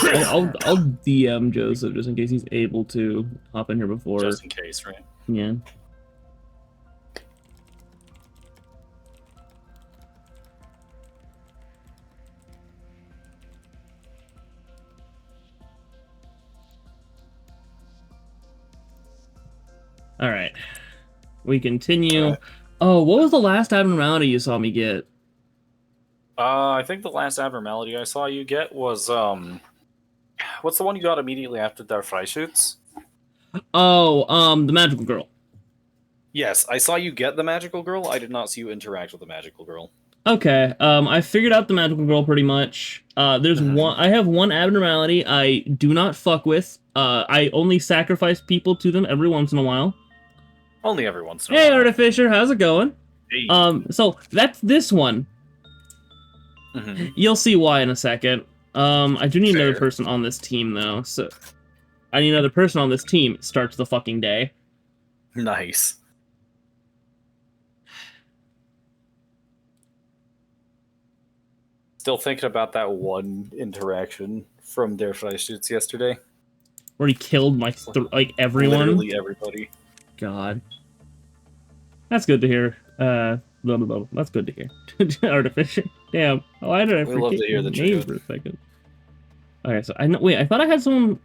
I'll DM Joseph just in case he's able to hop in here before. Just in case, right? Yeah. All right. We continue. Right. Oh, what was the last abnormality you saw me get? I think the last abnormality I saw you get was what's the one you got immediately after their Freischütz? Oh, the magical girl. Yes, I saw you get the magical girl. I did not see you interact with the magical girl. Okay. I figured out the magical girl pretty much. There's one. I have one abnormality I do not fuck with. I only sacrifice people to them every once in a while. Only every once in a Hey, while. Artificer, how's it going? Hey. So that's this one. You'll see why in a second. I do need another person on this team though. So I need another person on this team. Starts the fucking day. Nice. Still thinking about that one interaction from Der Freischütz yesterday. Where he killed my like everyone. Literally everybody. God. That's good to hear. Blah, blah, blah. That's good to hear. Artificer. Damn. Why did I forget love to hear the name truth. for a second? Okay, so I know. Wait, I thought I had someone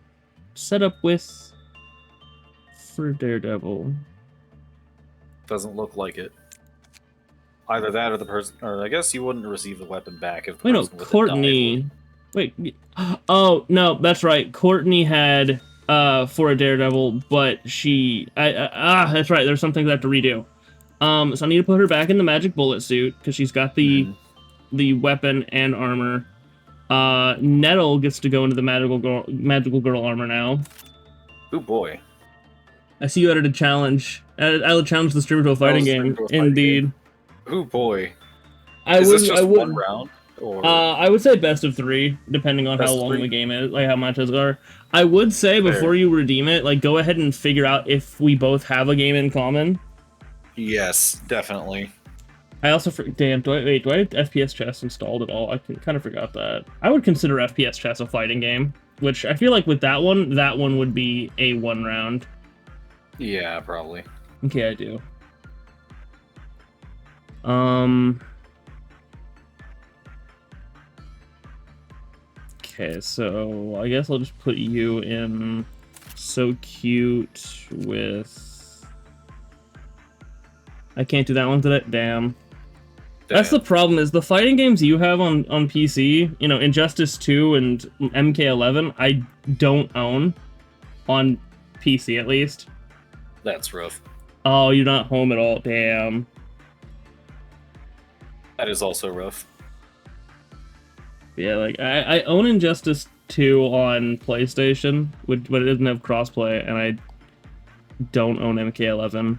set up with for Daredevil. Doesn't look like it. Either that or the person, or I guess you wouldn't receive the weapon back if the Wait, no, person with it Courtney. died. Wait. Oh no, that's right. Courtney had for a Daredevil, but she. That's right. There's some things I have to redo. So I need to put her back in the magic bullet suit because she's got the weapon and armor. Nettle gets to go into the magical girl armor now. Oh boy. I see you added a challenge. I'll challenge the streamer to a fighting game. Indeed. Oh boy. Is this just one round? Or... I would say best of 3, depending on how long the game is, like how matches are. I would say before you redeem it, like go ahead and figure out if we both have a game in common. Yes, definitely. I also damn. Do I have FPS chess installed at all? I kind of forgot that. I would consider FPS chess a fighting game, which I feel like with that one would be a 1 round. Yeah, probably. Okay, I do. Okay, so I guess I'll just put you in So Cute with... I can't do that one today? Damn. That's the problem, is the fighting games you have on PC, you know, Injustice 2 and MK11, I don't own. On PC, at least. That's rough. Oh, you're not home at all. Damn. That is also rough. Yeah, like, I own Injustice 2 on PlayStation, but it doesn't have crossplay, and I don't own MK11,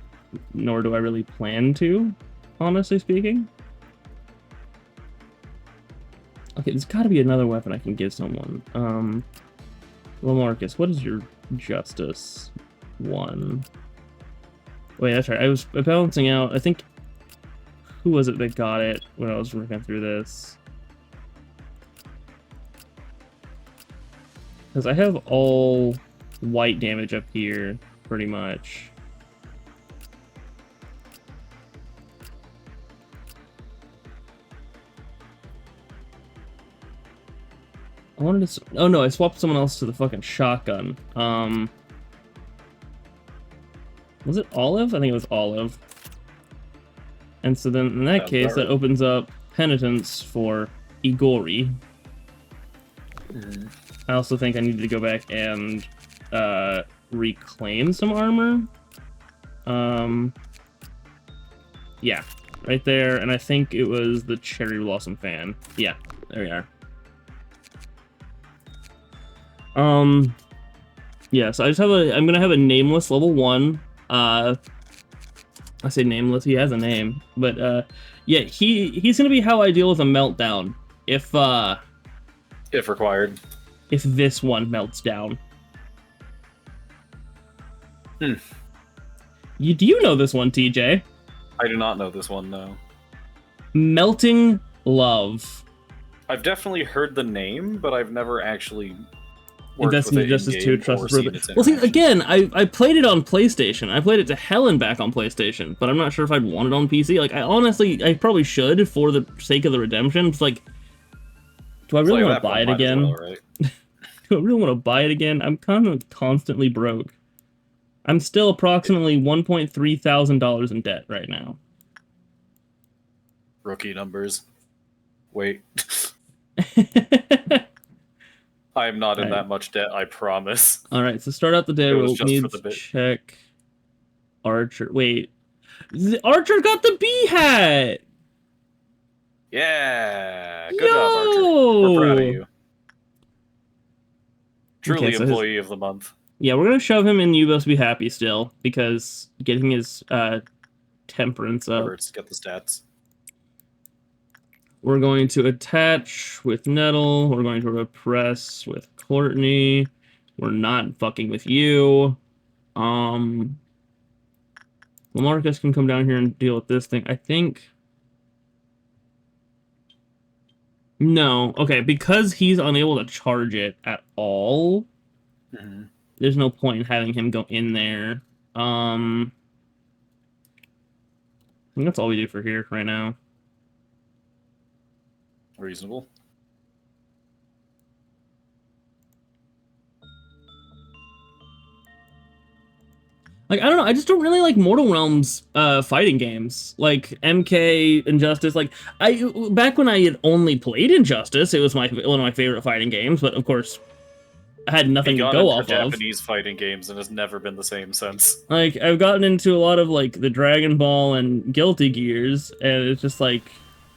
nor do I really plan to, honestly speaking. Okay, there's gotta be another weapon I can give someone. Well, Marcus, what is your Justice 1? Wait, that's right, I was balancing out, I think... Who was it that got it when I was working through this? Because I have all white damage up here, pretty much. I wanted to... Oh no, I swapped someone else to the fucking shotgun. Was it Olive? I think it was Olive. And so then, in that case, that opens up Penitence for Igori. I also think I need to go back and reclaim some armor. Yeah, right there. And I think it was the Cherry Blossom fan. Yeah, there we are. Yeah, so I just have I'm gonna have a nameless level 1. I say nameless, he has a name. But yeah, he's gonna be how I deal with a meltdown. If required. If this one melts down. Do you know this one, TJ? I do not know this one, no. Melting Love. I've definitely heard the name, but I've never actually worked Investing with in it Justice 2, in-game trust or is seen worth its it. Well, see, interactions. again, I played it on PlayStation. I played it to hell and back on PlayStation, but I'm not sure if I'd want it on PC. Like, I probably should for the sake of the redemption. It's like, do I really Like, want at to that buy point, it might as again? well, right? Do I really want to buy it again? I'm kind of constantly broke. I'm still approximately $1.3 thousand in debt right now. Rookie numbers. Wait. I am not in that much debt, I promise. All right, so start out the day. It was We'll just for need the to bit. check Archer. Wait, Archer got the bee hat. Yeah! Good Yo! job, Archer. We're proud of you. Truly Okay, so employee of the month. Yeah, we're gonna shove him in You Must Be Happy still, because getting his temperance up. Let's get the stats. We're going to attach with Nettle. We're going to repress with Courtney. We're not fucking with you. Lamarcus can come down here and deal with this thing. I think... No. Okay, because he's unable to charge it at all, there's no point in having him go in there. I think that's all we do for here right now. Reasonable. Like, I don't know, I just don't really like Mortal Realms fighting games. Like, MK, Injustice, like, back when I had only played Injustice, it was one of my favorite fighting games, but of course, I had nothing to go off of. Japanese fighting games and has never been the same since. Like, I've gotten into a lot of, like, the Dragon Ball and Guilty Gears, and it's just like,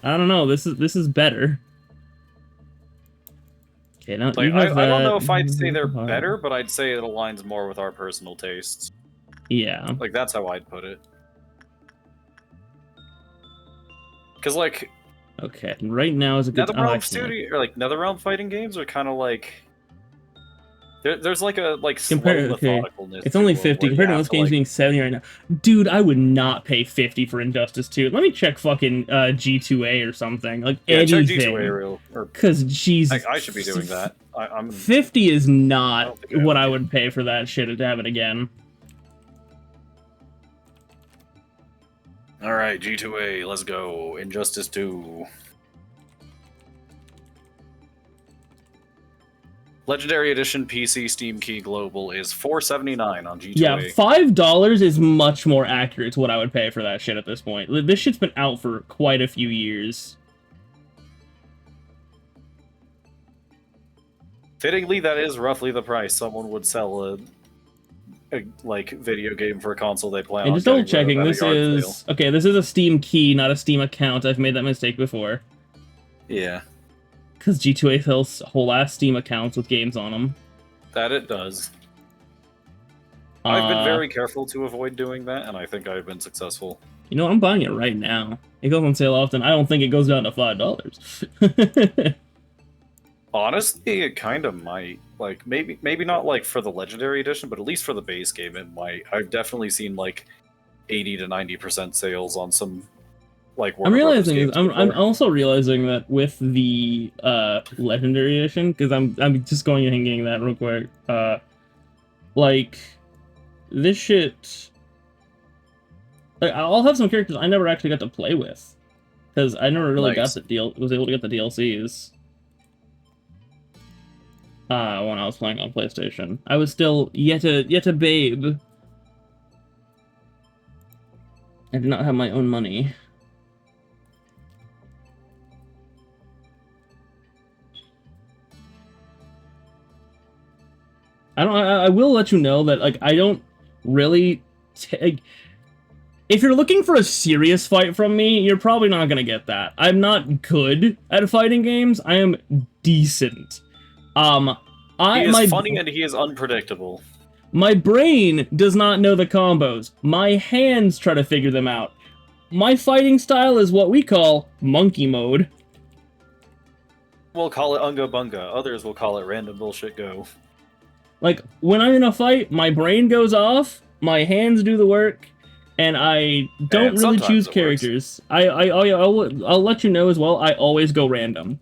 I don't know, this is better. Okay, now Like, I don't know if I'd say they're better, but I'd say it aligns more with our personal tastes. Yeah. Like, that's how I'd put it. Because, like... Okay, right now is a good... NetherRealm fighting games are kind of like... There's like a, slow methodicalness. It's only 50, compared to most games being 70 right now. Dude, I would not pay 50 for Injustice 2. Let me check fucking G2A or something. Like, anything. Check G2A because, Jesus... I should be doing that. 50 is not what I would pay for that shit to have it again. Alright, G2A, let's go. Injustice 2. Legendary Edition PC Steam Key Global is $4.79 on G2A. Yeah, $5 is much more accurate to what I would pay for that shit at this point. This shit's been out for quite a few years. Fittingly, that is roughly the price someone would sell a video game for a console they plan on. And just double checking, this is... Okay, this is a Steam key, not a Steam account. I've made that mistake before. Yeah. Because G2A fills whole-ass Steam accounts with games on them. That it does. I've been very careful to avoid doing that, and I think I've been successful. You know, I'm buying it right now. It goes on sale often. I don't think it goes down to $5. Honestly, it kind of might. Like, maybe not, like, for the Legendary Edition, but at least for the base game, it might. I've definitely seen, like, 80 to 90% sales on some, like, I'm also realizing that with the Legendary Edition, because I'm just going and getting that real quick, like, this shit... Like, I'll have some characters I never actually got to play with, because I never really was able to get the DLCs. When I was playing on PlayStation. I was still yet a babe. I did not have my own money. I will let you know that, like, I don't really take... If you're looking for a serious fight from me, you're probably not gonna get that. I'm not good at fighting games. I am decent. He is funny and he is unpredictable. My brain does not know the combos. My hands try to figure them out. My fighting style is what we call monkey mode. We'll call it Unga Bunga. Others will call it random bullshit go. Like, when I'm in a fight, my brain goes off, my hands do the work, and I don't really choose characters. I'll let you know as well, I always go random.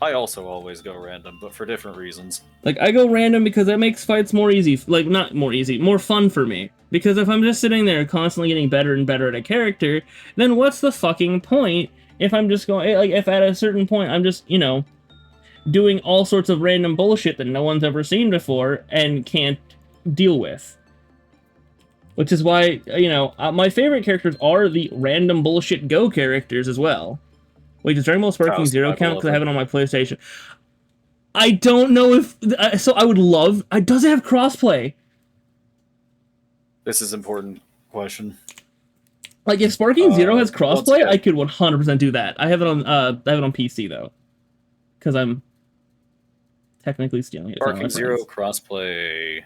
I also always go random, but for different reasons. Like, I go random because that makes fights more easy. Like, not more easy, more fun for me. Because if I'm just sitting there constantly getting better and better at a character, then what's the fucking point if I'm just going... Like, if at a certain point I'm just, you know, doing all sorts of random bullshit that no one's ever seen before and can't deal with. Which is why, you know, my favorite characters are the random bullshit Go characters as well. Wait, does Dragon Ball Sparking Zero count? Because I have it on my PlayStation. I don't know if... So I would love... Does it have crossplay? This is an important question. Like, if Sparking Zero has crossplay, again, I could 100% do that. I have it on PC, though. Because I'm technically stealing it. Sparking Zero crossplay.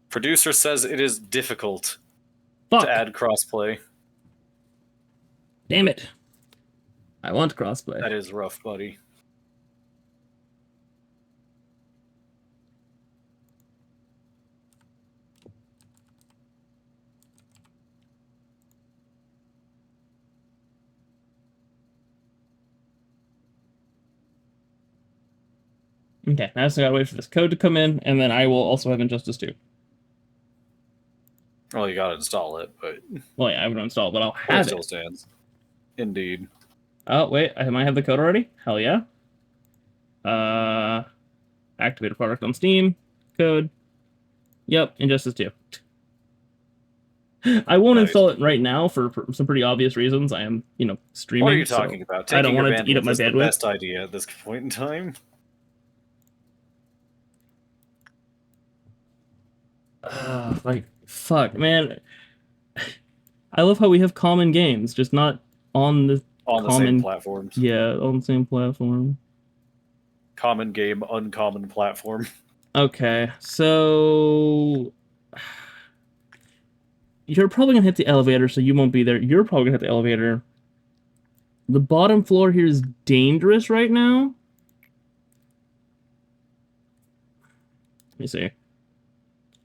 Producer says it is difficult to add crossplay. Damn it. I want crossplay. That is rough, buddy. Okay, now I just gotta wait for this code to come in, and then I will also have Injustice 2. Well, you gotta install it, but... Well, yeah, I haven't installed, but I'll have it. Still stands. Indeed. Oh, wait, I might have the code already? Hell yeah. Activate a product on Steam. Code. Yep, Injustice 2. I won't install it right now for some pretty obvious reasons. I am, you know, streaming. What are you talking about? Taking I don't want it to eat up my bandwidth. The best idea at this point in time. Like, fuck, man. I love how we have common games, just not on the same platforms. Yeah, on the same platform. Common game, uncommon platform. Okay, so you're probably gonna hit the elevator, so you won't be there. You're probably gonna hit the elevator. The bottom floor here is dangerous right now. Let me see.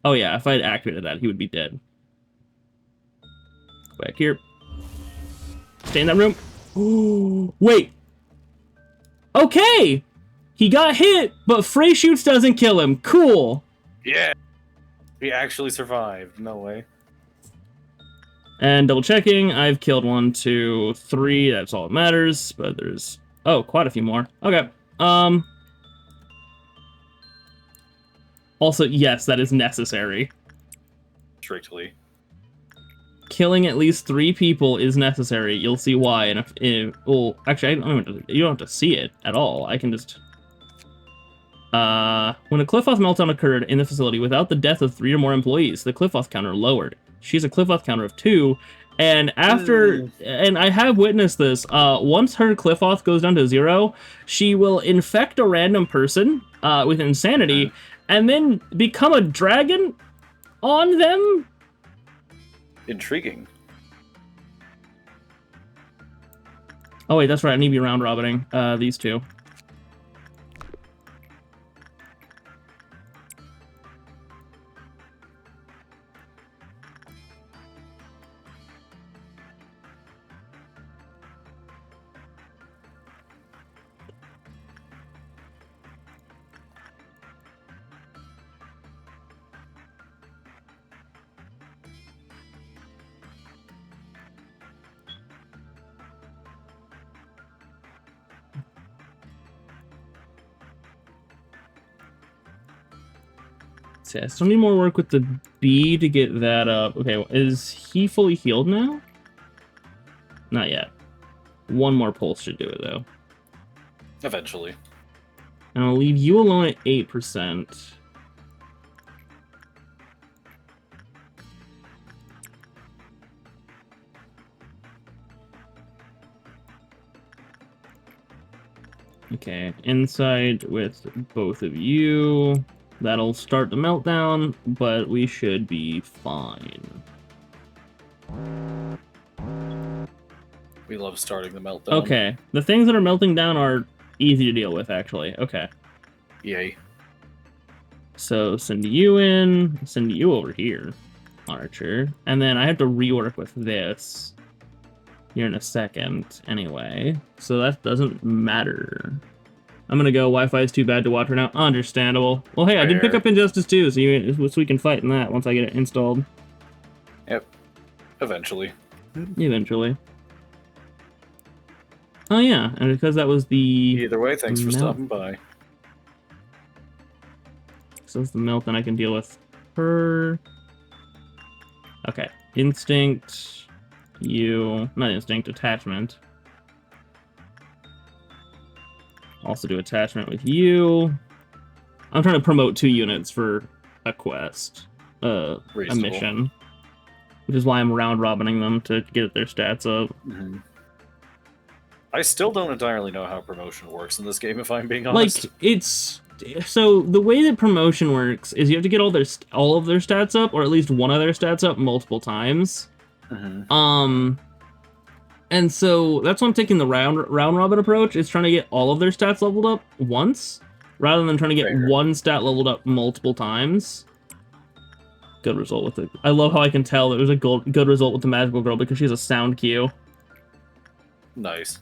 Oh yeah, if I had activated that, he would be dead. Back here. Stay in that room. Oh, wait. Okay! He got hit, but Frey Shoots doesn't kill him. Cool. Yeah. He actually survived. No way. And double checking, I've killed 1, 2, 3. That's all that matters. But there's... Oh, quite a few more. Okay. Also, yes, that is necessary. Strictly. Killing at least 3 people is necessary. You'll see why. And well, actually, you don't have to see it at all. I can just... when a Cliff-Off meltdown occurred in the facility without the death of 3 or more employees, the Cliff-Off counter lowered. She's a Cliff-Off counter of 2, and after... And I have witnessed this. Once her Cliff-Off goes down to 0, she will infect a random person with insanity, and then become a dragon on them? Intriguing. Oh wait, that's right, I need to be round robining these 2. See, I still need more work with the B to get that up. Okay, is he fully healed now? Not yet. 1 more pulse should do it, though. Eventually. And I'll leave you alone at 8%. Okay, inside with both of you. That'll start the meltdown, but we should be fine. We love starting the meltdown. Okay, the things that are melting down are easy to deal with, actually. Okay. Yay. So send you in, send you over here, Archer. And then I have to rework with this. here in a second anyway, so that doesn't matter. I'm gonna go, Wi-Fi is too bad to watch right now. Understandable. Well, hey, I did pick Fair. up Injustice 2, so we can fight in that once I get it installed. Yep. Eventually. Eventually. Oh yeah, and because that was the... Either way, thanks for stopping by. So it's the melt, then I can deal with her. Okay. Instinct. You... Not instinct, attachment. Also do attachment with you. I'm trying to promote 2 units for a quest. A mission. Which is why I'm round-robining them to get their stats up. Mm-hmm. I still don't entirely know how promotion works in this game, if I'm being honest. Like, it's... So, the way that promotion works is you have to get all of their stats up, or at least one of their stats up multiple times. Mm-hmm. And so that's why I'm taking the round-robin approach, is trying to get all of their stats leveled up once, rather than trying to get one stat leveled up multiple times. Good result with it. I love how I can tell it was a good result with the magical girl, because she has a sound cue. Nice.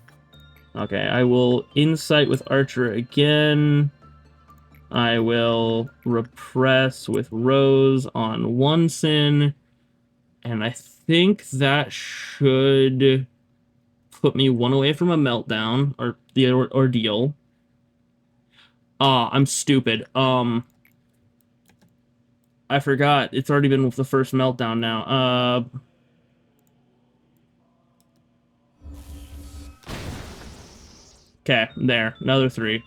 Okay, I will insight with Archer again. I will repress with Rose on one sin. And I think that should put me one away from a meltdown, or the ordeal. I'm stupid. I forgot. It's already been with the first meltdown now. Okay, there. Another 3.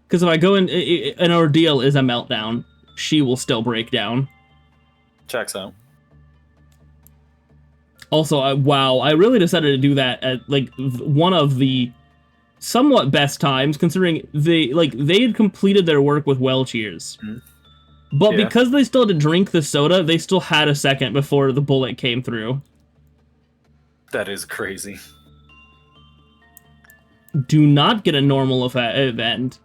Because if I go in, an ordeal is a meltdown. She will still break down. Checks out. Also, wow, I really decided to do that at, like, one of the somewhat best times, considering they had completed their work with well cheers. But because they still had to drink the soda, they still had a second before the bullet came through. That is crazy. Do not get a normal event.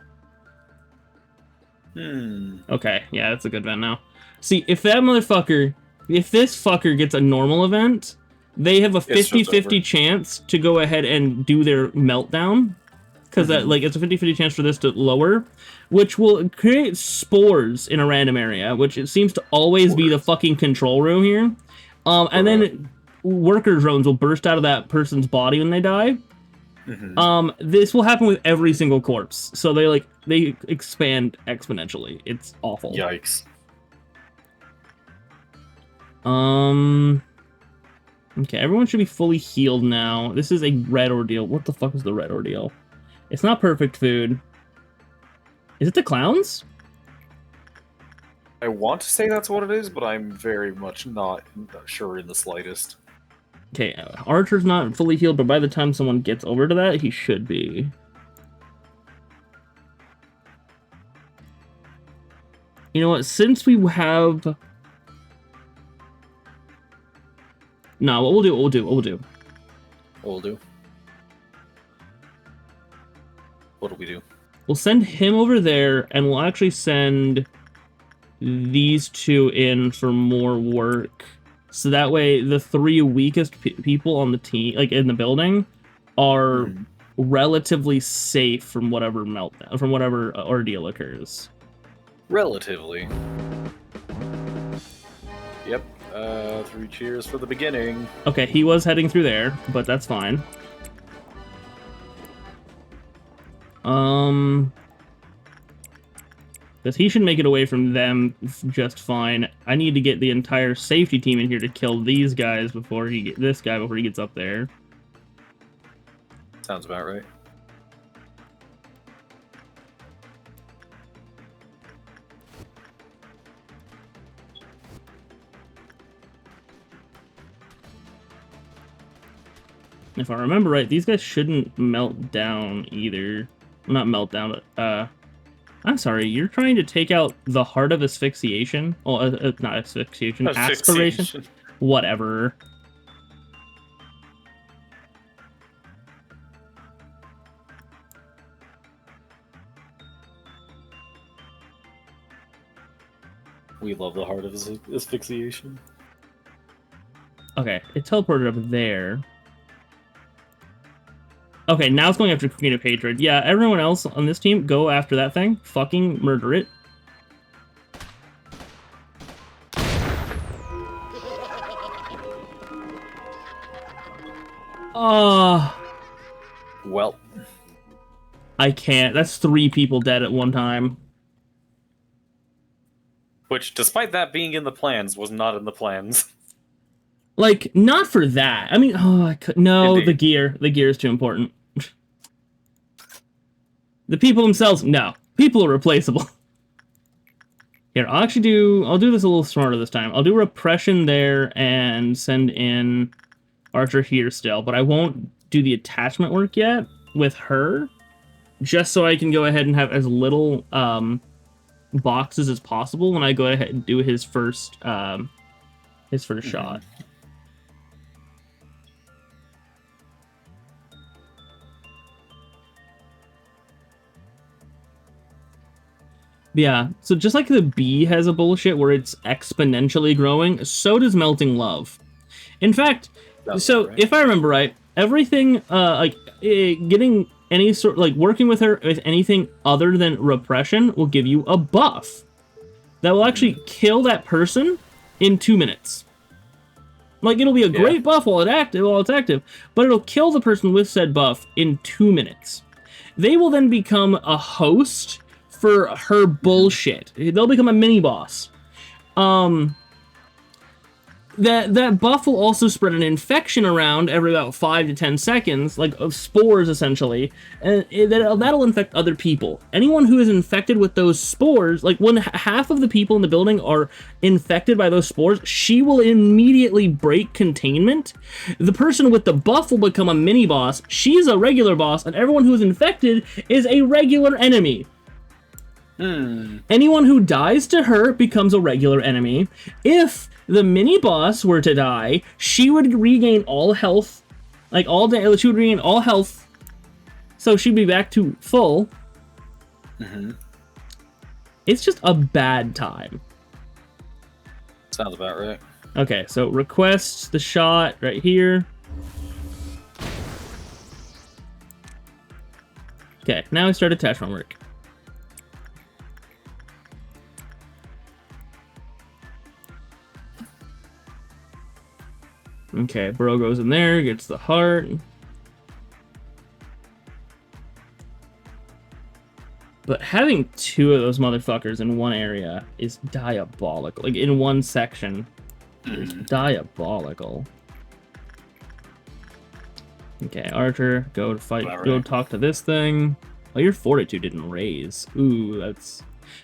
Okay, yeah, that's a good event now. See, if this fucker gets a normal event, they have a 50-50 chance to go ahead and do their meltdown. Because it's a 50-50 chance for this to lower, which will create spores in a random area, which it seems to always be the fucking control room here. And then worker drones will burst out of that person's body when they die. This will happen with every single corpse, so they expand exponentially. It's awful. Yikes. Okay, everyone should be fully healed now. This is a red ordeal. What the fuck is the red ordeal? It's not perfect food. Is it the clowns? I want to say that's what it is, but I'm very much not sure in the slightest. Okay, Archer's not fully healed, but by the time someone gets over to that, he should be. You know what, since we have... No, what we'll do. What do we do? We'll send him over there, and we'll actually send these 2 in for more work. So that way, the 3 weakest people on the team, like in the building, are relatively safe from whatever meltdown, from whatever ordeal occurs. Relatively. Yep. 3 cheers for the beginning. Okay, he was heading through there, but that's fine. Because he should make it away from them just fine. I need to get the entire safety team in here to kill these guys before this guy before he gets up there. Sounds about right. If I remember right, these guys shouldn't melt down either. Not melt down, but, I'm sorry, you're trying to take out the heart of asphyxiation? Oh, not asphyxiation, aspiration? Whatever. We love the heart of asphyxiation. Okay, it teleported up there. Okay, now it's going after Queen of Hatred. Yeah, everyone else on this team, go after that thing. Fucking murder it. Oh, Well, I can't. That's 3 people dead at one time. which, despite that being in the plans, was not in the plans. Like, not for that. I mean, oh, I could. No, Indeed. the gear. The gear is too important. The people themselves, no. People are replaceable. Here, I'll do this a little smarter this time. I'll do repression there and send in Archer here still, but I won't do the attachment work yet with her, just so I can go ahead and have as little boxes as possible when I go ahead and do his first shot. Yeah, so just like the bee has a bullshit where it's exponentially growing, so does melting love. In fact, so right. if I remember right, everything getting any sort like working with her with anything other than repression will give you a buff that will actually kill that person in 2 minutes. Like, it'll be a great buff while it's active, but it'll kill the person with said buff in 2 minutes. They will then become a host for her bullshit. They'll become a mini boss. That buff will also spread an infection around every about 5 to 10 seconds, like of spores essentially, and that'll infect other people. Anyone who is infected with those spores, like when half of the people in the building are infected by those spores, she will immediately break containment. The person with the buff will become a mini boss. She's a regular boss, and everyone who is infected is a regular enemy. Anyone who dies to her becomes a regular enemy. If the mini boss were to die, she would regain all health, like all day. She would regain all health, so she'd be back to full. It's just a bad time. Sounds about right. Okay, so request the shot right here. Okay, now we start attachment work. Okay, bro goes in there, gets the heart. But having 2 of those motherfuckers in one area is diabolical. Like, in one section, is diabolical. Okay, Archer, go to fight. Right. Go talk to this thing. Oh, your fortitude didn't raise. Ooh,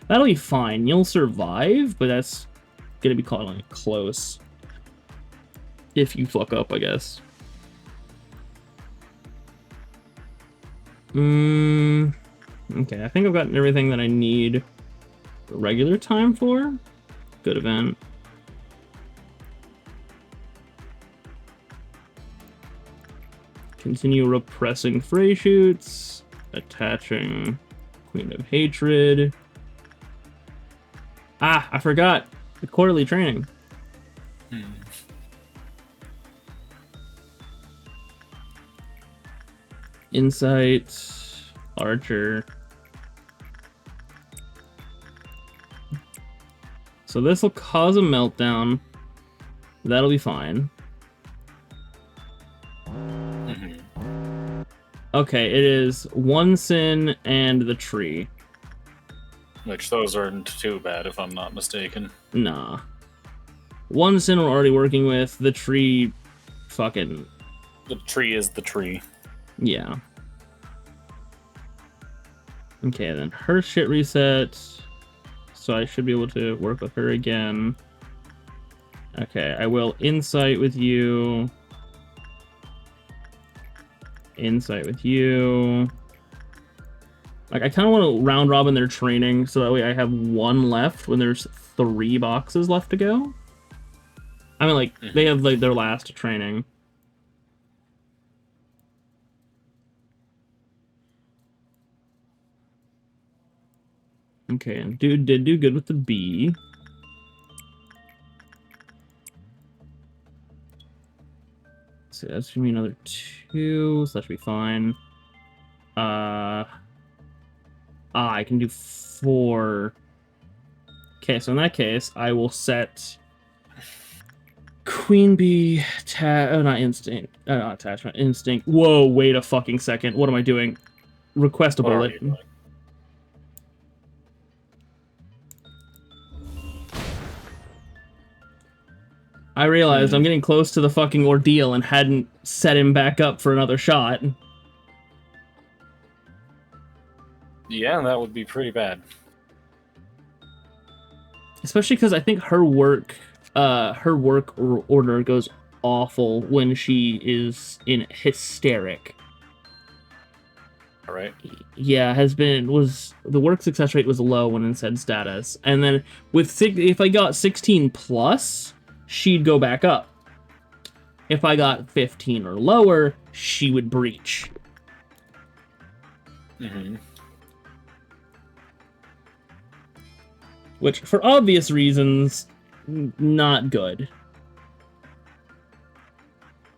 that'll be fine. You'll survive, but that's gonna be calling it close. If you fuck up, I guess. Okay, I think I've gotten everything that I need regular time for. Good event. Continue repressing Frey shoots. Attaching Queen of Hatred. Ah, I forgot. The quarterly training. Insight, Archer. So this will cause a meltdown. That'll be fine. Okay, it is 1 sin and the tree. Which those aren't too bad, if I'm not mistaken. Nah. 1 sin we're already working with. The tree, fucking... The tree is the tree. Yeah. Okay, then her shit resets. So I should be able to work with her again. Okay, I will insight with you. Insight with you. Like, I kind of want to round robin their training so that way I have 1 left when there's 3 boxes left to go. I mean, like, they have, like, their last training. Okay, and dude did do good with the bee. So that's gonna be another 2, so that should be fine. I can do 4. Okay, so in that case, I will set Queen Bee, not instinct, not attachment, instinct. Whoa, wait a fucking second. What am I doing? Request a What are bullet. you doing? I realized I'm getting close to the fucking ordeal and hadn't set him back up for another shot. Yeah, that would be pretty bad. Especially because I think her work order goes awful when she is in hysteric. All right. Yeah, the work success rate was low when in said status, and then with if I got 16 plus, she'd go back up. If I got 15 or lower, she would breach. Mm-hmm. Which, for obvious reasons, not good.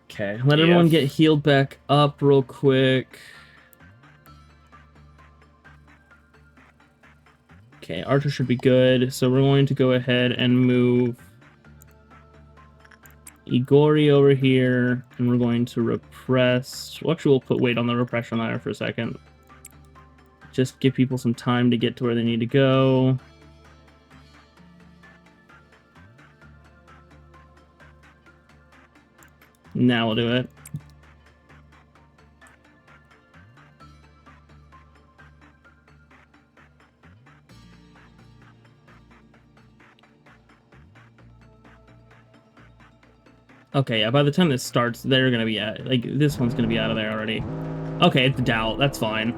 Okay, let everyone get healed back up real quick. Okay, Archer should be good, so we're going to go ahead and move Igori over here, and we're going to repress. Well, actually, we'll put weight on the repression ladder for a second. Just give people some time to get to where they need to go. Now we'll do it. Okay, yeah, by the time this starts, they're gonna be at, like, this one's gonna be out of there already. Okay, it's doubt, that's fine.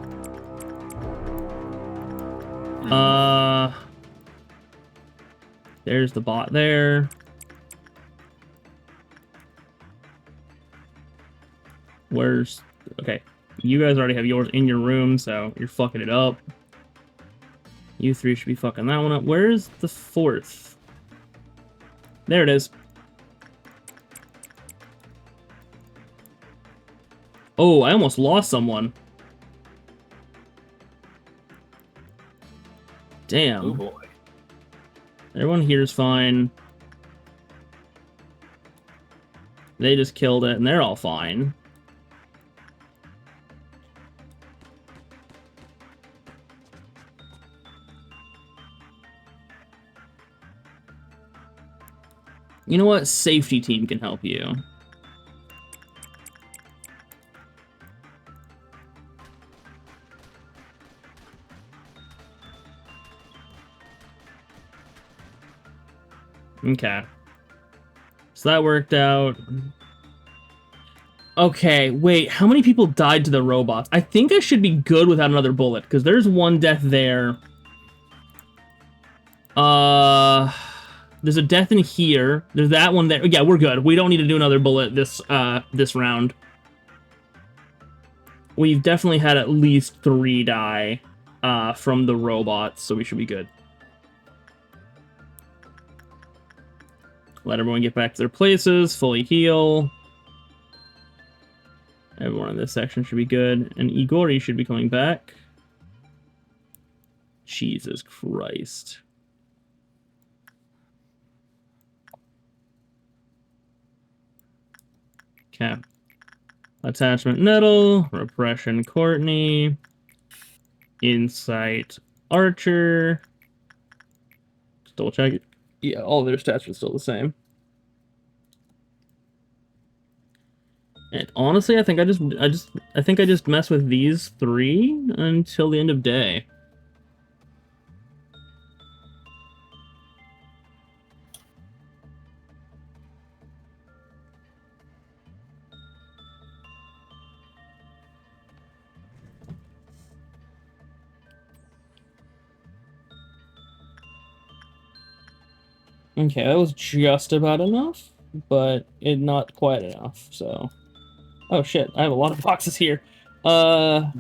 There's the bot there. Okay, you guys already have yours in your room, so you're fucking it up. You 3 should be fucking that one up. Where's the 4th? There it is. Oh, I almost lost someone. Damn. Oh boy. Everyone here is fine. They just killed it, and they're all fine. You know what? Safety team can help you. Okay. So that worked out. Okay, wait. How many people died to the robots? I think I should be good without another bullet, because there's one death there. There's a death in here. There's that one there. Yeah, we're good. We don't need to do another bullet this round. We've definitely had at least 3 die from the robots, so we should be good. Let everyone get back to their places, fully heal. Everyone in this section should be good. And Igori should be coming back. Jesus Christ. Okay. Attachment Nettle, Repression Courtney, Insight Archer. Just double check it. Yeah, all their stats are still the same. And honestly, I think I just mess with these 3 until the end of day. Okay, that was just about enough, but not quite enough, so... Oh shit, I have a lot of boxes here. Go ahead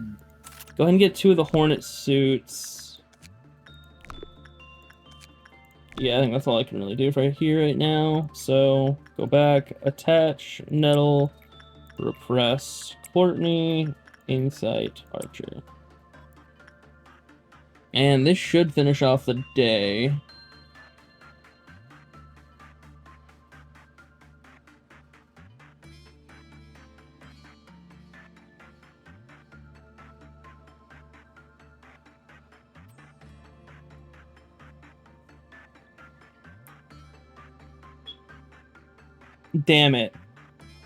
and get 2 of the Hornet suits. Yeah, I think that's all I can really do right here, right now. So, go back, attach, Nettle, Repress Courtney, Insight Archer. And this should finish off the day. Damn it.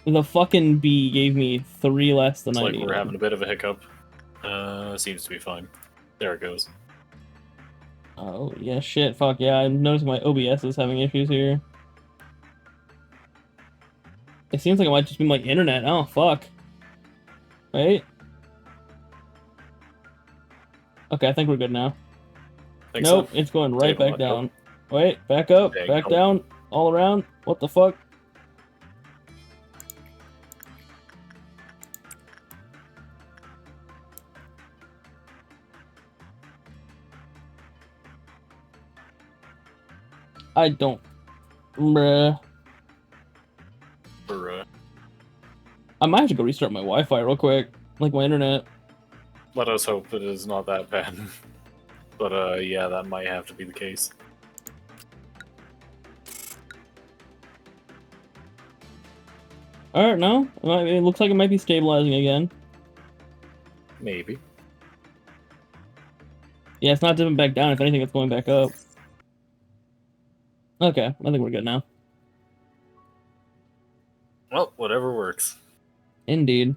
The fucking bee gave me 3 less than It's I like needed. we're having a bit of a hiccup. Seems to be fine. There it goes. Oh, yeah, shit, fuck, yeah, I'm noticing my OBS is having issues here. It seems like it might just be my internet. Oh, fuck. Wait. Okay, I think we're good now. Think Nope, so? it's going right Maybe back not. down. Wait, back up, Dang, back nope. down, all around. What the fuck? I don't... Bruh. For, I might have to go restart my Wi-Fi real quick. Like my internet. let us hope it is not that bad. But, yeah, that might have to be the case. Alright, no. It looks like it might be stabilizing again. Maybe. Yeah, it's not dipping back down. If anything, it's going back up. Okay, I think we're good now. Well, whatever works. Indeed.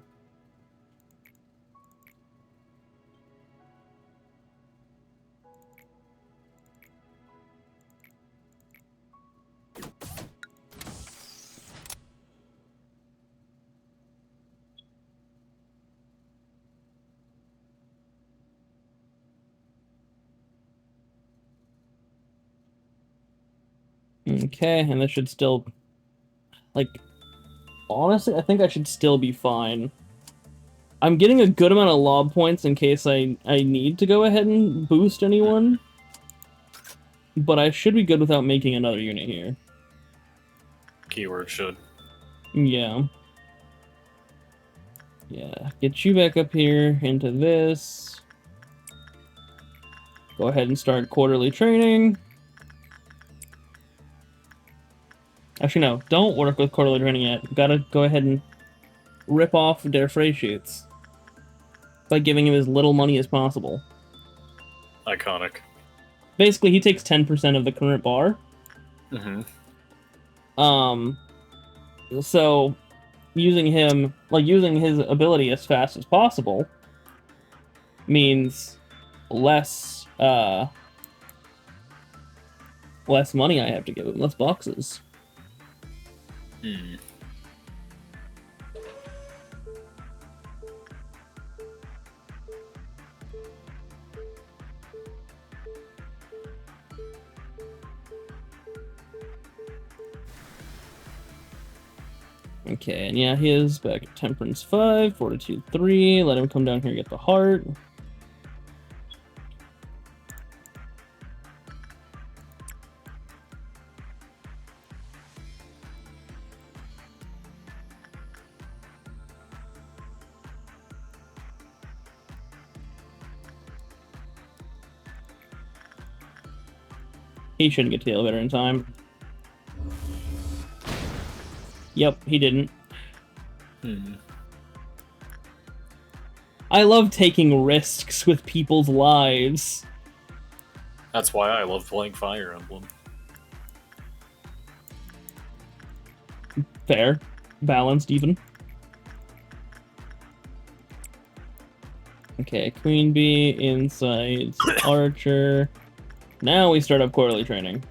Okay, and this should still... Like, honestly, I think I should still be fine. I'm getting a good amount of lob points in case I need to go ahead and boost anyone. But I should be good without making another unit here. Keyword should. Yeah. Yeah, get you back up here into this. Go ahead and start quarterly training. Actually, no, don't work with quarterly training yet. Gotta go ahead and rip off their freight sheets by giving him as little money as possible. Iconic. Basically, he takes 10% of the current bar. Mm-hmm. So using him, like using his ability as fast as possible means less less money I have to give him, less boxes. Hmm. Okay, and yeah, he is back at Temperance 5, Fortitude 3. Let him come down here and get the heart. He shouldn't get to the elevator in time. Yep, he didn't. Hmm. I love taking risks with people's lives. That's why I love playing Fire Emblem. Fair. Balanced, even. Okay, Queen Bee, Insights, Archer. Now we start up quarterly training.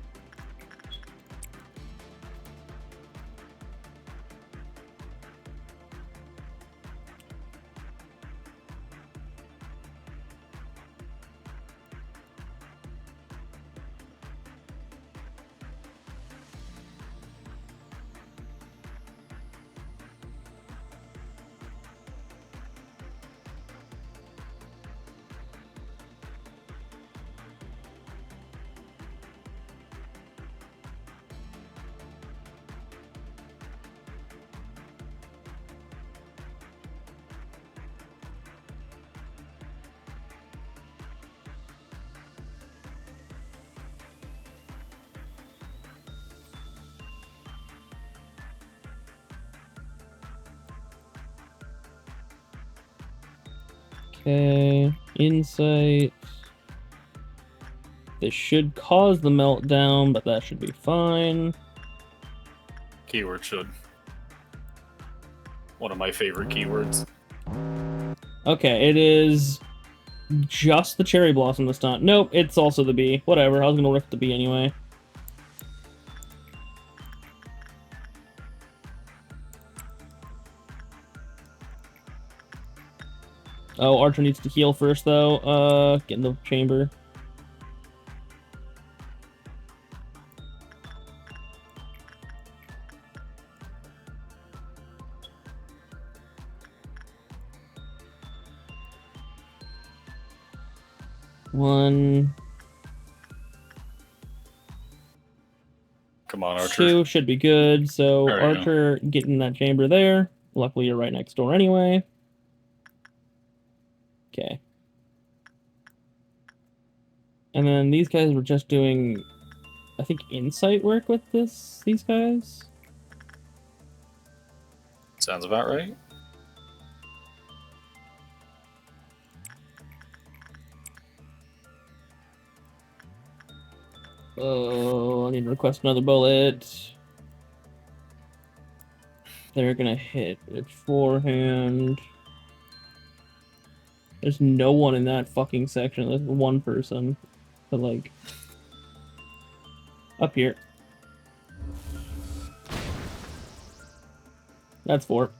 Okay, insight. This should cause the meltdown, but that should be fine. Keyword should. One of my favorite keywords. Okay, it is just the cherry blossom this time. Nope, it's also the bee. Whatever, I was gonna rip the bee anyway. Oh, Archer needs to heal first, though. Get in the chamber. One. Come on, Archer. Two should be good. So There we go. Archer, get in that chamber there. Luckily, you're right next door anyway. Okay. And then these guys were just doing, I think, insight work with these guys. Sounds about right. Oh, I need to request another bullet. They're gonna hit it forehand. There's no one in that fucking section. There's one person. But, like, up here. That's 4.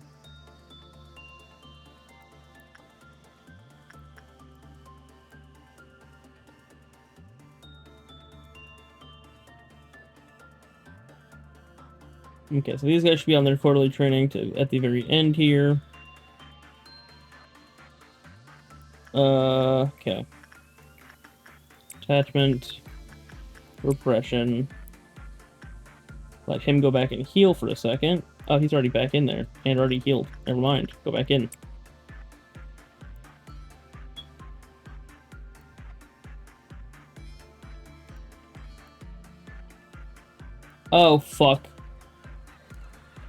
Okay, so these guys should be on their quarterly training at the very end here. Okay. Attachment. Repression. Let him go back and heal for a second. Oh, he's already back in there. And already healed. Never mind. Go back in. Oh, fuck.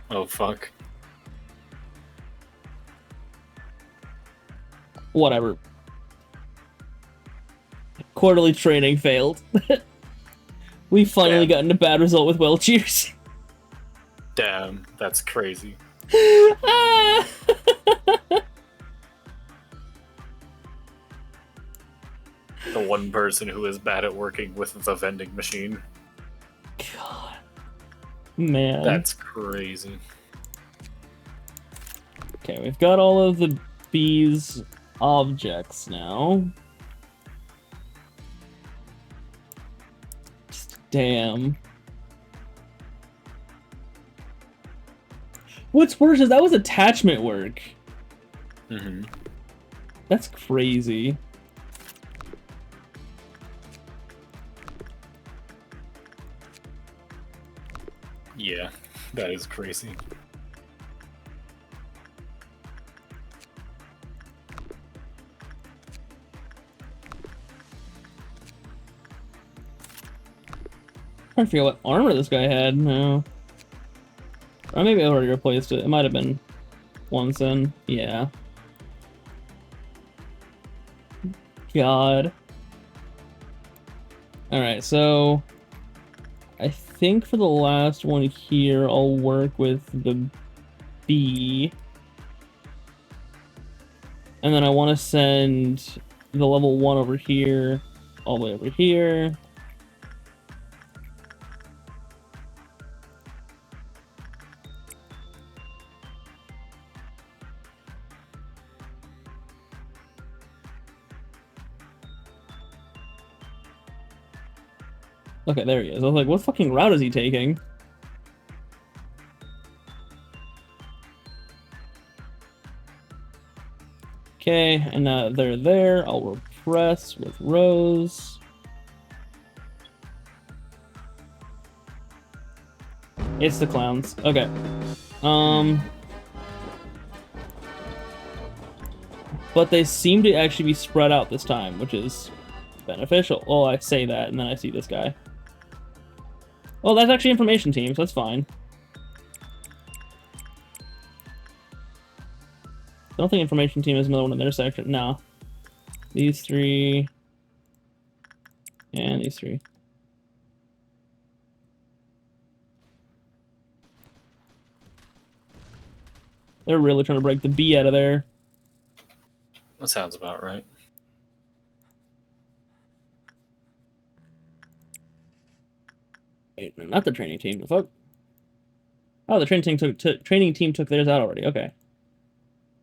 Oh, fuck. Whatever. Quarterly training failed. We finally got a bad result with well cheers. Damn, that's crazy. Ah! The one person who is bad at working with the vending machine. God. Man. That's crazy. Okay, we've got all of the bees objects now. Damn. What's worse is that was attachment work. Mm-hmm. That's crazy. Yeah, that is crazy. Trying to figure out what armor this guy had. No. Or maybe I already replaced it. It might have been once in. Yeah. God. Alright, so I think for the last one here, I'll work with the B. And then I want to send the level 1 over here, all the way over here. Okay, there he is. I was like, what fucking route is he taking? Okay, and now they're there. I'll repress with Rose. It's the clowns. Okay. But they seem to actually be spread out this time, which is beneficial. Oh, I say that, and then I see this guy. Oh, that's actually information team, so that's fine. I don't think information team is another one in their section. No. These three. And these three. They're really trying to break the B out of there. That sounds about right. Wait, not the training team. The fuck? Oh, the training team took theirs out already. Okay.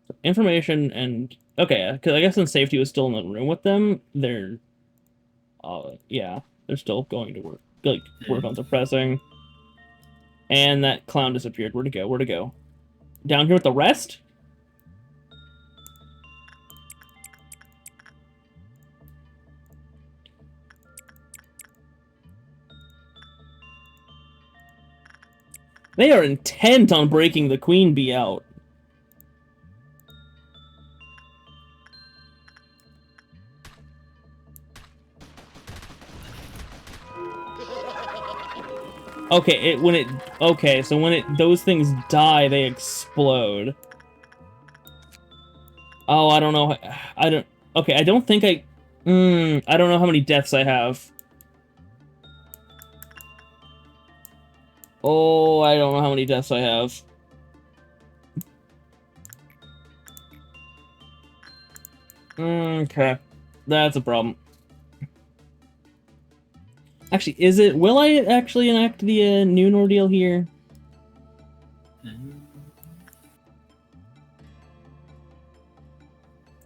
So information and okay, because I guess since safety was still in the room with them, they're yeah, they're still going to work on suppressing. And that clown disappeared. Where'd it go? Where'd it go? Down here with the rest? They are intent on breaking the queen bee out. Okay, so when those things die, they explode. Oh, I don't know. Okay, I don't think I don't know how many deaths I have. Oh, I don't know how many deaths I have. Okay. That's a problem. Actually, will I actually enact the noon ordeal here?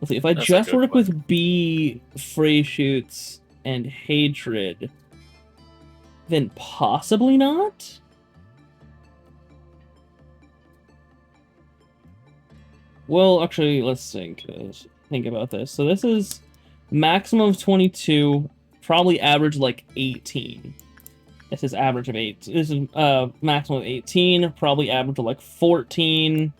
Let's see, if I just work with B, Frey Shoots, and Hatred, then possibly not? Well, actually, let's think about this. So this is maximum of 22, probably average like 18. This is average of 8. This is maximum of 18, probably average of like 14.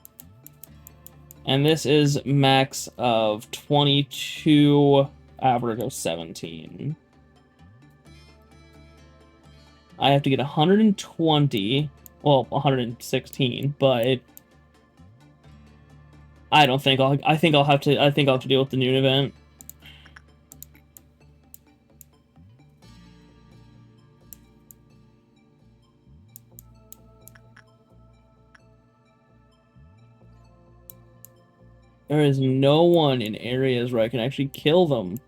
And this is max of 22, average of 17. I have to get 120, well, 116, but I think I'll have to deal with the noon event. There is no one in areas where I can actually kill them.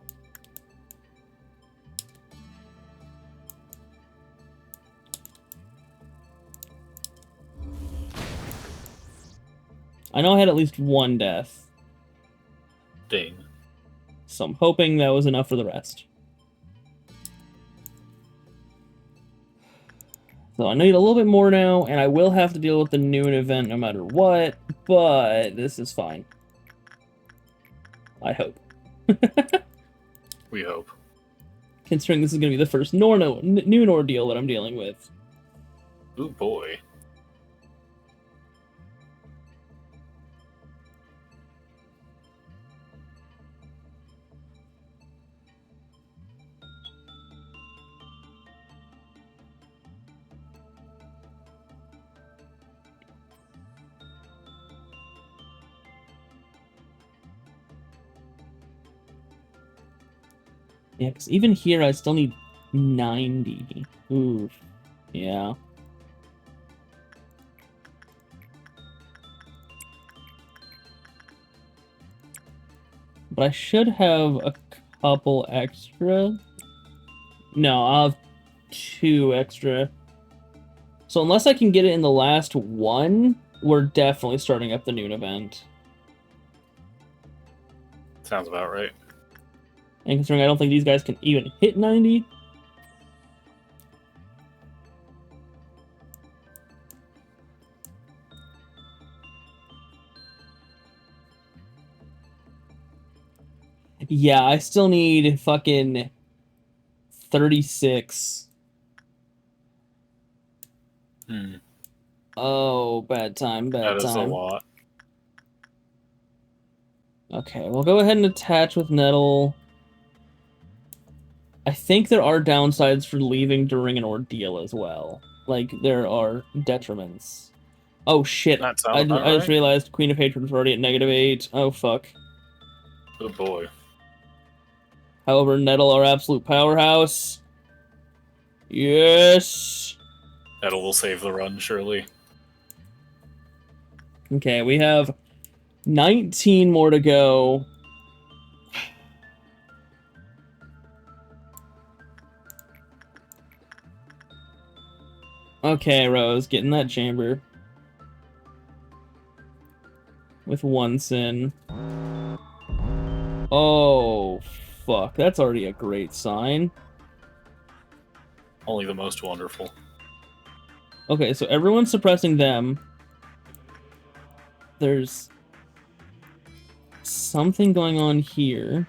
I know I had at least one death. Dang. So I'm hoping that was enough for the rest. So I need a little bit more now, and I will have to deal with the noon event no matter what, but this is fine. I hope. We hope. Considering this is going to be the first noon ordeal that I'm dealing with. Ooh, boy. Yeah, because even here I still need 90. Ooh, yeah. But I should have a couple extra. No, I'll have 2 extra. So unless I can get it in the last one, we're definitely starting up the noon event. Sounds about right. And considering I don't think these guys can even hit 90. Yeah, I still need fucking 36. Oh, bad time. That is a lot. Okay, we'll go ahead and attach with Nettle. I think there are downsides for leaving during an ordeal as well. Like, there are detriments. Oh, shit. I just realized Queen of Hatred was already at -8. Oh, fuck. Oh, boy. However, Nettle, our absolute powerhouse. Yes! Nettle will save the run, surely. Okay, we have 19 more to go. Okay, Rose, get in that chamber. With 1 sin. Oh, fuck. That's already a great sign. Only the most wonderful. Okay, so everyone's suppressing them. There's something going on here.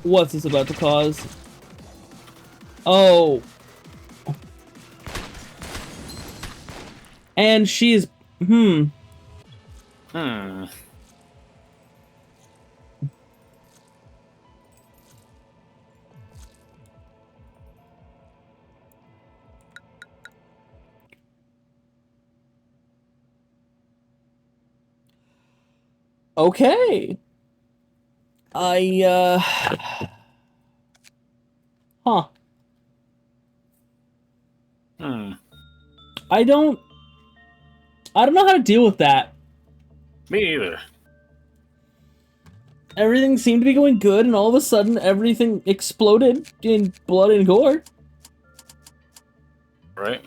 What's this about to cause? Oh. And she's... Hmm. Okay. Huh. I don't know how to deal with that. Me either. Everything seemed to be going good, and all of a sudden, everything exploded in blood and gore. Right?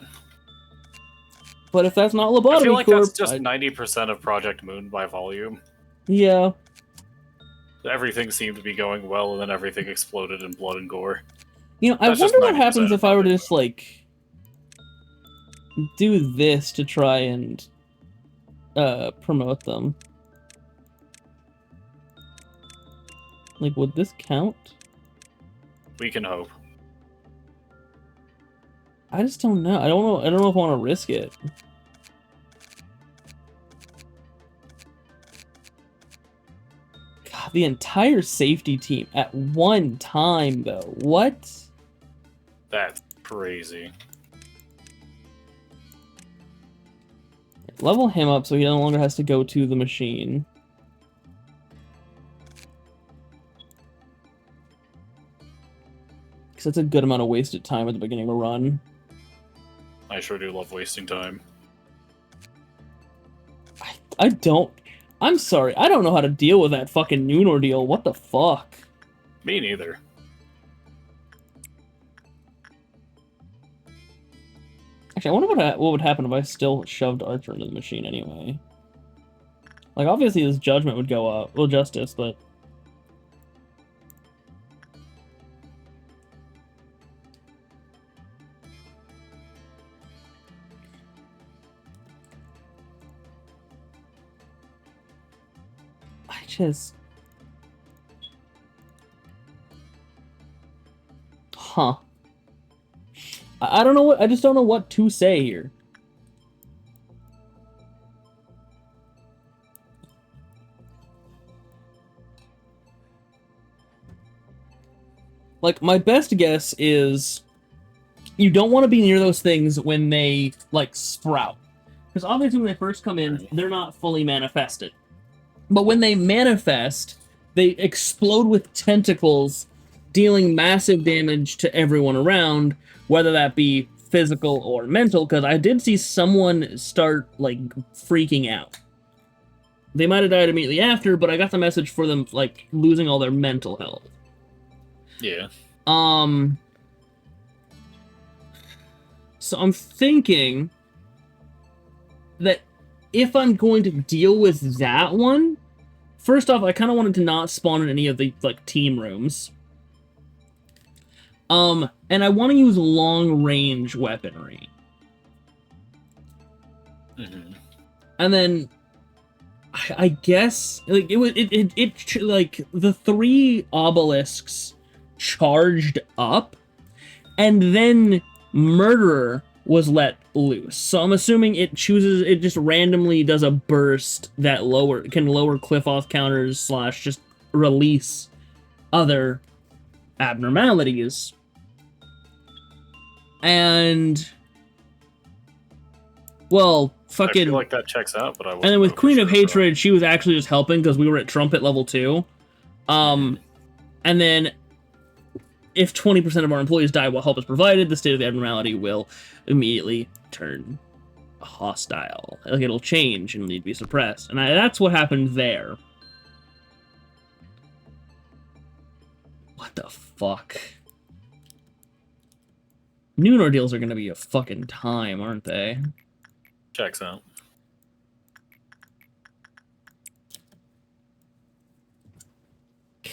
But if that's not I feel Lobotomy like Corp, that's just 90% of Project Moon by volume. Yeah. Everything seemed to be going well, and then everything exploded in blood and gore. You know, I wonder what happens if I were to just, like, do this to try and promote them. Like, would this count? We can hope. I just don't know. I don't know if I want to risk it. God, the entire safety team at one time, though. What? That's crazy. Level him up so he no longer has to go to the machine. Because that's a good amount of wasted time at the beginning of a run. I sure do love wasting time. I don't... I'm sorry, I don't know how to deal with that fucking noon ordeal. What the fuck? Me neither. Actually, I wonder what would happen if I still shoved Archer into the machine anyway. Like, obviously his judgment would go up. Well, justice, but... I just... Huh. I don't know what... I just don't know what to say here. Like, my best guess is... You don't want to be near those things when they, like, sprout. Because obviously when they first come in, they're not fully manifested. But when they manifest, they explode with tentacles, dealing massive damage to everyone around, whether that be physical or mental, because I did see someone start, like, freaking out. They might have died immediately after, but I got the message for them, like, losing all their mental health. Yeah. So I'm thinking that if I'm going to deal with that one, first off, I kind of wanted to not spawn in any of the, like, team rooms. And I want to use long-range weaponry. Mm-hmm. And then, I guess, like, like, the 3 obelisks charged up, and then Murderer was let loose. So I'm assuming it just randomly does a burst that can lower cliff off counters / just release other abnormalities. And, well, fucking... I feel like that checks out, but I wouldn't And then with know for Queen of sure, Hatred, she was actually just helping because we were at trumpet level 2. And then if 20% of our employees die while help is provided, the state of the abnormality will immediately turn hostile. Like, it'll change and need to be suppressed. And that's what happened there. What the fuck? Noon ordeals are gonna be a fucking time, aren't they? checks out.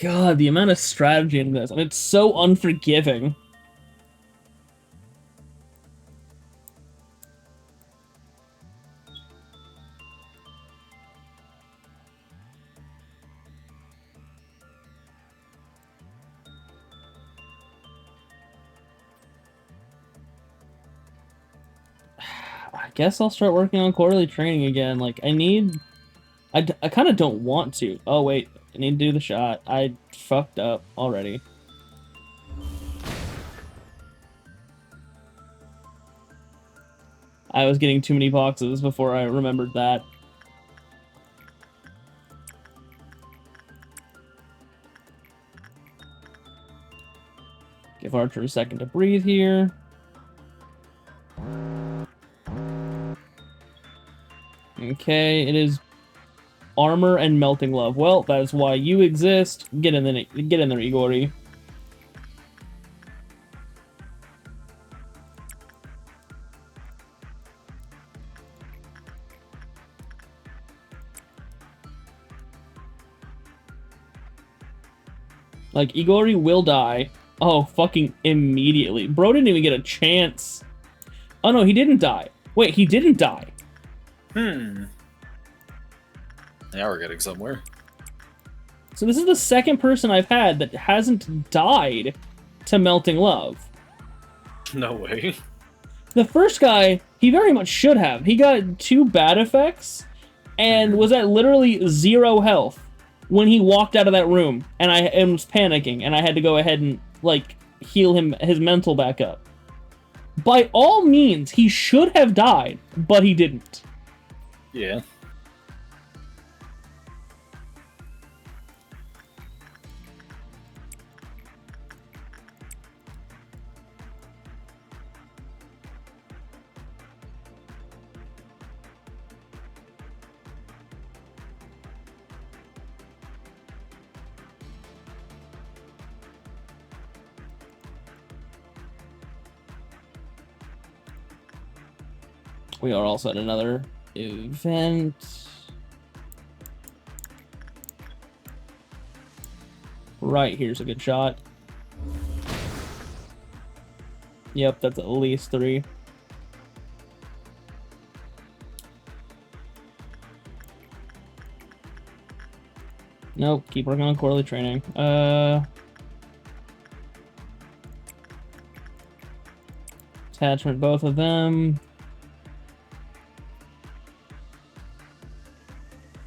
God, the amount of strategy in this, and it's so unforgiving. I guess I'll start working on quarterly training again. Like, I kind of don't want to. Oh, wait. I need to do the shot. I fucked up already. I was getting too many boxes before I remembered that. Give Archer a second to breathe here. Okay, it is armor and melting love. Well, that is why you exist. Get in there, Igori. Like, Igori will die. Oh, fucking immediately. Bro didn't even get a chance. Oh, no, he didn't die. Wait, he didn't die. Now we're getting somewhere. So this is the second person I've had that hasn't died to Melting Love. No way. The first guy, he very much should have. He got 2 bad effects and was at literally 0 health when he walked out of that room, and I was panicking, and I had to go ahead and, like, heal his mental back up. By all means, he should have died, but he didn't. Yeah. We are also at another event. Right, here's a good shot. Yep, that's at least 3. Nope, keep working on quarterly training. Attachment, both of them.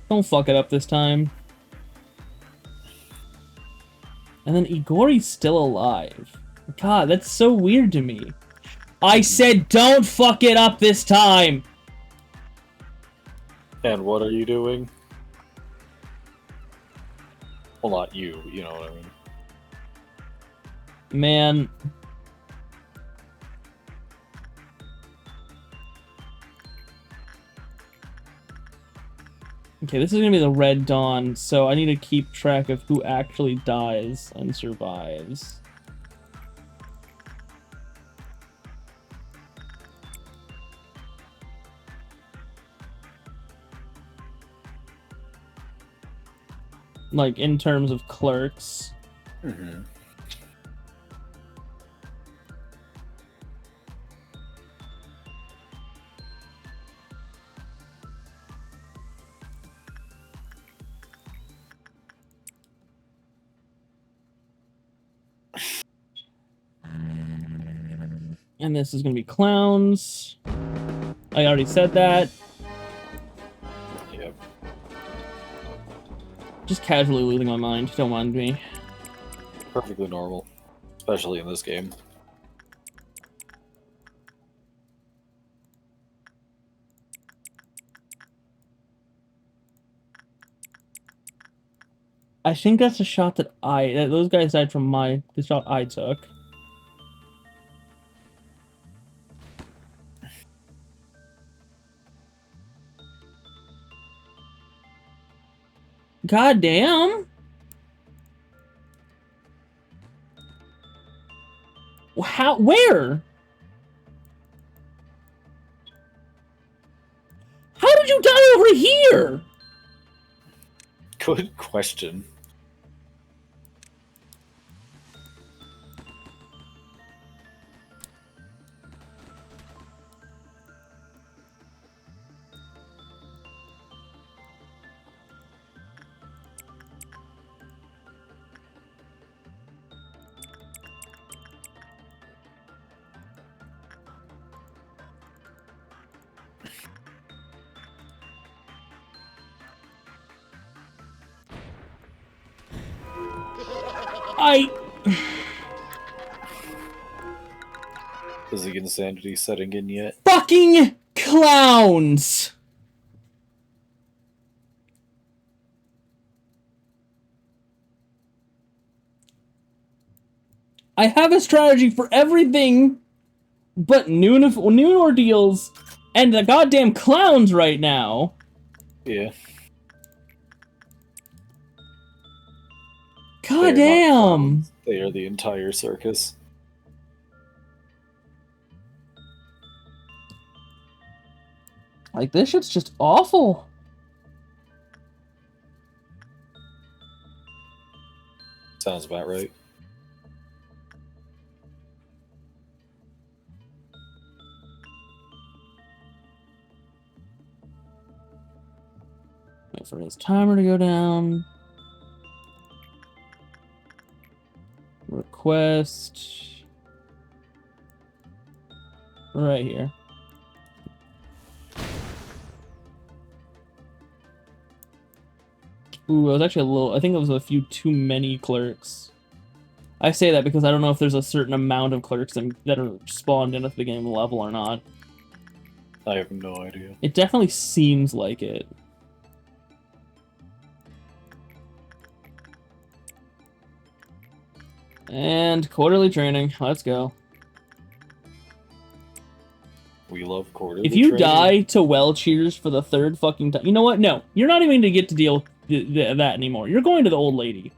Don't fuck it up this time. And then Igori's still alive. God, that's so weird to me. I said don't fuck it up this time! And what are you doing? Well, not you, you know what I mean. Man. Okay, this is gonna be the Red Dawn, so I need to keep track of who actually dies and survives. like in terms of clerks. Mm-hmm. And this is gonna be clowns. I already said that. Yep. Just casually losing my mind. Don't mind me. Perfectly normal, especially in this game. I think that's a shot that those guys died from the shot I took. God damn! How? Where? How did you die over here? Good question. Is the insanity setting in yet? Fucking clowns! I have a strategy for everything but noon ordeals and the goddamn clowns right now. Yeah. God damn! They are the entire circus. Like, this shit's just awful. Sounds about right. Wait for his timer to go down. Request. Right here. Ooh, I was actually a little... I think it was a few too many clerks. I say that because I don't know if there's a certain amount of clerks that are spawned in at the game level or not. I have no idea. It definitely seems like it. And quarterly training. Let's go. We love quarterly If you training. die to well cheers for the third fucking time... You know what? No. You're not even going to get to deal with that anymore. You're going to the old lady.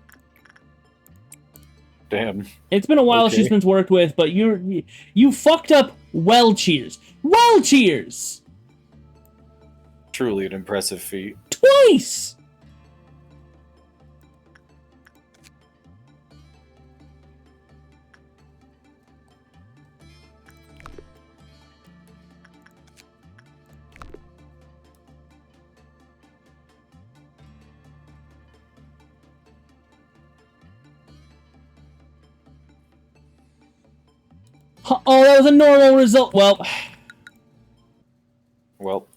Damn. It's been a while Okay. she's been worked with, but you fucked up well cheers. Well cheers! Truly an impressive feat. Twice! Oh, that was a normal result. Well. Well.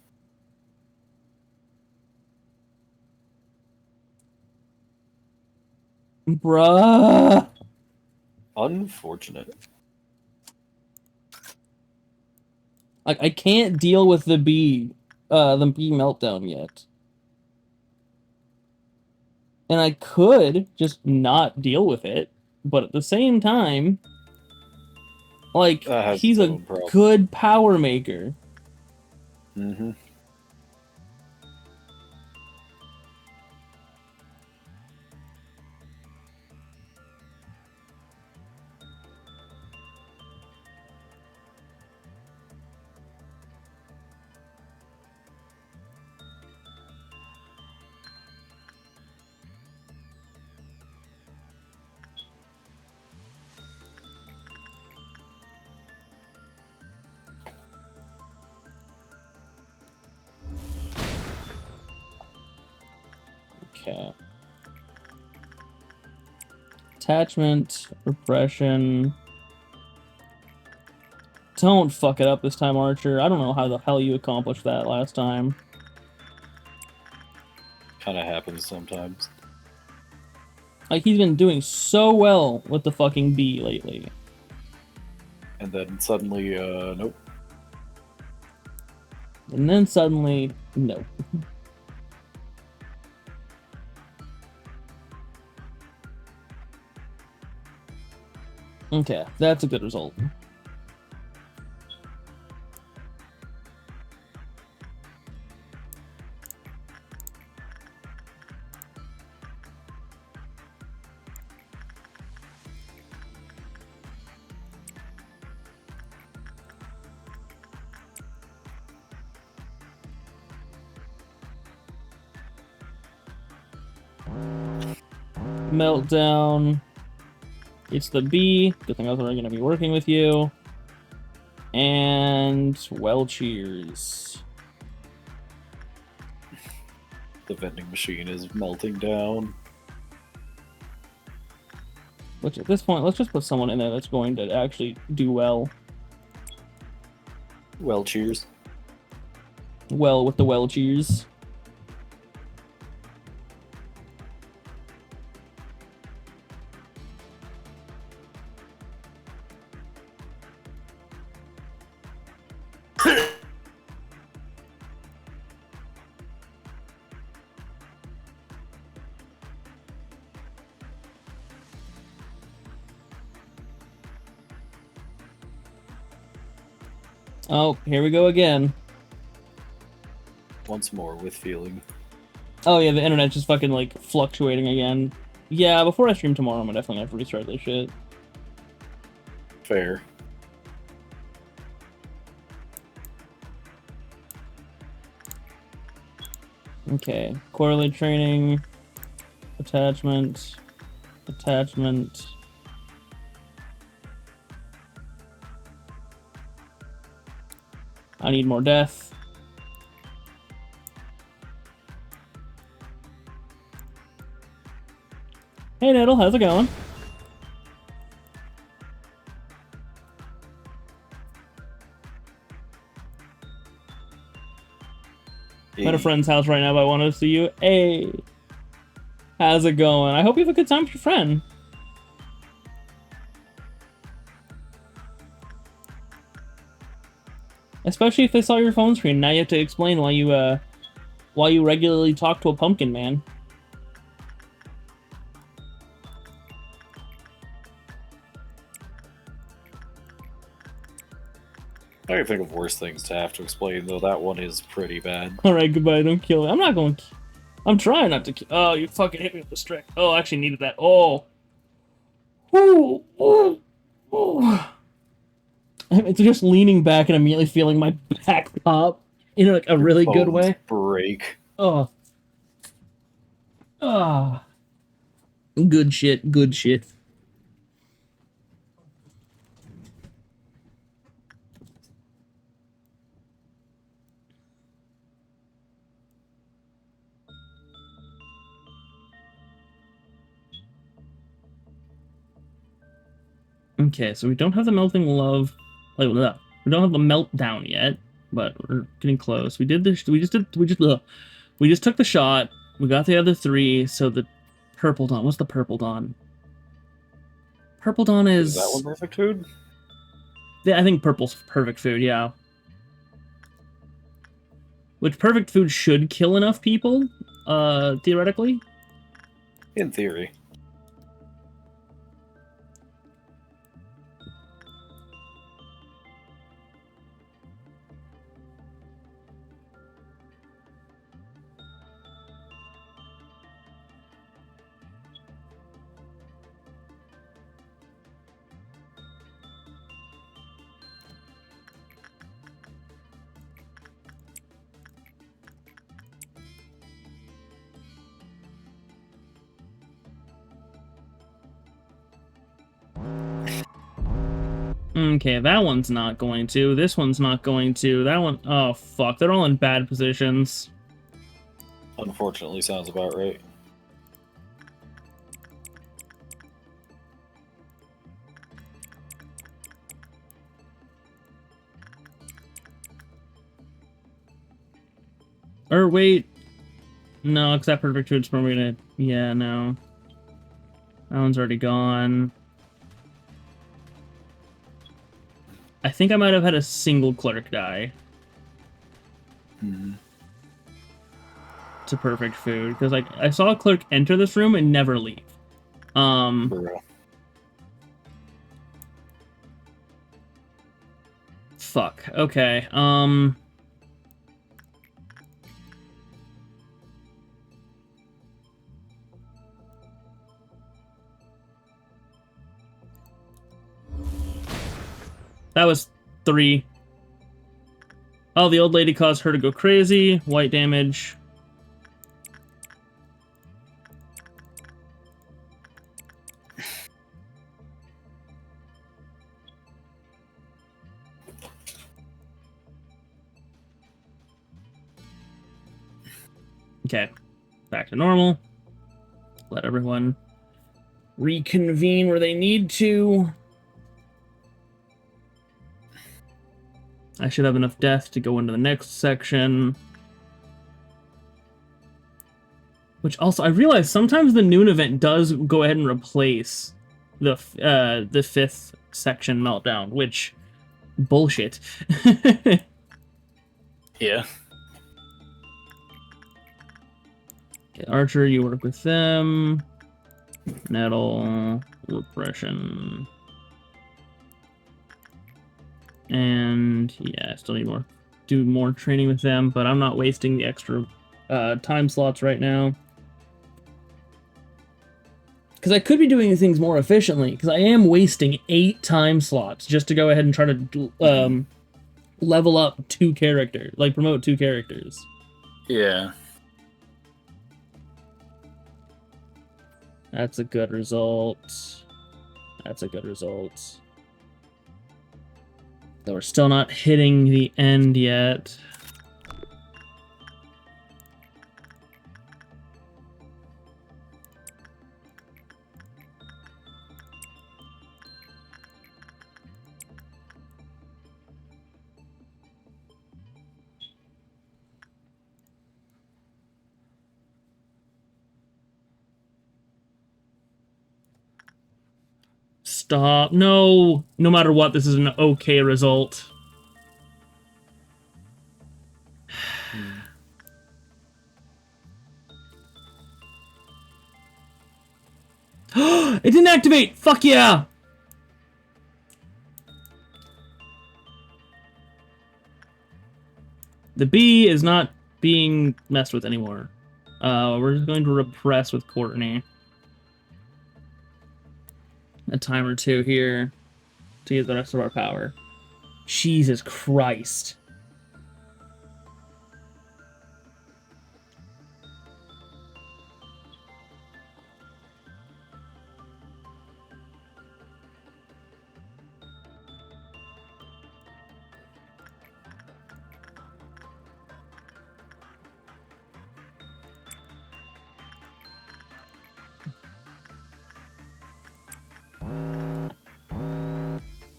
Bruh. Unfortunate. Like, I can't deal with the bee meltdown yet. And I could just not deal with it, but at the same time, like, he's a good power maker. Mm-hmm. Okay. Attachment, repression. Don't fuck it up this time, Archer. I don't know how the hell you accomplished that last time. Kind of happens sometimes. Like, he's been doing so well with the fucking bee lately. And then suddenly, nope. And then suddenly, no. Okay, that's a good result. Meltdown. It's the bee. Good thing I was already going to be working with you. And, well, cheers. The vending machine is melting down. Which, at this point, let's just put someone in there that's going to actually do well. Well, cheers. Well, with the well cheers. Oh, here we go again. Once more with feeling. Oh yeah, the internet's just fucking, like, fluctuating again. Yeah, before I stream tomorrow, I'm definitely gonna have to restart this shit. Fair. Okay, correlate training, attachment, attachment. I need more death. Hey Nettle, how's it going? I'm at a friend's house right now, but I wanted to see you. Hey, how's it going? I hope you have a good time with your friend. Especially if they saw your phone screen. Now you have to explain why you regularly talk to a pumpkin man. I can think of worse things to have to explain, though that one is pretty bad. Alright, goodbye, don't kill me. I'm not going to... I'm trying not to kill... Oh, you fucking hit me with the strike. Oh, I actually needed that. Oh. Ooh, ooh, ooh. It's just leaning back and immediately feeling my back pop in like a really good way. Break. Oh. Ah. Good shit, good shit. Okay, so we don't have the melting love. Like, we don't have the meltdown yet, but we're getting close. We did this. We just took the shot. We got the other three. So the purple dawn. What's the purple dawn? Purple dawn is that one perfect food? Yeah, I think purple's perfect food. Yeah. Which perfect food should kill enough people, theoretically. In theory. Okay, that one's not going to. This one's not going to. That one... Oh, fuck. They're all in bad positions. Unfortunately, sounds about right. Or wait. No, because that perfect food's probably gonna... Yeah, no. That one's already gone. I think I might have had a single clerk die. To perfect food. Because, like, I saw a clerk enter this room and never leave. Bro. Fuck. Okay. That was 3. Oh, the old lady caused her to go crazy. White damage. Okay. Back to normal. Let everyone reconvene where they need to. I should have enough death to go into the next section. Which also, I realize sometimes the noon event does go ahead and replace the 5th section meltdown, which bullshit. Yeah. Okay, Archer, you work with them. Nettle, repression. And yeah, I still need do more training with them, but I'm not wasting the extra time slots right now. Because I could be doing things more efficiently, because I am wasting 8 time slots just to go ahead and try to level up 2 characters, like promote 2 characters. Yeah. That's a good result. That's a good result. Though we're still not hitting the end yet. Stop. No. No matter what, this is an okay result. It didn't activate! Fuck yeah! The bee is not being messed with anymore. We're just going to repress with Courtney. A time or 2 here to use the rest of our power. Jesus Christ.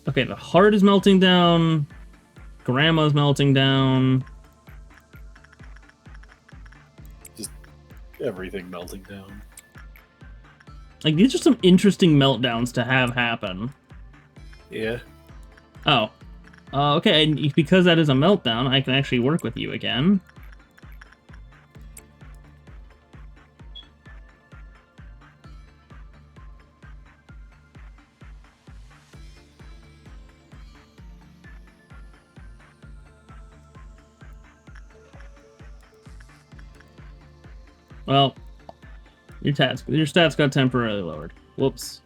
Okay, the heart is melting down. Grandma's melting down. Just everything melting down. Like, these are some interesting meltdowns to have happen. Yeah. Oh. Okay, and because that is a meltdown, I can actually work with you again. Well, your stats got temporarily lowered. Whoops.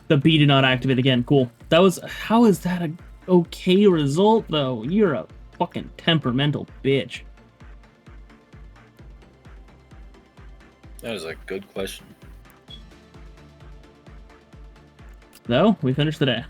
The bee did not activate again. Cool. That was... How is that a okay result, though? You're a fucking temperamental bitch. That is a good question. So, we finished the day.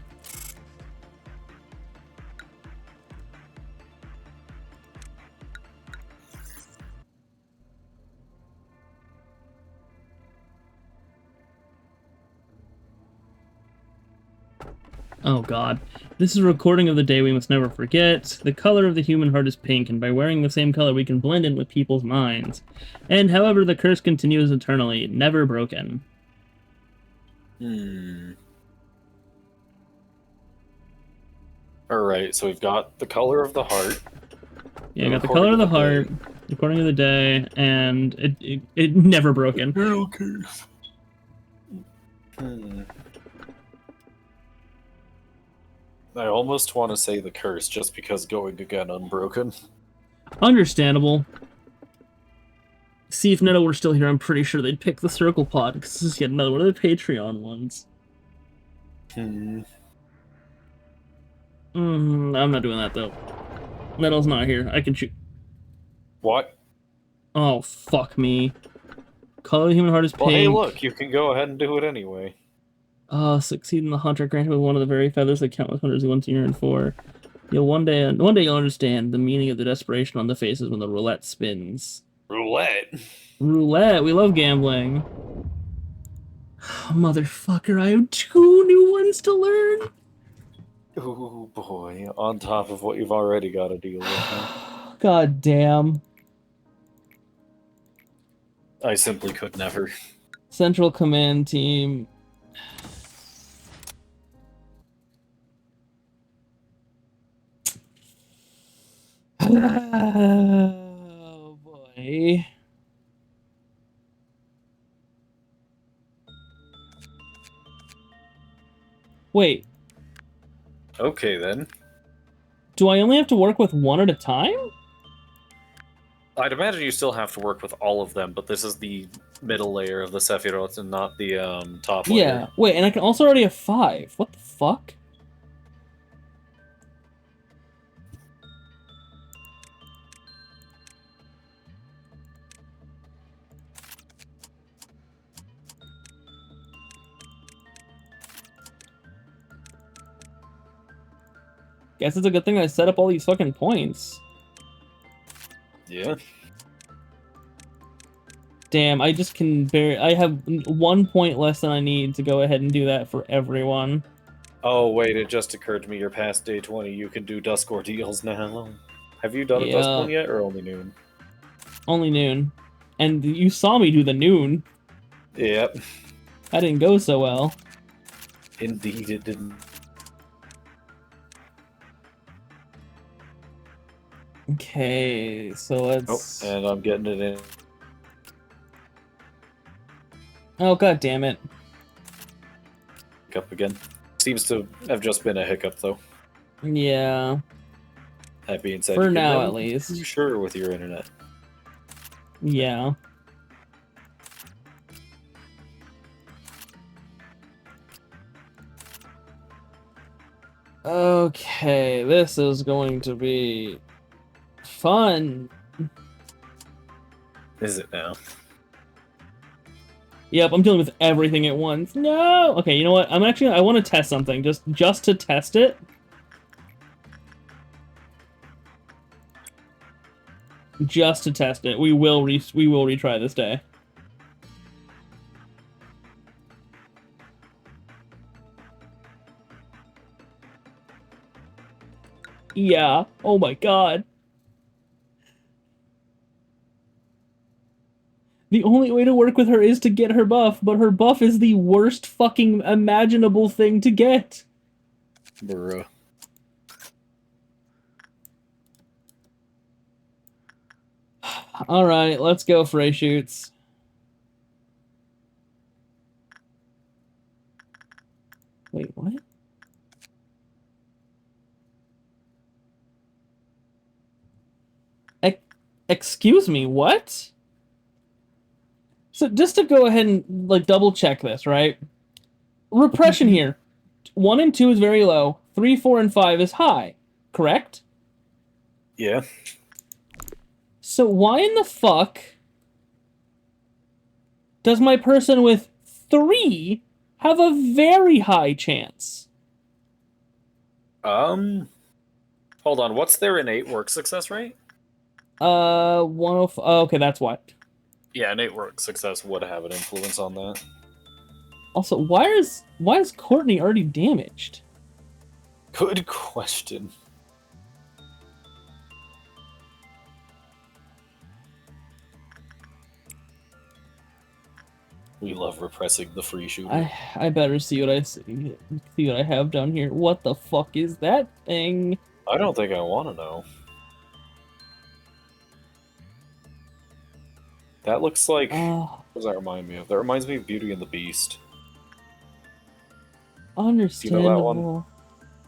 Oh god. This is a recording of the day we must never forget. The color of the human heart is pink, and by wearing the same color we can blend in with people's minds. And however, the curse continues eternally, never broken. Alright, so we've got the color of the heart. Yeah, I got the color of the heart, recording of the day, and it never broken. I almost want to say the curse just because going again unbroken. Understandable. See, if Netto were still here, I'm pretty sure they'd pick the circle pod, because this is yet another one of the Patreon ones. I'm not doing that, though. Netto's not here. I can shoot. What? Oh, fuck me. Color of the human heart is pink. Well, hey, look, you can go ahead and do it anyway. Succeed in the hunter granted with one of the very feathers that count with hunters you want to yearn for. One day you'll understand the meaning of the desperation on the faces when the roulette spins. Roulette? Roulette, we love gambling. Motherfucker, I have 2 new ones to learn. Oh boy, on top of what you've already got to deal with. God damn. I simply could never. Central Command Team. Oh boy. Wait. Okay then. Do I only have to work with one at a time? I'd imagine you still have to work with all of them, but this is the middle layer of the Sephiroth and not the top layer. Yeah. Wait, and I can also already have 5. What the fuck? Guess it's a good thing I set up all these fucking points. Yeah. Damn, I just can I have 1 point less than I need to go ahead and do that for everyone. Oh wait, it just occurred to me you're past day 20, you can do dusk ordeals now. Have you done a dusk one yet, or only noon? Only noon. And you saw me do the noon. Yep. That didn't go so well. Indeed it didn't. Okay, so let's... Oh, and I'm getting it in. Oh, god damn it. Hiccup again. Seems to have just been a hiccup, though. Yeah. That being said, for now at least. You sure with your internet? Yeah. Okay, this is going to be fun. Is it now? Yep, I'm dealing with everything at once. No! Okay, you know what? I want to test something. Just to test it. Just to test it. We will retry this day. Yeah. Oh my god. The only way to work with her is to get her buff, but her buff is the worst fucking imaginable thing to get. Bruh. Alright, let's go, Frey Shoots. Wait, what? Excuse me, what? So just to go ahead and like double check this, right? Repression here. 1 and 2 is very low. 3, 4, and 5 is high. Correct? Yeah. So why in the fuck does my person with 3 have a very high chance? Hold on, what's their innate work success rate? 105. Oh, okay, that's what. Yeah, innate work success would have an influence on that. Also, why is Courtney already damaged? Good question. We love repressing the free shooter. I better see what I see what I have down here. What the fuck is that thing? I don't think I want to know. That looks like... Uh, what does that remind me of? That reminds me of Beauty and the Beast. Do you know that one? understandable.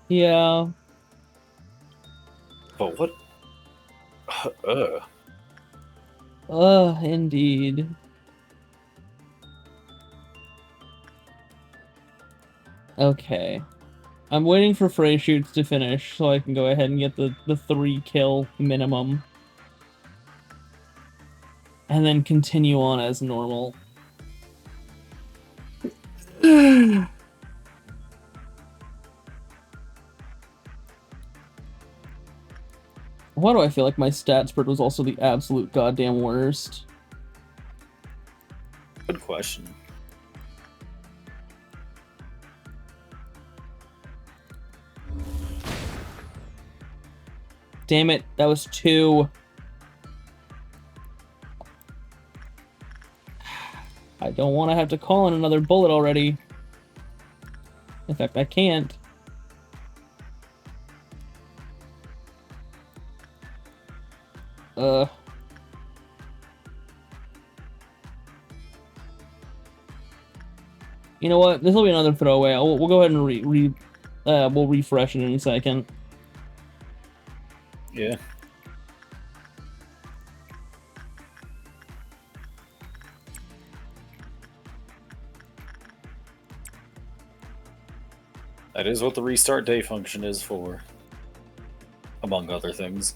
Yeah. But what? Indeed. Okay. I'm waiting for Frey shoots to finish so I can go ahead and get the 3 kill minimum. And then continue on as normal. Why do I feel like my stat spread was also the absolute goddamn worst? Good question. Damn it, that was 2. I don't want to have to call in another bullet already. In fact, I can't. You know what? This will be another throwaway. We'll go ahead and we'll refresh it in a second. Yeah. That is what the restart day function is for. Among other things.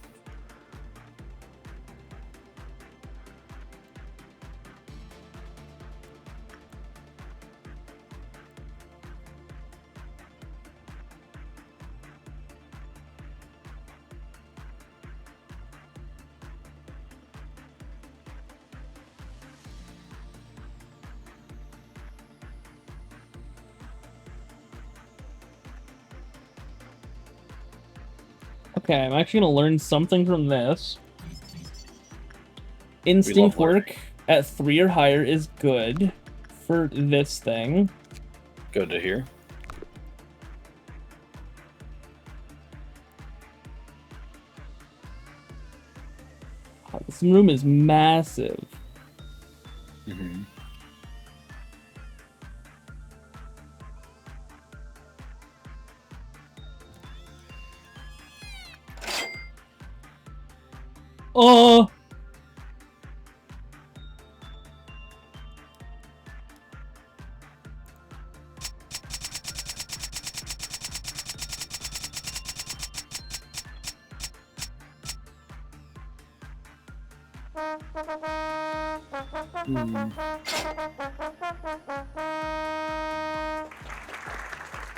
Okay, I'm actually gonna learn something from this. We Instinct love learning. work at 3 or higher is good for this thing. Good to hear. Oh, this room is massive. Mm-hmm. Oh!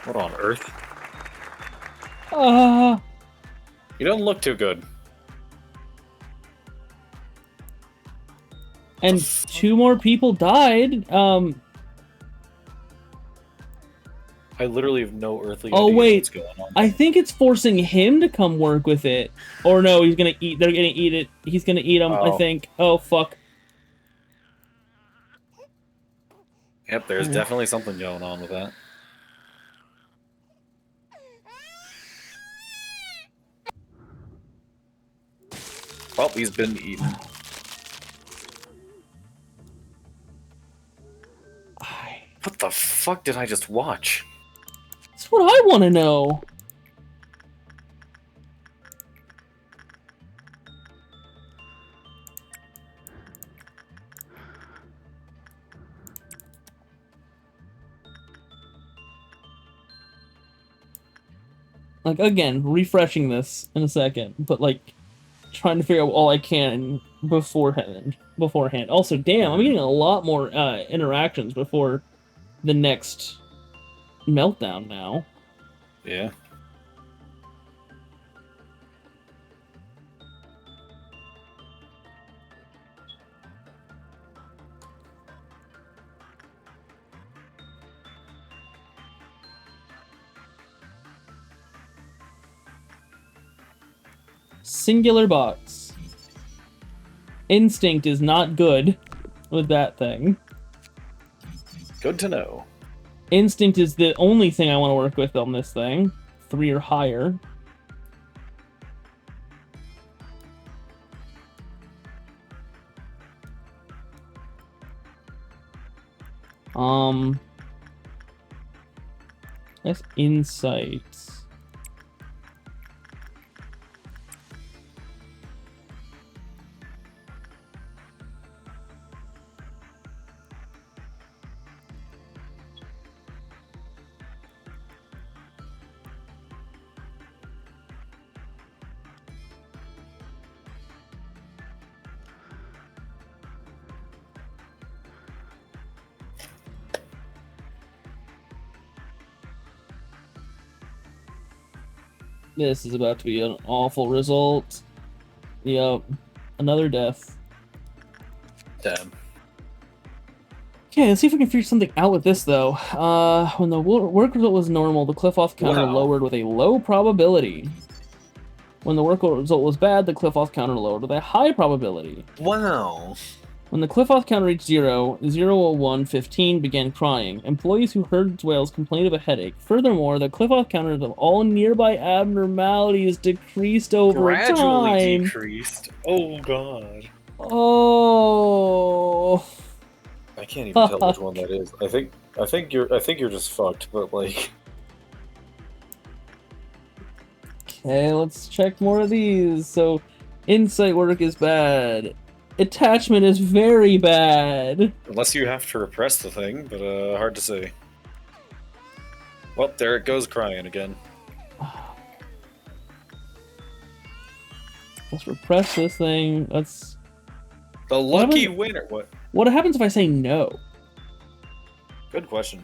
What on earth? You don't look too good. And 2 more people died. I literally have no earthly Oh, idea wait. what's going on. I think it's forcing him to come work with it. Or no, he's gonna eat. They're gonna eat it. He's gonna eat them, I Oh. think. Oh, fuck. Yep, there's definitely something going on with that. Well, he's been eaten. What the fuck did I just watch? That's what I want to know. Like, again, refreshing this in a second, but, like, trying to figure out all I can beforehand. Also, damn, I'm getting a lot more interactions before the next meltdown now. Yeah. Singular box. Instinct is not good with that thing. Good to know. Instinct is the only thing I want to work with on this thing. 3 or higher. That's insights. This is about to be an awful result. Yep. Another death. Damn. Okay, let's see if we can figure something out with this, though. When the work result was normal, the cliff-off counter lowered with a low probability. When the work result was bad, the cliff-off counter lowered with a high probability. Wow. When the cliff-off counter reached 0, 01, 15 began crying. Employees who heard wails complained of a headache. Furthermore, the cliff-off counters of all nearby abnormalities decreased over Gradually time. decreased. Oh god. Oh. I can't even tell which one that is. I think you're just fucked, but like. Okay, let's check more of these. So, insight work is bad. Attachment is very bad. Unless you have to repress the thing, but hard to say. Well, there it goes crying again. Let's repress this thing. Let's. The lucky winner. What happens if I say no? Good question.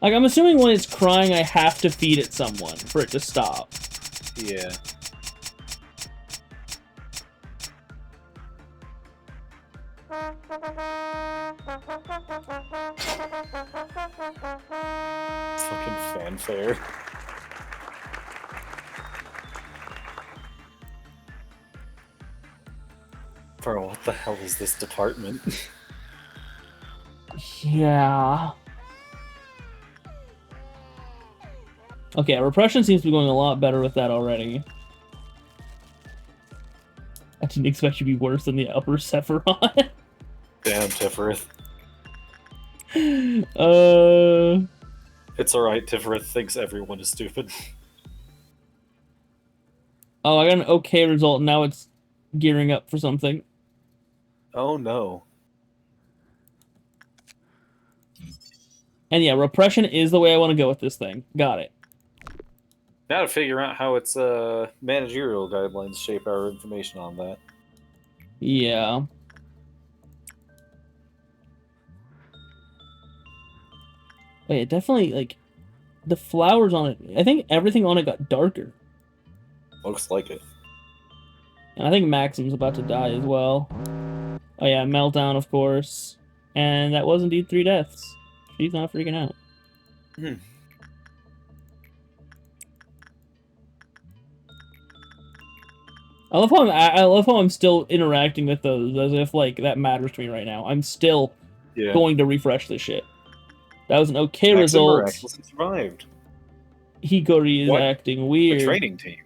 Like, I'm assuming when it's crying, I have to feed it someone for it to stop. Yeah. Fucking fanfare. Bro, what the hell is this department? Yeah. Okay, repression seems to be going a lot better with that already. I didn't expect you to be worse than the upper Sephiroth. Damn, Tifereth. It's alright, Tifereth thinks everyone is stupid. Oh, I got an okay result, now it's gearing up for something. Oh no. And yeah, repression is the way I want to go with this thing. Got it. Now to figure out how its managerial guidelines shape our information on that. Yeah. Wait, it definitely, like, the flowers on it, I think everything on it got darker. Looks like it. And I think Maxim's about to die as well. Oh yeah, Meltdown, of course. And that was indeed 3 deaths. She's not freaking out. I love how I'm still interacting with those as if like that matters to me right now. I'm still going to refresh this shit. That was an okay result. Miraculously survived. Higori is acting weird. The training team.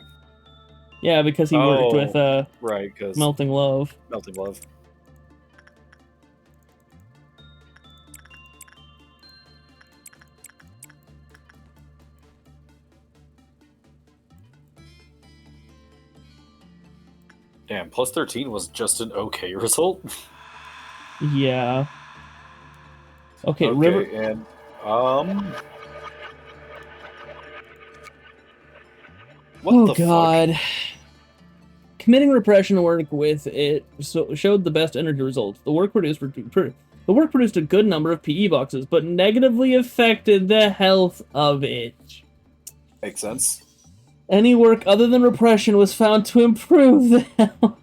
Yeah, because he worked with right, because Melting Love. Melting Love. Damn, plus 13 was just an okay result. Yeah. Okay, okay, River. And what the God. fuck? Committing repression work with it showed the best energy results. The work produced a good number of PE boxes, but negatively affected the health of it. Makes sense. Any work other than repression was found to improve the health.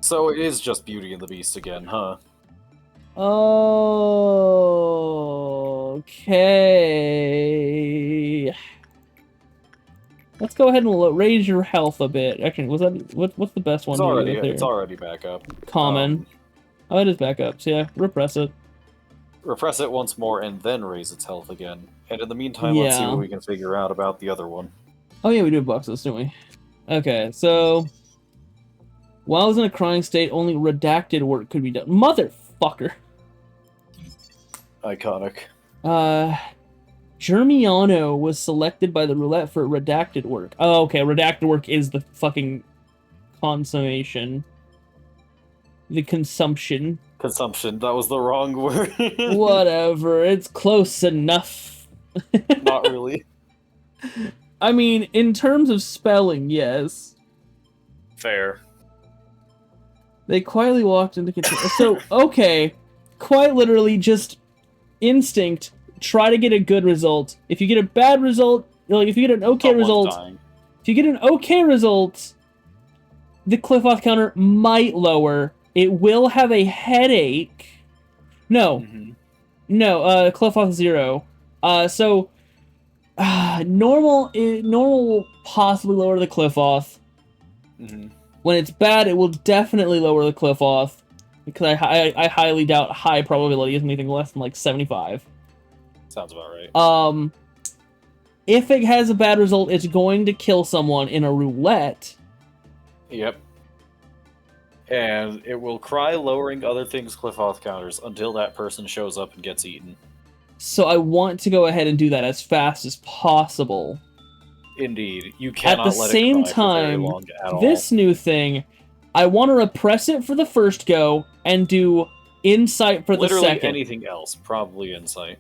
So it is just Beauty and the Beast again, huh? Okay. let's go ahead and raise your health a bit. Actually, was that what's the best one? It's already back up. Common. Oh, it is back up. So yeah, repress it. Repress it once more and then raise its health again. And in the meantime, let's see Yeah. what we can figure out about the other one. Oh yeah, we do have boxes, don't we? Okay, so while I was in a crying state, only redacted work could be done. Motherfucker. Iconic. Germiano was selected by the roulette for redacted work. Oh, okay, redacted work is the fucking consummation. The consumption. Consumption, that was the wrong word. Whatever, it's close enough. Not really. I mean, in terms of spelling, yes. Fair. They quietly walked into control. So, okay, quite literally just instinct, try to get a good result. If you get a bad result, like if you get an okay result, if you get an okay result, the cliff-off counter might lower. It will have a headache. No. No, cliff-off 0. So, normal will possibly lower the cliff-off. When it's bad, it will definitely lower the cliff-off. Because I highly doubt high probability is anything less than, like, 75. Sounds about right. If it has a bad result, it's going to kill someone in a roulette. Yep. And it will cry, lowering other things' cliff-off counters until that person shows up and gets eaten. So I want to go ahead and do that as fast as possible. Indeed. You cannot at the let same it cry for very time, long at all. this new thing, I want to repress it for the first go and do insight for Literally the second. anything else, probably insight.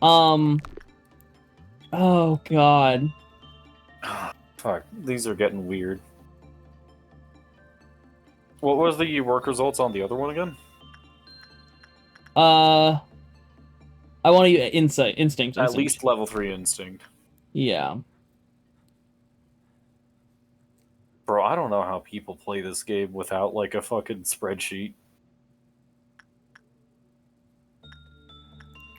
Oh god. Fuck, these are getting weird. What was the work results on the other one again? I want to use instinct. At least level 3 instinct. Yeah. Bro, I don't know how people play this game without, like, a fucking spreadsheet.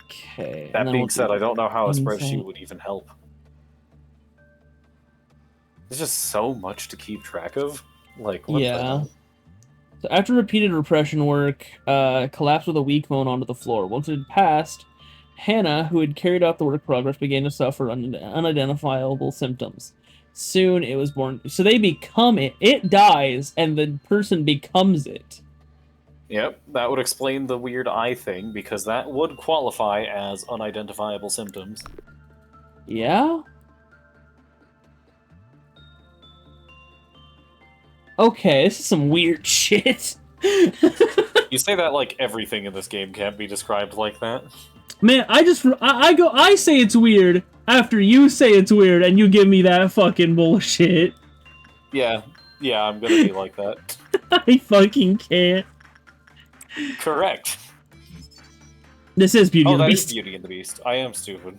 Okay. That being said, I don't know how a spreadsheet would even help. There's just so much to keep track of. Like, what the hell? So after repeated repression work, collapsed with a weak bone onto the floor. Once it had passed, Hannah, who had carried out the work progress, began to suffer unidentifiable symptoms. Soon it was born. So they become it. It dies, and the person becomes it. Yep, that would explain the weird eye thing, because that would qualify as unidentifiable symptoms. Yeah? Okay, this is some weird shit. You say that like everything in this game can't be described like that. Man, I say it's weird after you say it's weird and you give me that fucking bullshit. Yeah, I'm gonna be like that. I fucking can't. Correct. This is Beauty and the That Beast. is Beauty and the Beast. I am stupid.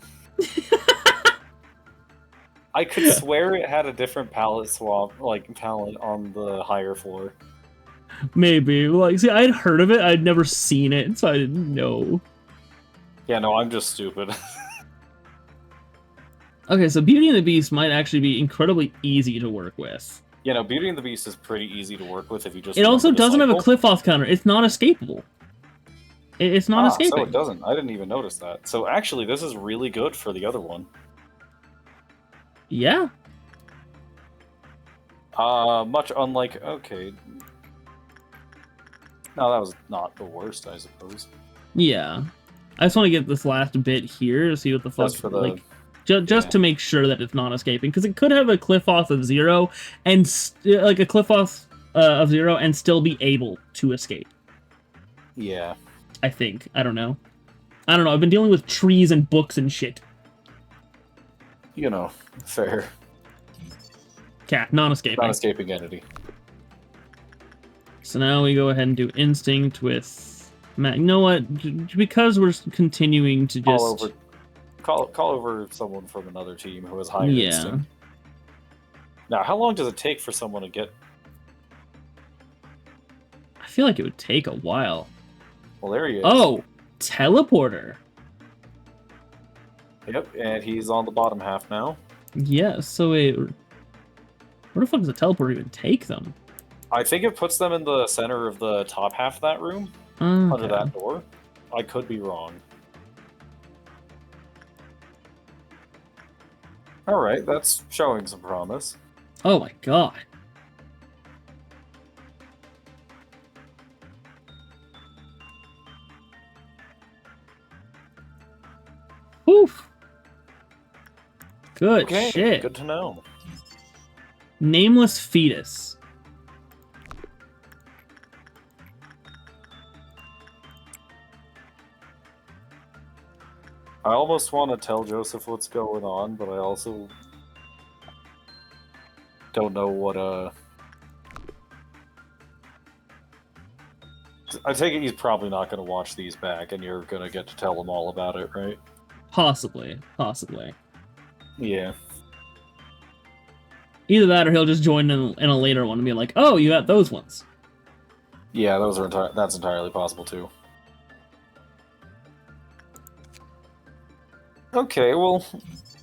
I could swear it had a different palette on the higher floor. Maybe. Like, see, I'd heard of it, I'd never seen it, so I didn't know. Yeah, no, I'm just stupid. Okay, so Beauty and the Beast might actually be incredibly easy to work with. You know, Beauty and the Beast is pretty easy to work with if you just. It also doesn't have a cycle. cliff-off counter. It's not escapable. It's not escaping. So it doesn't. I didn't even notice that. So actually, this is really good for the other one. Yeah. Much unlike... Okay. No, that was not the worst, I suppose. Yeah. I just want to get this last bit here to see what the fuck... Just for the... Like, just to make sure that it's not escaping. Because it could have a cliff-off of 0, and... like, a cliff-off of 0, and still be able to escape. Yeah. I think. I don't know. I've been dealing with trees and books and shit. You know, fair. Cat, non-escaping. Non-escaping entity. So now we go ahead and do instinct with Matt. You know what? Because we're continuing to just call over someone from another team who has higher instinct. Now, how long does it take for someone to get? I feel like it would take a while. Well, there he is. Oh, teleporter. Yep, and he's on the bottom half now. Yeah, so wait, where the fuck does the teleporter even take them? I think it puts them in the center of the top half of that room, under Okay. that door. I could be wrong. Alright, that's showing some promise. Oh my god. Oof. Good Okay, shit. good to know. Nameless fetus. I almost want to tell Joseph what's going on, but I also don't know what, I take it he's probably not going to watch these back, and you're going to get to tell him all about it, right? Possibly. Possibly. Yeah. Either that or he'll just join in a later one and be like, oh, you got those ones. Yeah, those are that's entirely possible, too. Okay, well,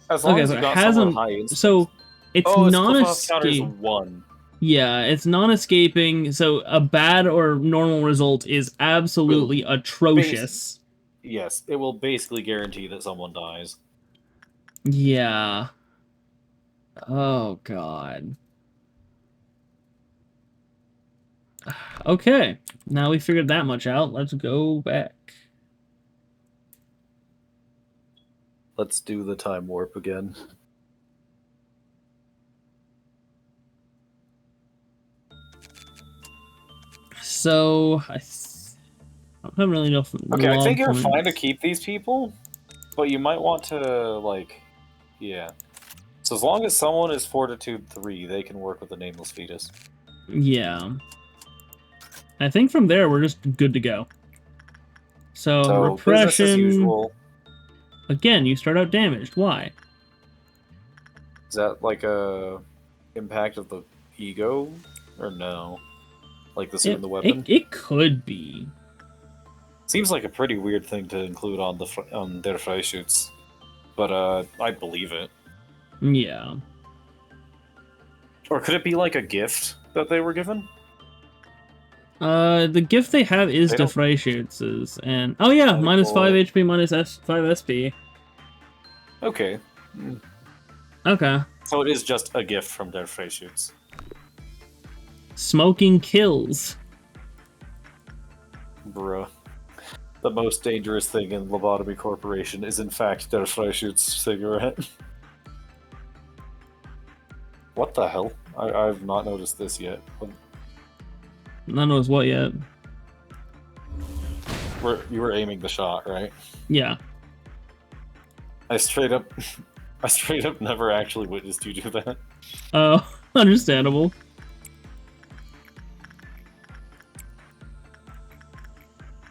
as long Okay, as so you it got has someone a... high instinct. So, it's Oh, its Cliff counter's non-escape... 1. Yeah, it's non-escaping, so a bad or normal result is absolutely atrocious. Yes, it will basically guarantee that someone dies. Yeah. Oh, God. Okay, now we figured that much out. Let's go back. Let's do the time warp again. So, I don't really know if Okay, I think log you're fine to points... keep these people, but you might want to, like, yeah. So as long as someone is Fortitude 3, they can work with the Nameless Fetus. Yeah. I think from there, we're just good to go. So business as repression... usual. Again, you start out damaged. Why? Is that like a impact of the ego? Or no? Like the suit and the weapon? It could be. Seems like a pretty weird thing to include on their Freischütz. But I believe it. Yeah. Or could it be like a gift that they were given? The gift they have is They the don't- Freischützes, and... Oh yeah, minus 5 HP, minus 5 SP. Okay. Okay. So it is just a gift from their Freischütz. Smoking kills. Bruh. The most dangerous thing in Lobotomy Corporation is in fact their Freischütz cigarette. What the hell? I've not noticed this yet. None knows what yet. You were aiming the shot, right? Yeah. I straight up never actually witnessed you do that. Oh, understandable.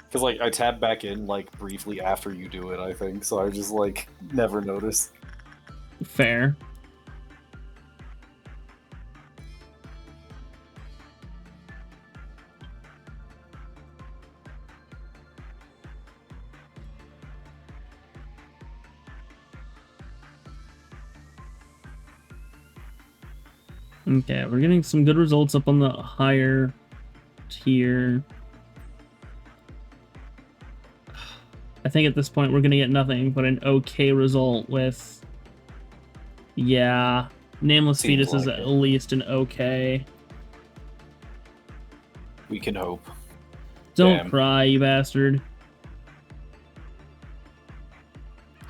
Because, like, I tab back in, like, briefly after you do it, I think, so I just, like, never noticed. Fair. Okay, we're getting some good results up on the higher tier. I think at this point we're gonna get nothing but an okay result with... Yeah, Nameless Seems Fetus is like at it. least an okay. We can hope. Don't Damn. cry, you bastard.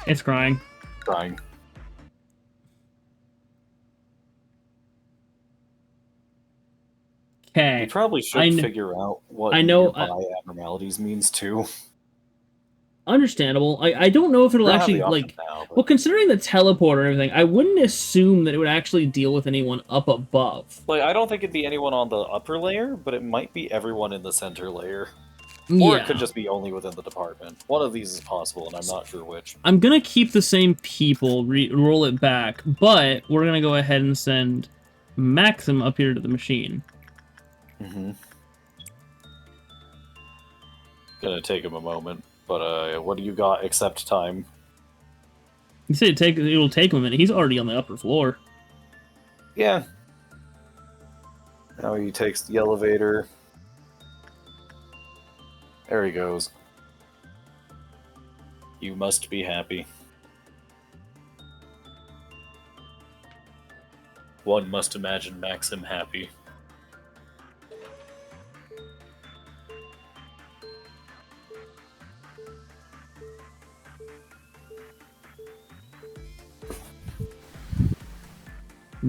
It's crying. Crying. Okay. We probably should figure out what I know, nearby abnormalities means, too. Understandable. I don't know if it'll We don't have actually, the option like... now, but- Well, considering the teleporter and everything, I wouldn't assume that it would actually deal with anyone up above. Like, I don't think it'd be anyone on the upper layer, but it might be everyone in the center layer. Yeah. Or it could just be only within the department. One of these is possible, and I'm not sure which. I'm gonna keep the same people, roll it back, but we're gonna go ahead and send Maxim up here to the machine. Mm-hmm. Gonna take him a moment, but what do you got except time? You said it'll take him a minute. He's already on the upper floor. Yeah. Now he takes the elevator. There he goes. You must be happy. One must imagine Maxim happy.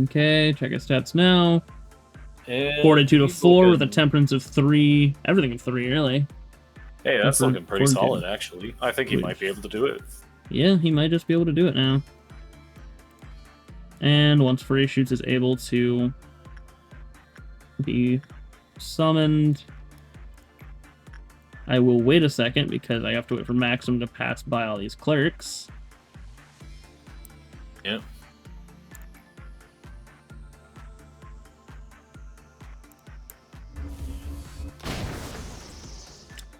Okay, check his stats now. And Fortitude of he's 4 with a looking- temperance of 3. Everything of 3, really. Hey, that's For- looking pretty fortitude. solid, actually. I think he might be able to do it. Yeah, he might just be able to do it now. And once Free Shoots is able to be summoned, I will wait a second because I have to wait for Maxim to pass by all these clerics. Yeah.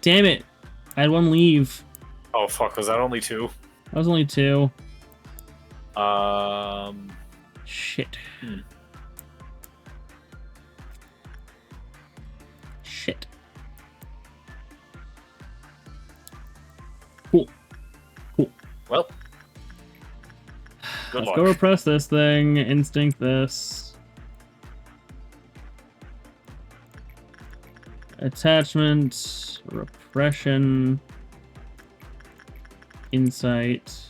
Damn it! I had one leave. Oh, fuck, was that only 2? That was only 2. Hmm. Shit. Shit. Cool. Well. Good Let's luck. go repress this thing. Instinct this. Attachment. Repression. Insight.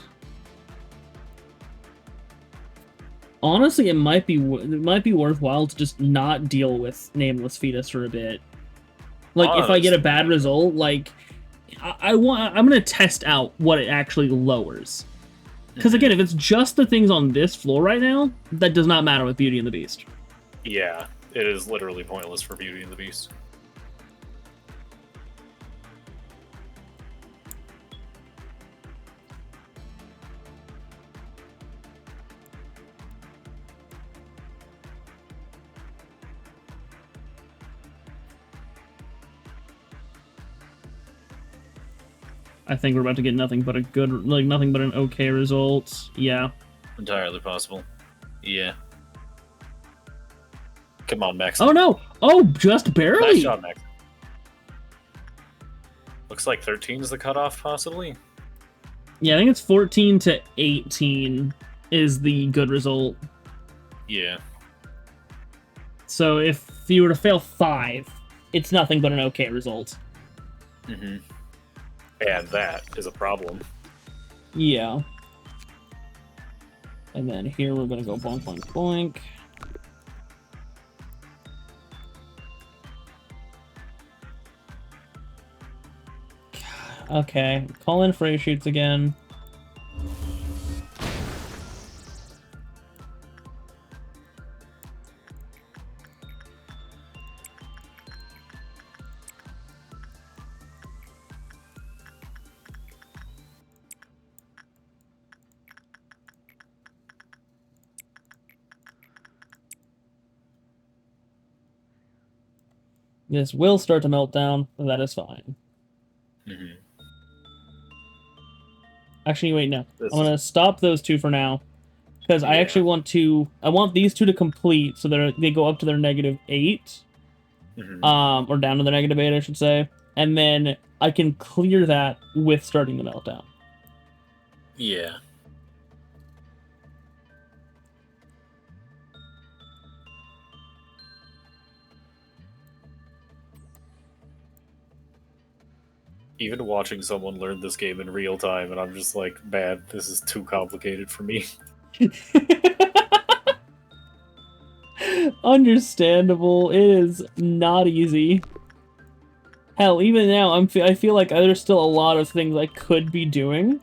Honestly, it might be worthwhile to just not deal with Nameless Fetus for a bit. Like, if I get a bad result, like, I'm gonna test out what it actually lowers. Because again, if it's just the things on this floor right now, that does not matter with Beauty and the Beast. Yeah, it is literally pointless for Beauty and the Beast. I think we're about to get nothing but a good, like, nothing but an okay result. Yeah. Entirely possible. Yeah. Come on, Max. Oh, no! Oh, just barely! Nice job, Max. Looks like 13 is the cutoff, possibly. Yeah, I think it's 14 to 18 is the good result. Yeah. So if you were to fail 5, it's nothing but an okay result. Mm-hmm. And that is a problem. Yeah. And then here we're gonna go boink, boink, boink. Okay, call in Frey shoots again. This will start to melt down, but that is fine. Mm-hmm. Actually, wait, no. This I'm gonna stop those two for now. Because I actually want to... I want these two to complete so that they go up to their -8. Mm-hmm. Or down to the -8, I should say. And then I can clear that with starting the meltdown. Yeah. Even watching someone learn this game in real time, and I'm just like, man, this is too complicated for me. Understandable. It is not easy. Hell, even now, I feel like there's still a lot of things I could be doing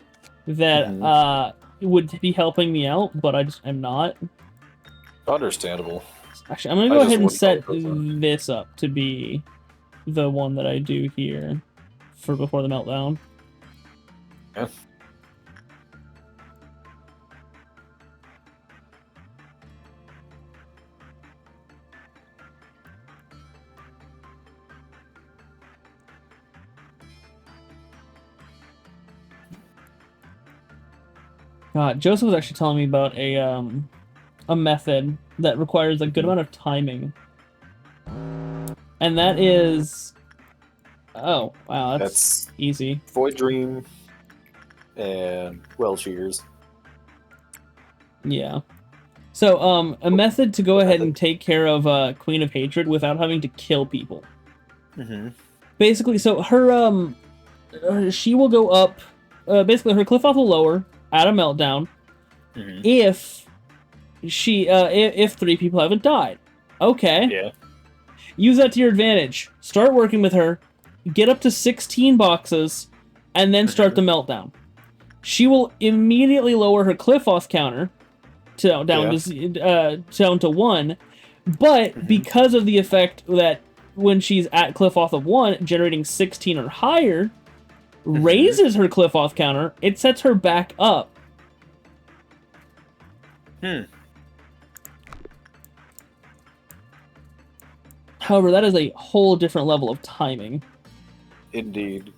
that would be helping me out, but I just am not. Understandable. Actually, I'm gonna go ahead and set this up to be the one that I do here for before the meltdown. Yeah. God, Joseph was actually telling me about a method that requires a good amount of timing. And that is... Oh, wow, that's easy. Void Dream and Well Cheers. Yeah. So, a method to go ahead and take care of Queen of Hatred without having to kill people. Mm-hmm. Basically, so her, she will go up, basically her cliff off will lower at a meltdown if if 3 people haven't died. Okay. Yeah. Use that to your advantage. Start working with her, get up to 16 boxes, and then start the meltdown. She will immediately lower her cliff off counter down to 1, but because of the effect that when she's at cliff off of 1, generating 16 or higher, raises her cliff off counter, it sets her back up. However, that is a whole different level of timing. Indeed.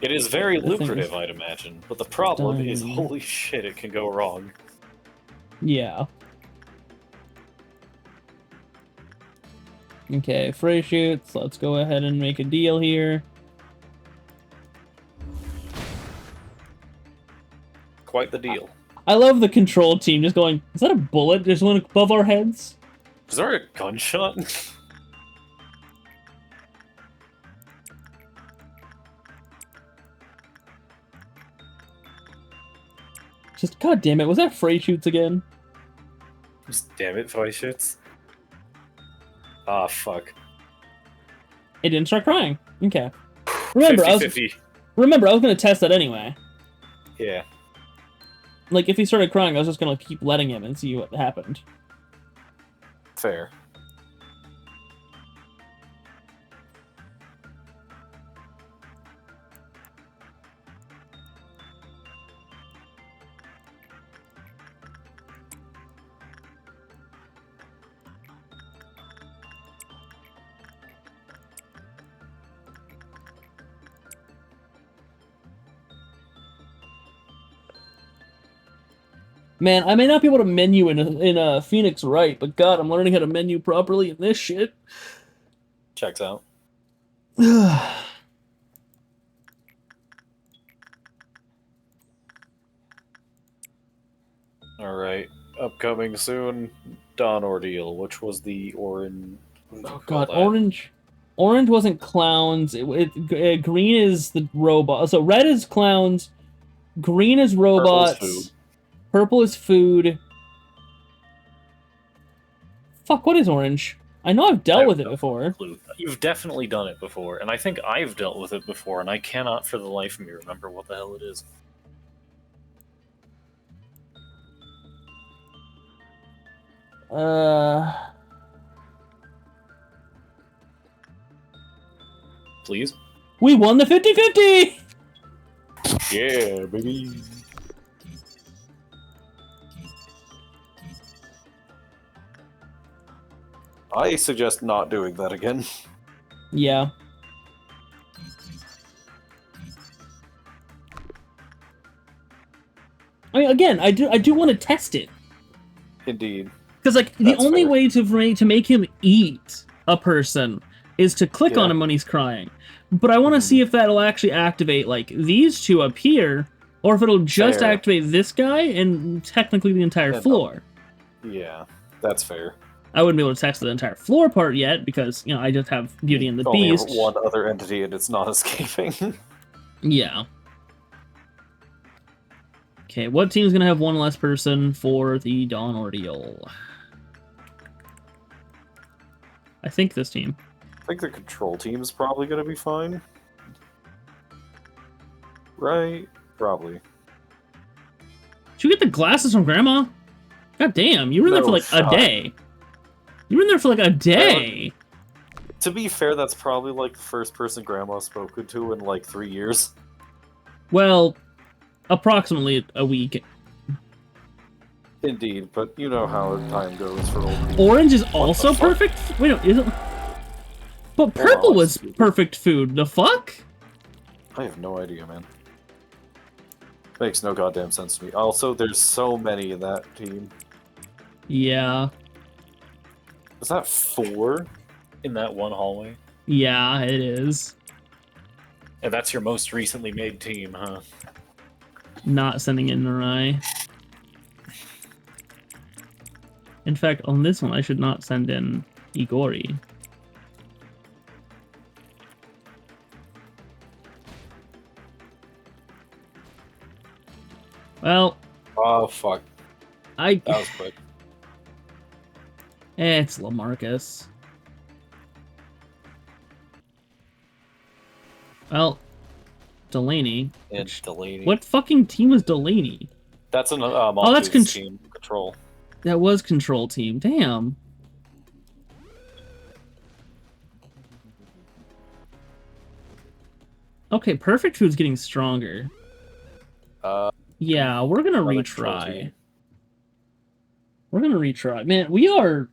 It is very lucrative, I'd imagine, but the problem is, holy shit, it can go wrong. Yeah. Okay, Frey shoots. Let's go ahead and make a deal here. Quite the deal. I love the control team just going, is that a bullet just went above our heads? Is there a gunshot? Just, god damn it, was that Frey shoots again? Just damn it, Frey shoots. Ah, fuck. It didn't start crying. Okay. Remember, 50-50. I was gonna test that anyway. Yeah. Like, if he started crying, I was just gonna keep letting him and see what happened. Fair. Man, I may not be able to menu in a Phoenix Wright, but god, I'm learning how to menu properly in this shit. Checks out. Alright. Upcoming soon, Dawn Ordeal, which was the orange... Oh god, orange wasn't clowns. Green is the robot. So red is clowns, green is robots, purple is food. Fuck, what is orange? I know I've dealt with it before. You've definitely done it before, and I think I've dealt with it before, and I cannot for the life of me remember what the hell it is. Please? We won the 50-50! Yeah, baby! I suggest not doing that again. Yeah. I mean, again, I do want to test it. Indeed. Because, like, the only way to make him eat a person is to click on him when he's crying. But I want to see if that'll actually activate, like, these two up here, or if it'll just activate this guy and technically the entire floor. Yeah, that's fair. I wouldn't be able to test the entire floor part yet, because, you know, I just have Beauty and the Beast. Only one other entity and it's not escaping. Yeah. Okay, what team's gonna have one less person for the Dawn Ordeal? I think this team. I think the control team's probably gonna be fine. Right? Probably. Did you get the glasses from Grandma? God damn, you were in there for like a day. You were in there for like a day! To be fair, that's probably like the first person Grandma's spoken to in like 3 years. Well, approximately a week. Indeed, but you know how time goes for old people. Orange is also perfect? Wait, no, isn't... But purple was perfect food. The fuck? I have no idea, man. Makes no goddamn sense to me. Also, there's so many in that team. Yeah. Is that 4 in that one hallway? Yeah, it is. And that's your most recently made team, huh? Not sending in Narai. In fact, on this one, I should not send in Igori. Well, Oh, fuck. That was quick. It's Lamarcus. Well, Delaney. And Delaney. What fucking team was Delaney? That's an Oh, that's team. Control. That was Control Team. Damn. Okay, Perfect Food's getting stronger. Yeah, we're gonna retry. We're gonna retry. Man, we are...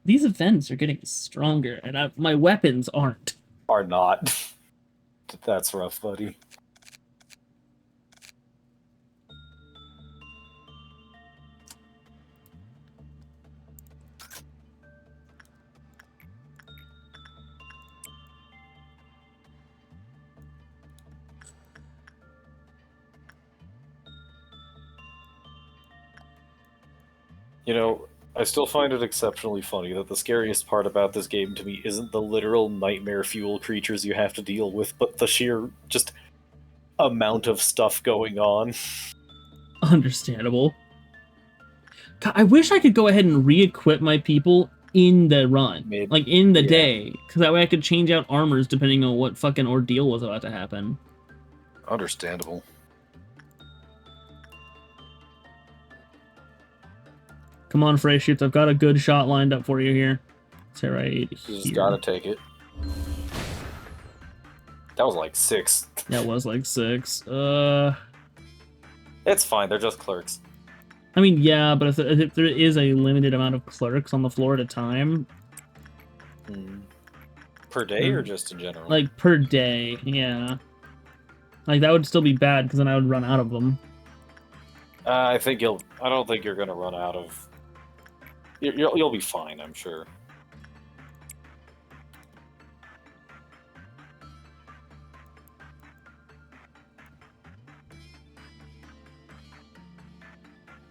These events are getting stronger, and my weapons aren't. Are not. That's rough, buddy. You know, I still find it exceptionally funny that the scariest part about this game to me isn't the literal nightmare fuel creatures you have to deal with, but the sheer, just, amount of stuff going on. Understandable. God, I wish I could go ahead and re-equip my people in the run. Like, in the day. Because that way I could change out armors depending on what fucking ordeal was about to happen. Understandable. Come on, Frey Shoots. I've got a good shot lined up for you here. It's right You just gotta take it. That was like 6. That was like 6. It's fine, they're just clerks. I mean, yeah, but if there is a limited amount of clerks on the floor at a time... Per day or just in general? Like, per day, yeah. Like, that would still be bad, because then I would run out of them. I don't think you're gonna run out of... You'll be fine, I'm sure.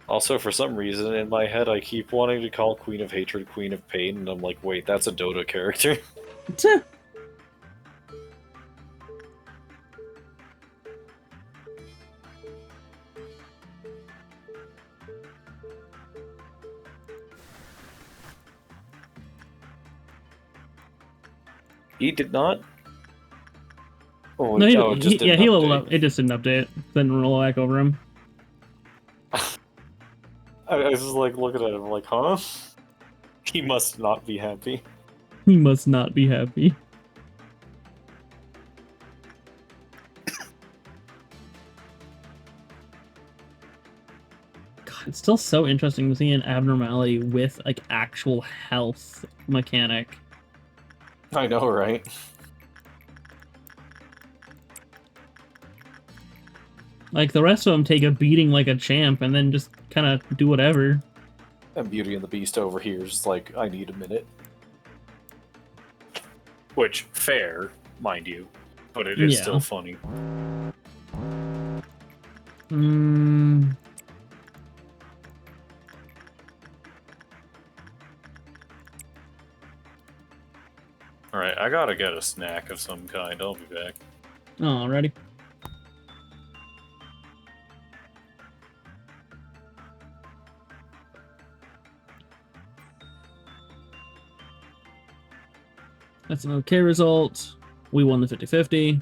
Also, for some reason, in my head, I keep wanting to call Queen of Hatred Queen of Pain, and I'm like, wait, that's a Dota character. He did not? Oh, No, he he leveled up. It just didn't update. Didn't roll back over him. I was just like looking at him like, huh? He must not be happy. He must not be happy. God, it's still so interesting to see an abnormality with like actual health mechanic. I know, right? Like, the rest of them take a beating like a champ and then just kind of do whatever. And Beauty and the Beast over here is just like, I need a minute. Which, fair, mind you. But it is still funny. Alright, I gotta get a snack of some kind. I'll be back. Alrighty. That's an okay result. We won the 50-50.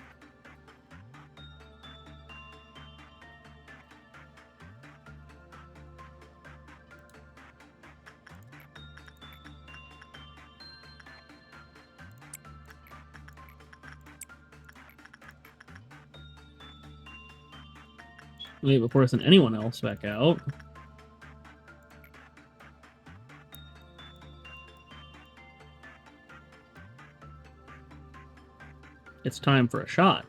Wait, before I send anyone else back out. It's time for a shot.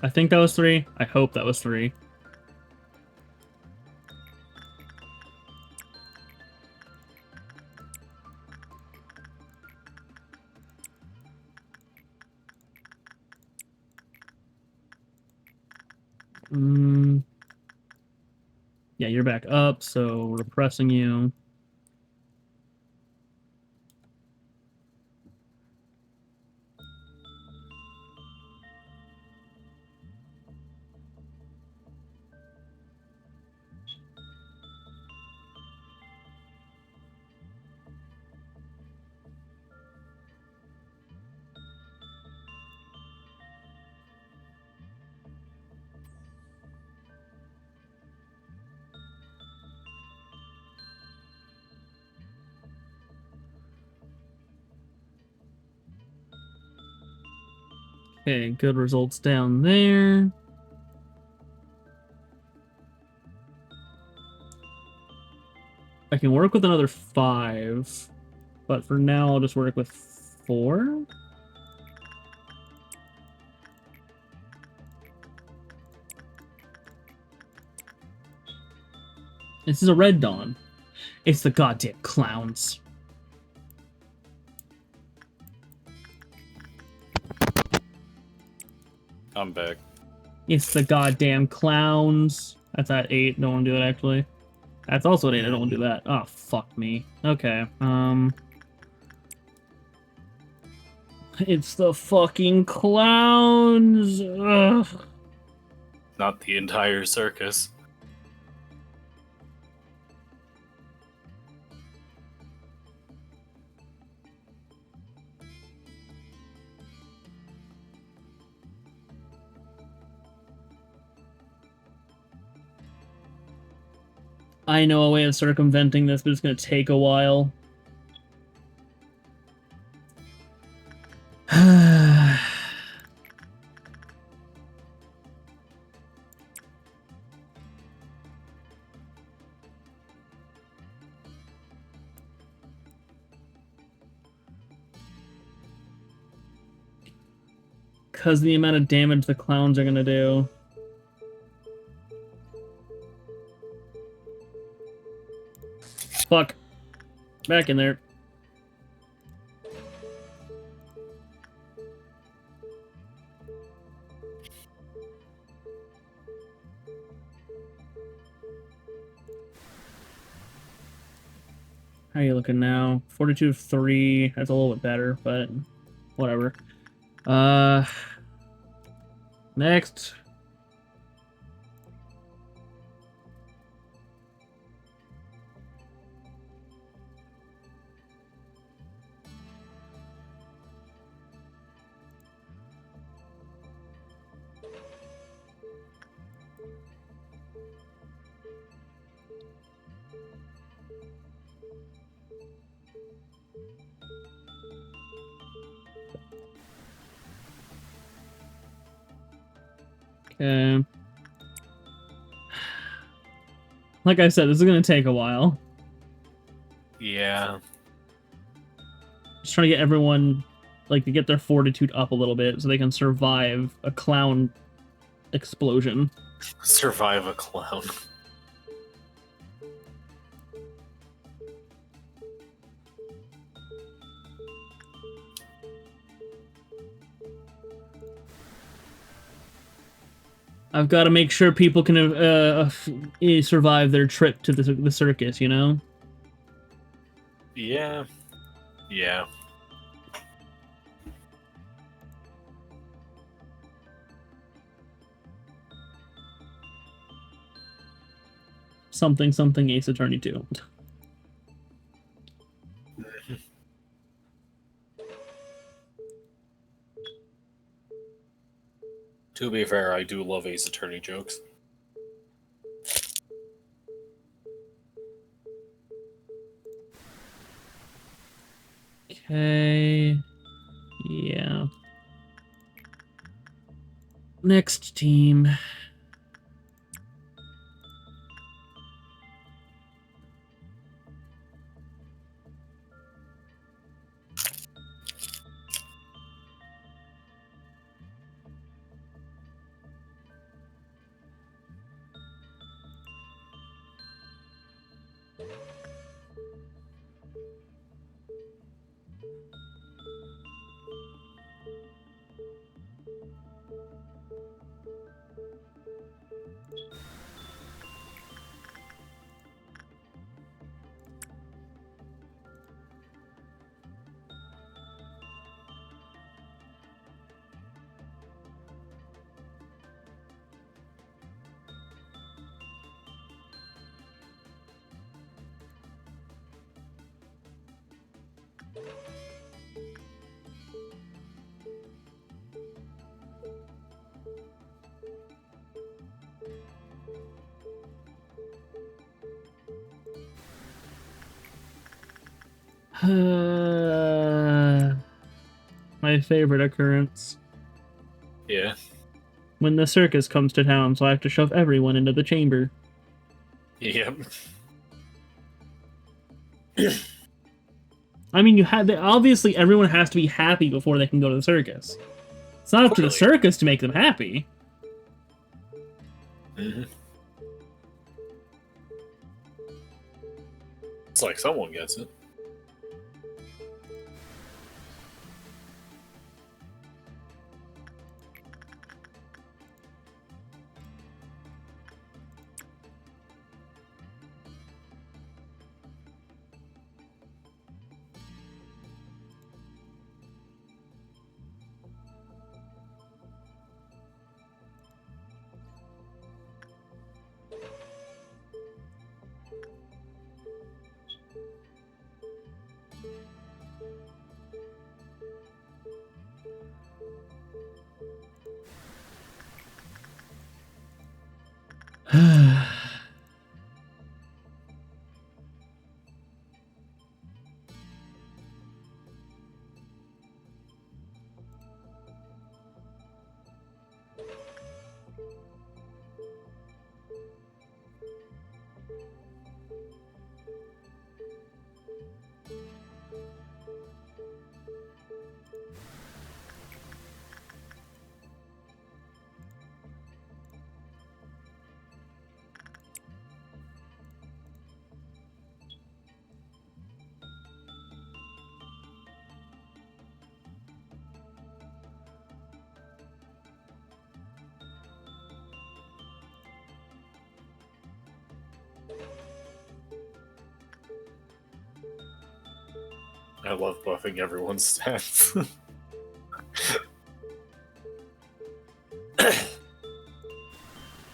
I think that was 3. I hope that was 3. Yeah, you're back up, so we're pressing you. Okay, good results down there. I can work with another 5, but for now I'll just work with 4. This is a Red Dawn. It's the goddamn clowns. I'm back. It's the goddamn clowns. That's at 8. Don't want to do it, actually. That's also at 8. I don't want to do that. Oh, fuck me. Okay, It's the fucking clowns! Ugh. Not the entire circus. I know a way of circumventing this, but it's gonna take a while. Because the amount of damage the clowns are gonna do. Fuck. Back in there. How are you looking now? 42-3. That's a little bit better, but whatever. Next. Okay. Like I said, this is gonna take a while. Yeah. Just trying to get everyone, like, to get their fortitude up a little bit so they can survive a clown explosion. Survive a clown. I've got to make sure people can survive their trip to the circus, you know? Yeah. Yeah. Something, something, Ace Attorney 2. To be fair, I do love Ace Attorney jokes. Okay. Yeah. Next team. My favorite occurrence. Yeah. When the circus comes to town, so I have to shove everyone into the chamber. Yep. I mean, obviously everyone has to be happy before they can go to the circus. It's not up to the Clearly. circus to make them happy. Mhm. It's like someone gets it. I love buffing everyone's stats.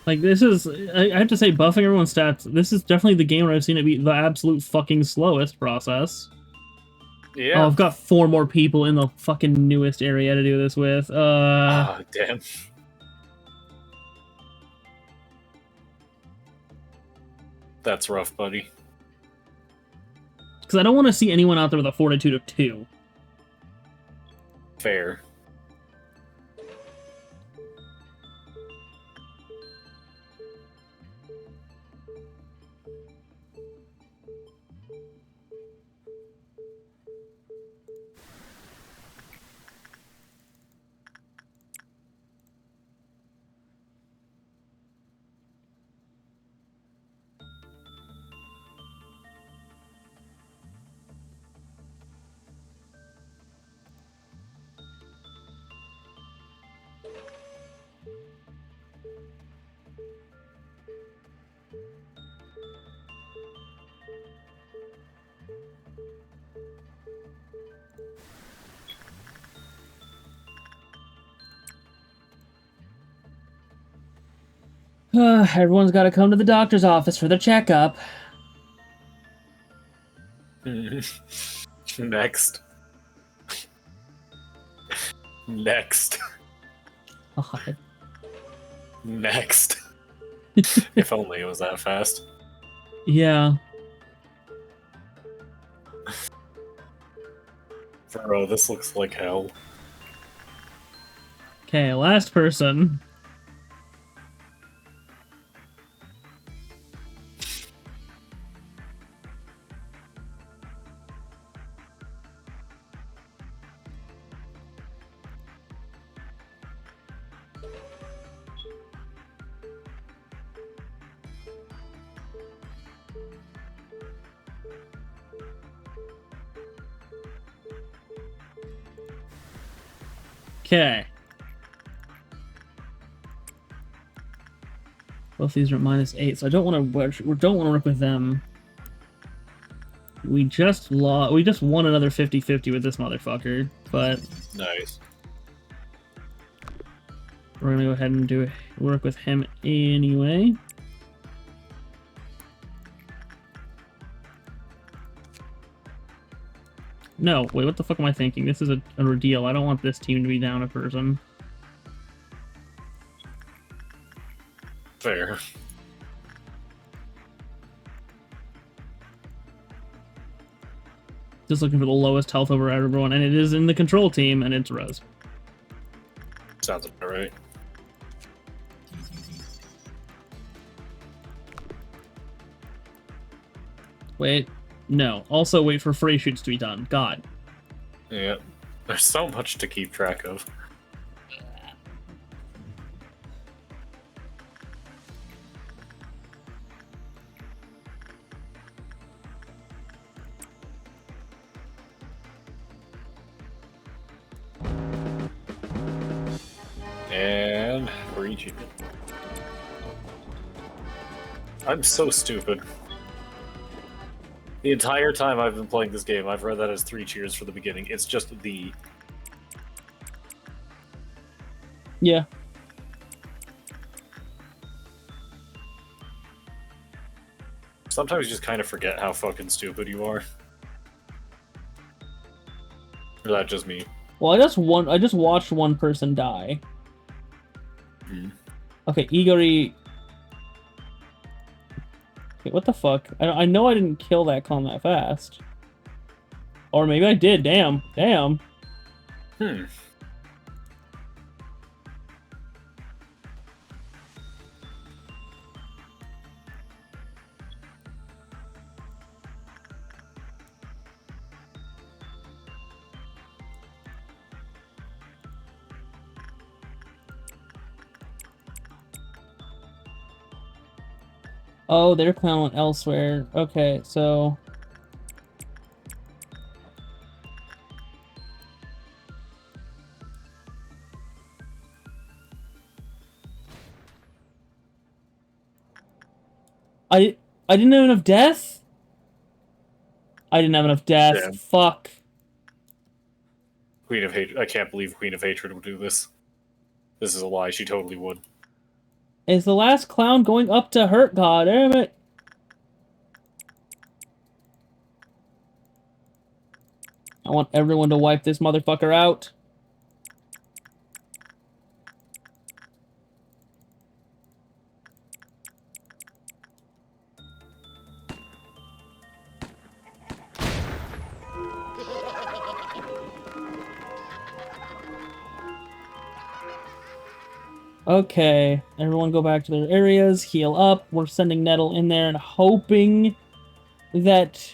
Like, this is... I have to say, buffing everyone's stats, this is definitely the game where I've seen it be the absolute fucking slowest process. Yeah. Oh, I've got 4 more people in the fucking newest area to do this with. Ah, damn. That's rough, buddy. Because I don't want to see anyone out there with a fortitude of 2. Fair. Everyone's got to come to the doctor's office for their checkup. Next. Next. God. Next. If only it was that fast. Yeah. Bro, this looks like hell. Okay, last person. Okay. Both these are at -8, so I don't want to. We don't want to work with them. We just lost. We just won another 50-50 with this motherfucker, but Nice. we're gonna go ahead and work with him anyway. No, wait, what the fuck am I thinking? This is a ordeal. I don't want this team to be down a person. Fair. Just looking for the lowest health over everyone, and it is in the control team, and it's Rose. Sounds about right. Wait, no. Also wait for free shoots to be done. God. Yeah. There's so much to keep track of. And free achievement. I'm so stupid. The entire time I've been playing this game, I've read that as 3 cheers for the beginning. It's just the... Yeah. Sometimes you just kind of forget how fucking stupid you are. Or that just me? Well, I just watched one person die. Hmm. Okay, Igori. Okay, what the fuck? I know I didn't kill that clone that fast. Or maybe I did. Damn. Damn. Hmm. Oh, their clown went elsewhere. Okay, so... I didn't have enough death? I didn't have enough death. Damn. Fuck. Queen of Hatred. I can't believe Queen of Hatred would do this. This is a lie. She totally would. Is the last clown going up to hurt? God damn it. I want everyone to wipe this motherfucker out. Okay, everyone go back to their areas, heal up. We're sending Nettle in there and hoping that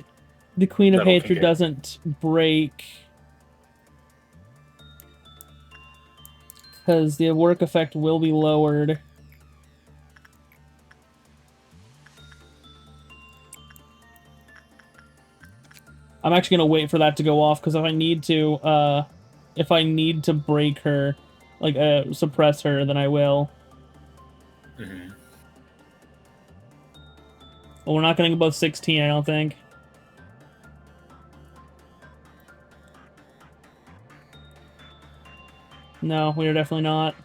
the Queen of Nettle can Hatred get- doesn't break. Because the work effect will be lowered. I'm actually gonna wait for that to go off, because if I need to break her, like, suppress her, then I will. Mm-hmm. Well, we're not getting above 16, I don't think. No, we are definitely not.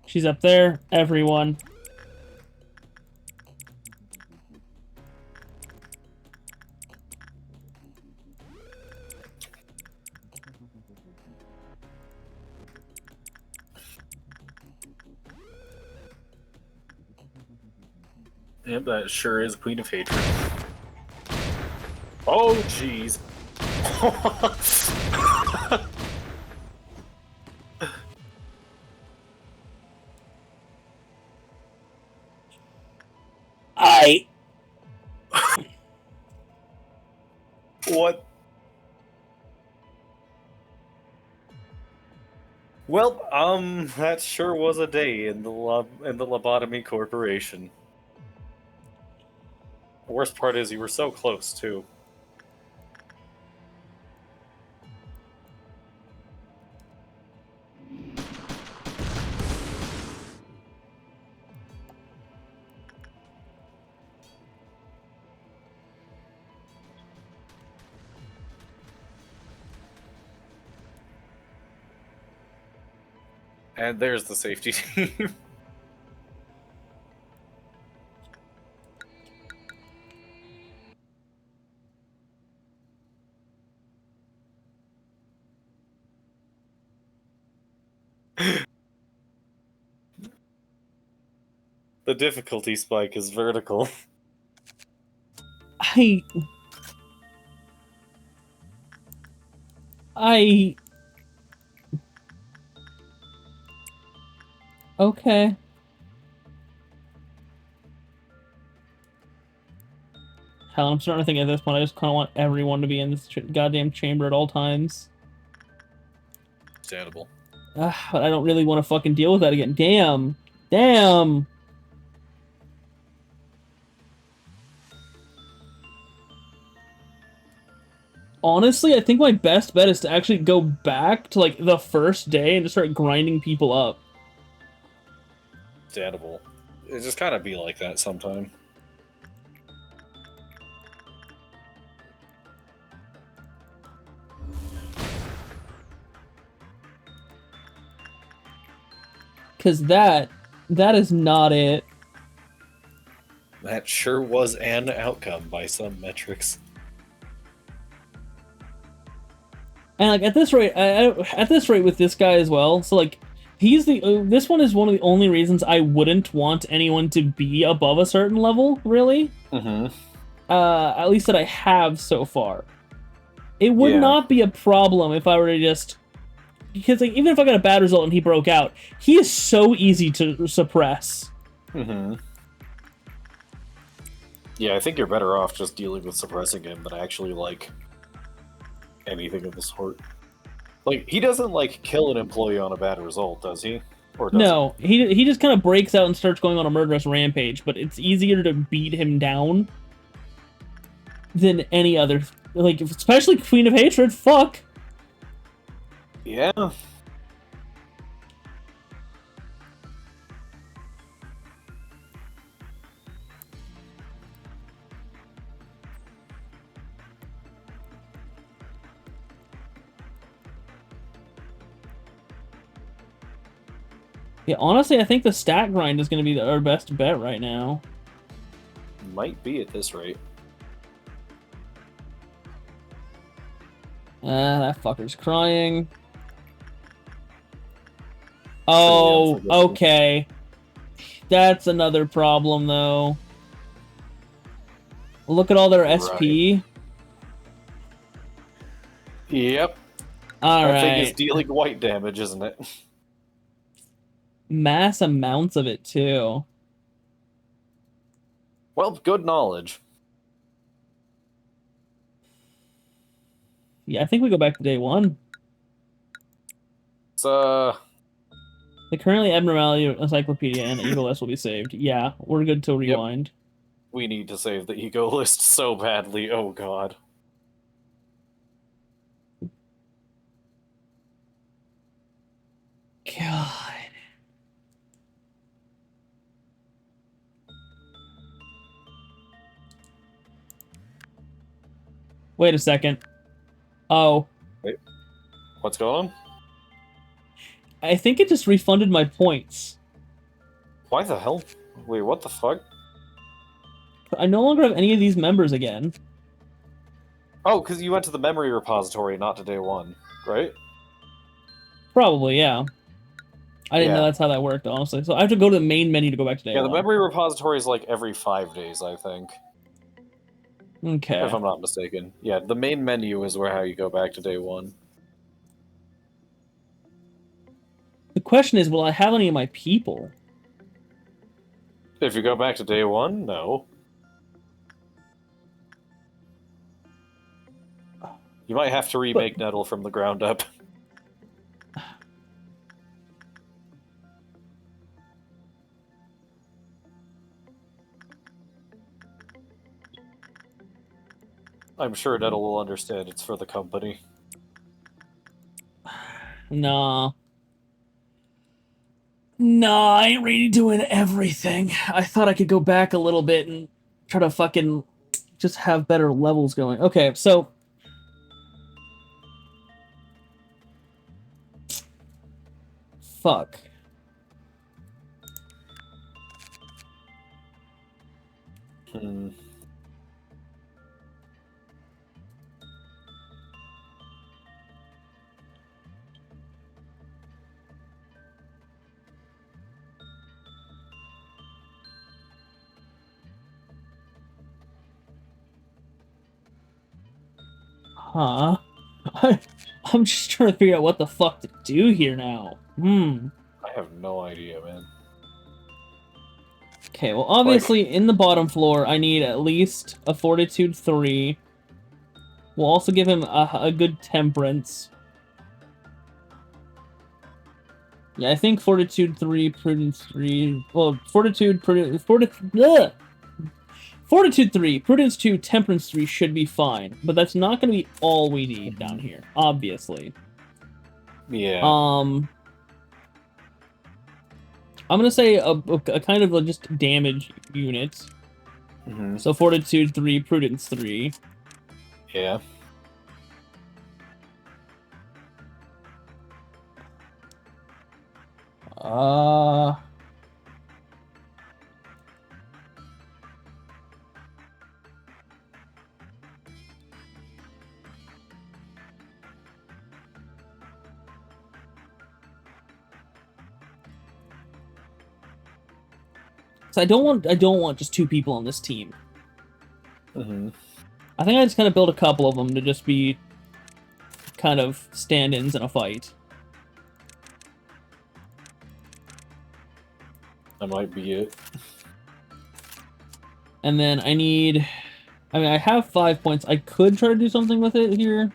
She's up there. Everyone. Yep, that sure is Queen of Hatred. Oh, jeez. What? Well, that sure was a day in the Lobotomy Corporation. The worst part is you were so close too. And there's the safety team. The difficulty spike is vertical. I okay. Hell, I'm starting to think at this point I just kind of want everyone to be in this goddamn chamber at all times. Understandable. But I don't really want to fucking deal with that again. Damn. Damn. Honestly, I think my best bet is to actually go back to, like, the first day and just start grinding people up. Understandable. It just kind of be like that sometime. Because that is not it. That sure was an outcome by some metrics. And, like, at this rate, at this rate with this guy as well, so, like, he's the, this one is one of the only reasons I wouldn't want anyone to be above a certain level, really. Mm-hmm. At least that I have so far. It would Yeah. not be a problem if I were to just... Because, like, even if I got a bad result and he broke out, he is so easy to suppress. Mm-hmm. Yeah, I think you're better off just dealing with suppressing him than actually, like, anything of the sort. Like, he doesn't, like, kill an employee on a bad result, does he? Or does No, he just kind of breaks out and starts going on a murderous rampage, but it's easier to beat him down than any other... Like, especially Queen of Hatred, fuck! he? Yeah. Yeah, honestly, I think the stat grind is going to be our best bet right now. Might be at this rate. That fucker's crying. Oh, okay. That's another problem, though. Look at all their SP. Yep. That thing is dealing white damage, isn't it? Mass amounts of it, too. Well, good knowledge. Yeah, I think we go back to day one. It's, The currently abnormality encyclopedia and ego list will be saved. Yeah, we're good to rewind. we need to save the ego list so badly, oh god. God. Wait a second. Oh. Wait. What's going on? I think it just refunded my points. Why the hell? Wait, what the fuck? I no longer have any of these members again. Oh, because you went to the memory repository, not to day one, right? Probably, yeah. I didn't know Yeah. that's how that worked, honestly. So I have to go to the main menu to go back to day Yeah, one. the memory repository is like every 5 days, I think. Okay. If I'm not mistaken. Yeah, the main menu is where how you go back to day one. The question is, will I have any of my people? If you go back to day one, no. You might have to remake Nettle from the ground up. I'm sure Nettle will understand it's for the company. Nah. Nah, I ain't really doing everything. I thought I could go back a little bit and try to fucking just have better levels going. Okay, so... Fuck. Hmm. Huh? I'm just trying to figure out what the fuck to do here now. I have no idea, man. Okay, well, obviously, in the bottom floor, I need at least a Fortitude 3. We'll also give him a good Temperance. Yeah, I think Fortitude 3, Prudence 3... Well, Fortitude 3, Prudence 2, Temperance 3 should be fine. But that's not going to be all we need down here, obviously. Yeah. I'm gonna say a kind of just damage unit. So Fortitude 3, Prudence 3. Yeah. So I don't want just 2 people on this team. I think I just kind of build a couple of them to just be kind of stand-ins in a fight. That might be it. And then I need... I mean, I have 5 points. I could try to do something with it here.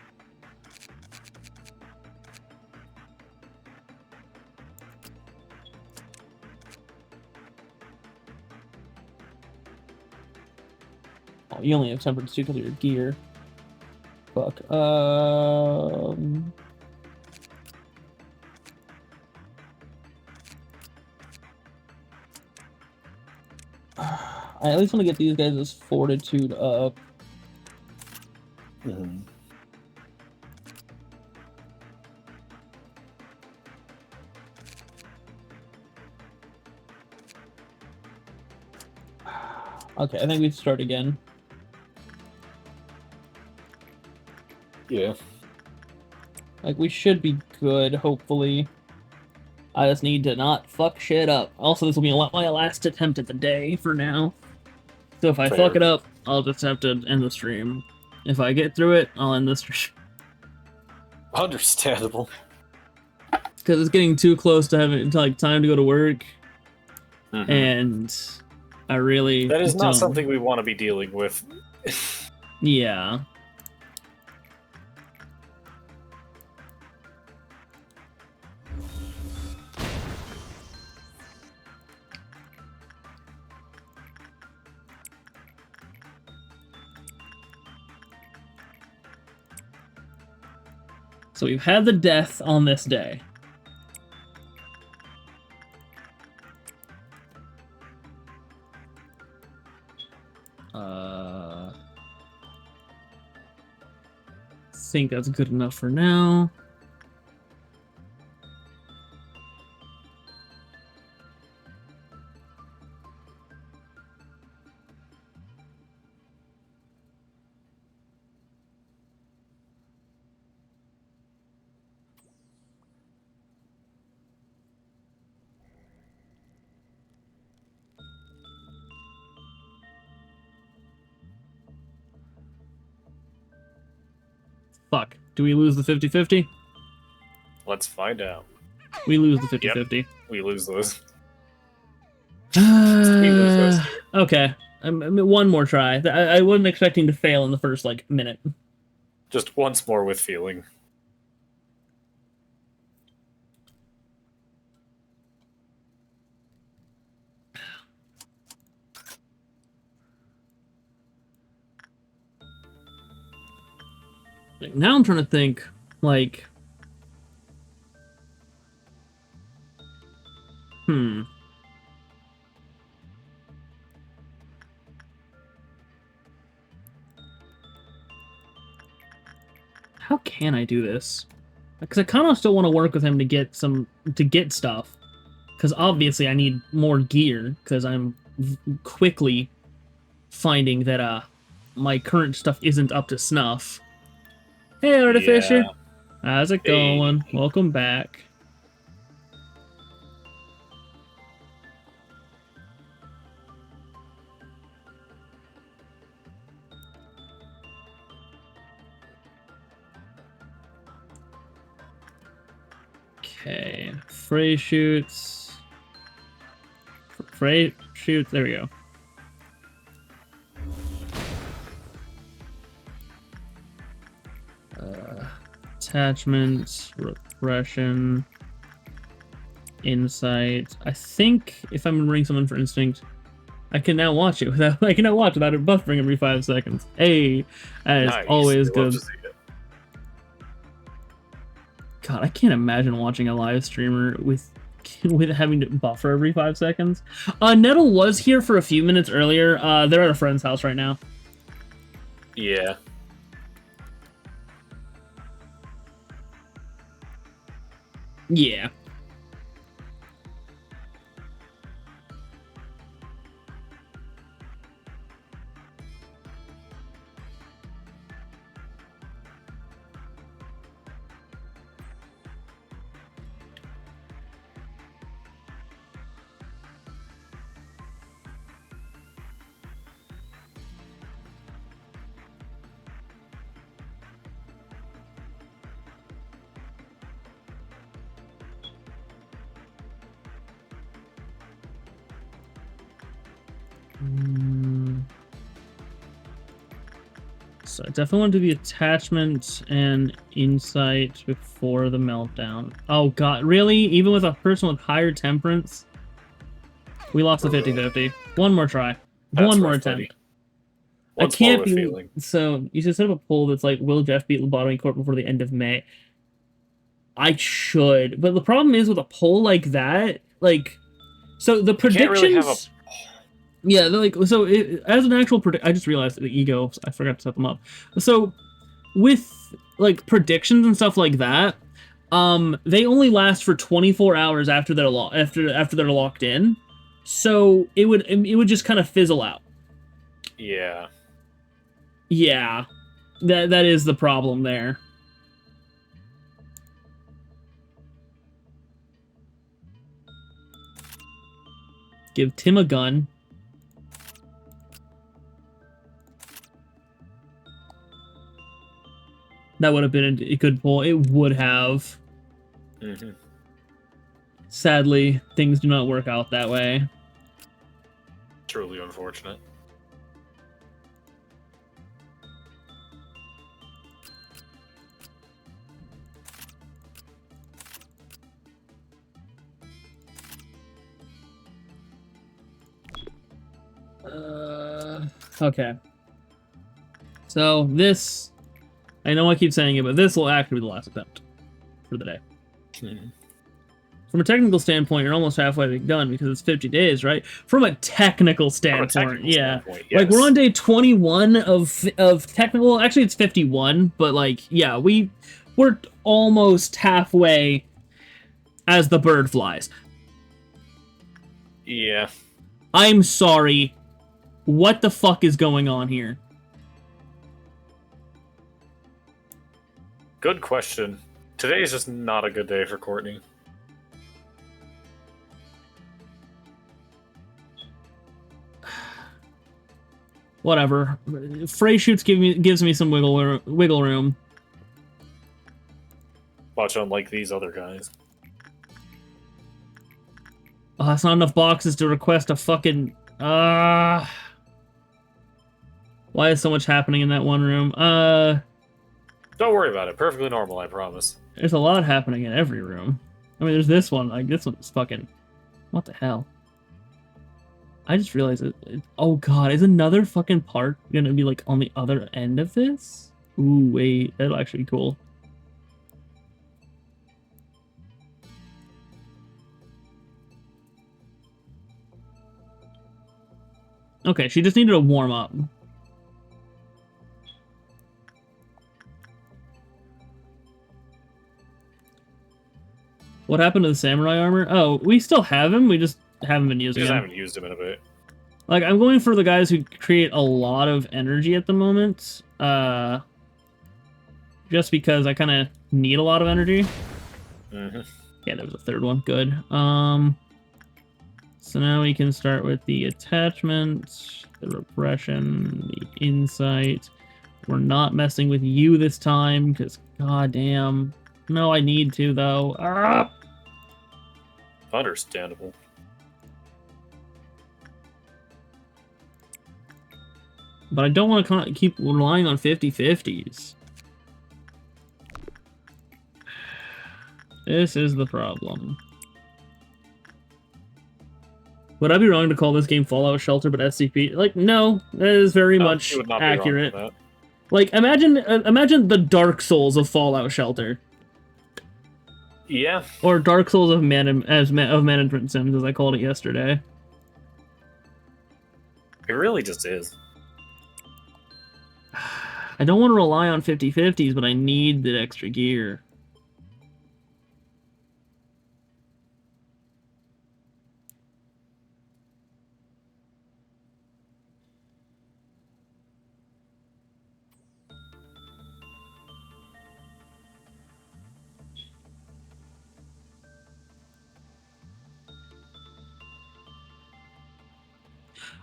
Oh, you only have Temperance 2 because of your gear. Fuck. I at least want to get these guys' Fortitude up. Okay, I think we start again. Yeah. Like, we should be good, hopefully. I just need to not fuck shit up. Also, this will be my last attempt at the day for now. So if I Fair. fuck it up, I'll just have to end the stream. If I get through it, I'll end the stream. Understandable. Because it's getting too close to having like time to go to work. And I really That is not don't. something we want to be dealing with. Yeah. So we've had the death on this day. I think that's good enough for now. Fuck. Do we lose the 50-50? Let's find out. We lose the 50-50. Yep. We lose those. We lose those two. Okay. I mean, one more try. I wasn't expecting to fail in the first, like, minute. Just once more with feeling. Like, now I'm trying to think, like... How can I do this? Because I kind of still want to work with him to get stuff. Because obviously I need more gear, because I'm quickly finding that my current stuff isn't up to snuff. Hey, Artificer! Yeah. How's it going? Welcome back. Okay, Frey shoots. Frey shoots. There we go. Attachment, repression, insight. I think if I'm remembering someone for instinct, I can now watch it without. I can now watch without it buffering every 5 seconds. Hey, that is Nice. always We love good. to see it. God, I can't imagine watching a live streamer with having to buffer every 5 seconds. Nettle was here for a few minutes earlier. They're at a friend's house right now. Yeah. Yeah. So I definitely want to do the attachment and insight before the meltdown. Oh god, really? Even with a person with higher temperance? We lost the 50-50. One more try. That's One more rough, attempt. buddy. I Once can't more be... with feeling. So, you should set up a poll that's like, will Jeff beat Lobotomy Corp before the end of May? I should. But the problem is with a poll like that, like... So the predictions... You can't really have a... Yeah, they're like, so as an actual I just realized the ego, I forgot to set them up. So with like predictions and stuff like that, they only last for 24 hours after they're after they're locked in. So it would just kind of fizzle out. Yeah. Yeah. That is the problem there. Give Tim a gun. That would have been a good pull. It would have. Mm-hmm. Sadly, things do not work out that way. Truly unfortunate. Okay. So this, I know I keep saying it, but this will actually be the last attempt for the day. Mm-hmm. From a technical standpoint, you're almost halfway done because it's 50 days, right? From a technical standpoint, Yes. Like we're on day 21 of technical. Actually, it's 51, but like yeah, we're almost halfway as the bird flies. Yeah. I'm sorry. What the fuck is going on here? Good question. Today is just not a good day for Courtney. Whatever. Frey shoots gives me some wiggle room. Much unlike these other guys. Oh, that's not enough boxes to request a fucking... Why is so much happening in that one room? Don't worry about it. Perfectly normal, I promise. There's a lot happening in every room. I mean, there's this one. Like, this one's fucking... What the hell? I just realized oh god, is another fucking part gonna be, like, on the other end of this? Ooh, wait. That'll actually be cool. Okay, she just needed a warm up. What happened to the samurai armor? Oh, we still have him. We just haven't been using Just him. haven't used him in a bit. Like, I'm going for the guys who create a lot of energy at the moment. Just because I kind of need a lot of energy. Mm-hmm. Yeah, there was a third one. Good. So now we can start with the attachment, the repression, the insight. We're not messing with you this time, because goddamn. No, I need to, though. Ah! Understandable. But I don't want to keep relying on 50-50s. This is the problem. Would I be wrong to call this game Fallout Shelter, but SCP? Like, no, that is very much you would not accurate. be wrong with that. Like, imagine the Dark Souls of Fallout Shelter, Yeah. or Dark Souls of management sims, as I called it yesterday. It really just is. I don't want to rely on 50-50s, but I need the extra gear.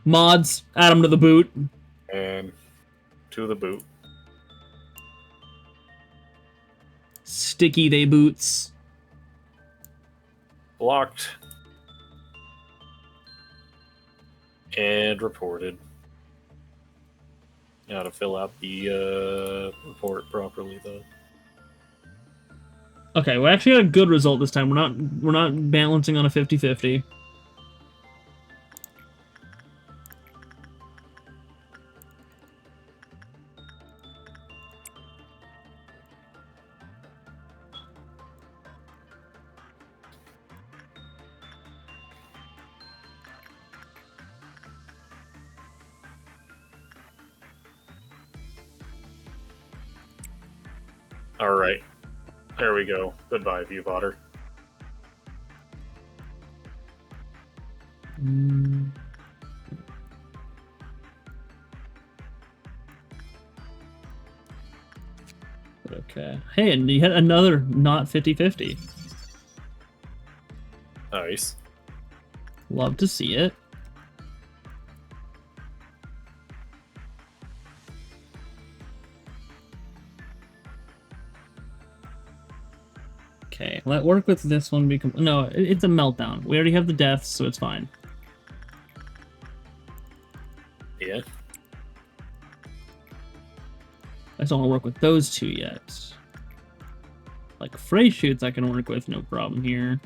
Mods, add them to the boot. And to the boot. Sticky they boots. Blocked. And reported. Now to fill out the report properly, though. Okay, we actually got a good result this time. We're not balancing on a 50-50. Alright. There we go. Goodbye, Viewbotter. Okay. Hey, and you had another not 50-50. Nice. Love to see it. Okay, let work with this one. No, it's a meltdown. We already have the deaths, so it's fine. Yeah. I just don't want to work with those two yet. Like Frey shoots I can work with, no problem here.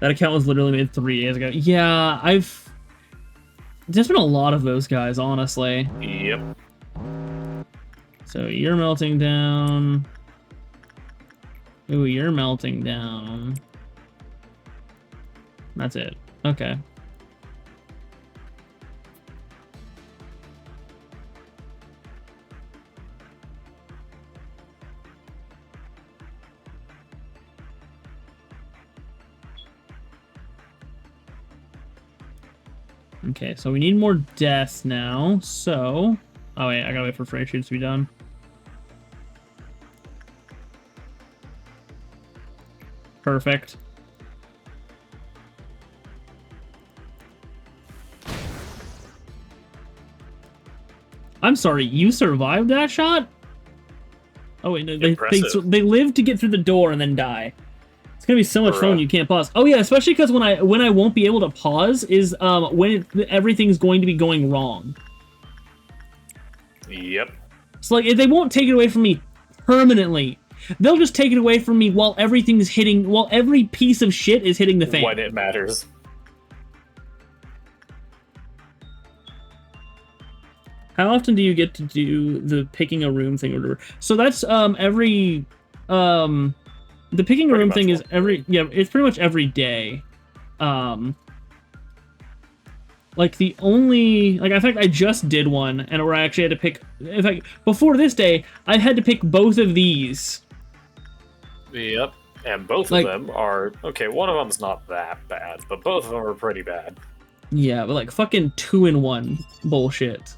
That account was literally made 3 days ago. Yeah, there's been a lot of those guys, honestly. Yep. So you're melting down. Ooh, you're melting down. That's it. Okay. Okay, so we need more deaths now, so... Oh wait, I gotta wait for Frey shoots to be done. Perfect. I'm sorry, you survived that shot? Oh wait, no, they live to get through the door and then die. It's gonna be so much fun when you can't pause. Oh yeah, especially because when I won't be able to pause is when everything's going to be going wrong. Yep. So like they won't take it away from me permanently. They'll just take it away from me while everything's hitting, while every piece of shit is hitting the fan. When it matters. How often do you get to do the picking a room thing or whatever? So that's the picking a room thing is it's pretty much every day. Like the only, like in fact I just did one and where I actually had to pick, in fact before this day I had to pick both of these. Yep. And both of them are, okay, one of them's not that bad, but both of them are pretty bad. Yeah, but like fucking 2-in-1 bullshit.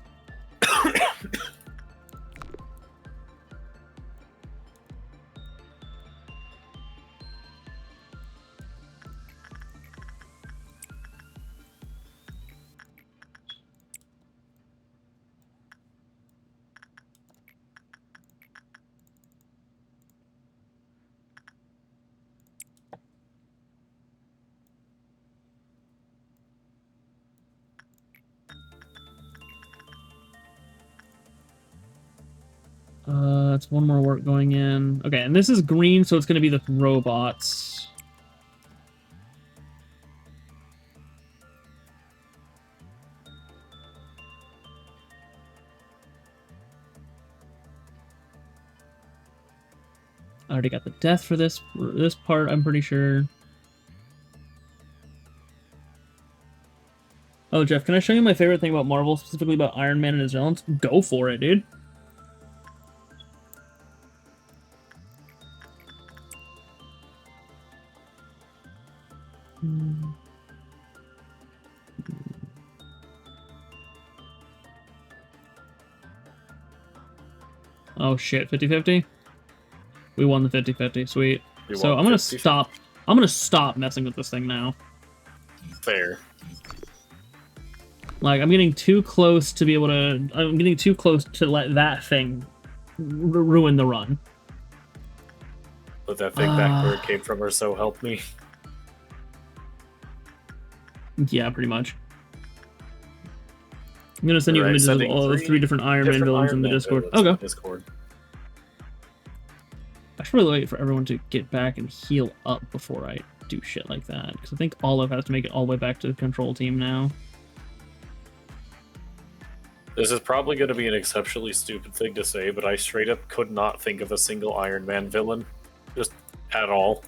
That's one more work going in. Okay, and this is green, so it's going to be the robots. I already got the death for this part, I'm pretty sure. Oh, Jeff, can I show you my favorite thing about Marvel, specifically about Iron Man and his villains? Go for it, dude. Oh shit, 50-50? We won the 50-50, sweet. So I'm gonna stop messing with this thing now. Fair. Like, I'm getting too close to be able to... I'm getting too close to let that thing ruin the run. But that thing back where it came from or so help me. Yeah, pretty much. I'm gonna send you images of all the 3 different Iron Man villains in the Discord. Okay. Discord. I should really wait for everyone to get back and heal up before I do shit like that. Because I think Olive has to make it all the way back to the control team now. This is probably going to be an exceptionally stupid thing to say, but I straight up could not think of a single Iron Man villain. Just at all.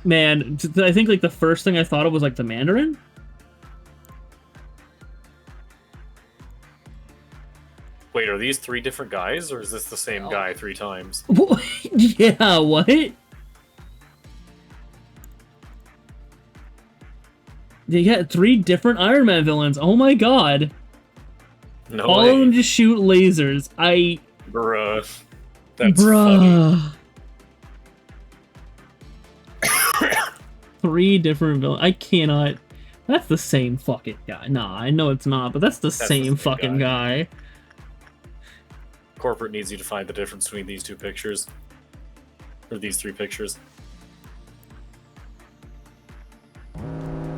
Man, I think like the first thing I thought of was like the Mandarin. Wait, are these 3 different guys, or is this the same guy 3 times? Yeah, what? They got 3 different Iron Man villains. Oh my god. No All way. of them just shoot lasers. Bruh. That's funny. 3 different villains. I cannot... That's the same fucking guy. Nah, I know it's not, but that's the same fucking guy. Corporate needs you to find the difference between these 2 pictures. Or these 3 pictures.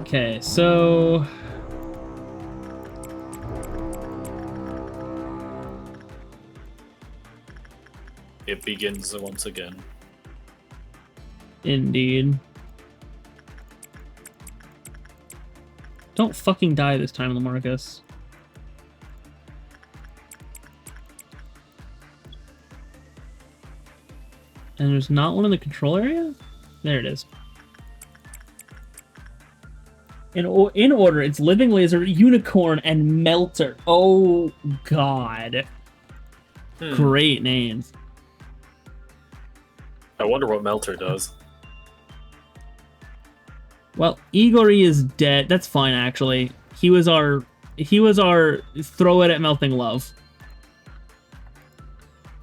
Okay, so... It begins once again. Indeed. Don't fucking die this time, Lamarcus. And there's not one in the control area? There it is. In order, it's Living Laser, Unicorn, and Melter. Oh, God. Great names. I wonder what Melter does. Well, Igori is dead. That's fine, actually. He was our throw it at melting love.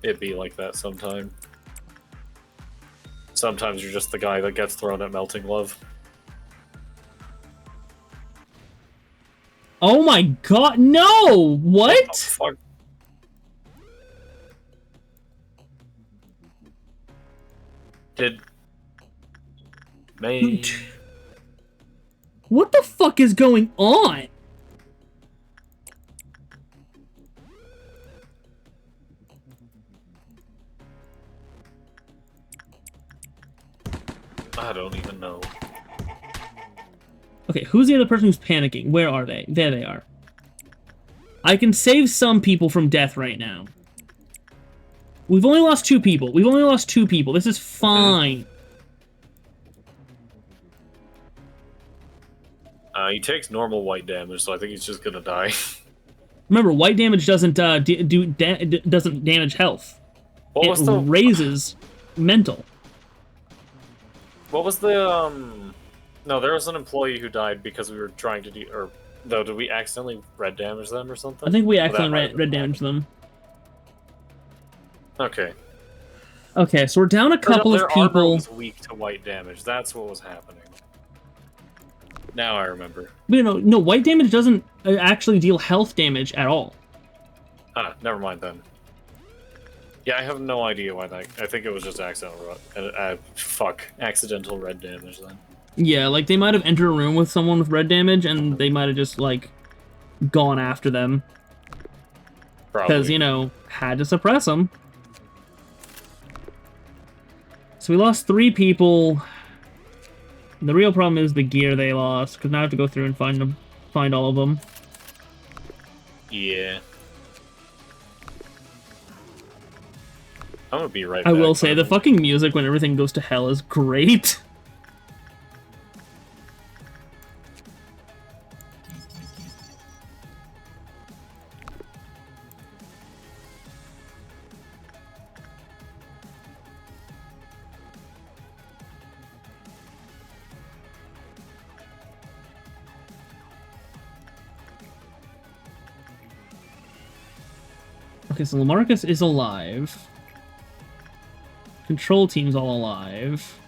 It'd be like that sometime. Sometimes you're just the guy that gets thrown at melting love. Oh my god, no! What? Oh, fuck. Did... May... What the fuck is going on? I don't even know. Okay, who's the other person who's panicking? Where are they? There they are. I can save some people from death right now. We've only lost 2 people. We've only lost 2 people. This is fine. He takes normal white damage, so I think he's just gonna die. Remember, white damage doesn't doesn't damage health. What was the raises mental. What was the No, there was an employee who died because we were trying to did we accidentally red damage them or something? I think we accidentally red damaged them. Okay. Okay, so we're down a couple of people. Armor was weak to white damage. That's what was happening. Now I remember. But, no, white damage doesn't actually deal health damage at all. Ah, never mind then. Yeah, I have no idea why that... I think it was just accidental red damage then. Yeah, like, they might have entered a room with someone with red damage, and they might have just, like, gone after them. Because, you know, had to suppress them. So we lost 3 people. The real problem is the gear they lost, because now I have to go through and find all of them. Yeah. I'm gonna be right back. I will say, the fucking music when everything goes to hell is great. Okay, so Lamarcus is alive. Control team's all alive.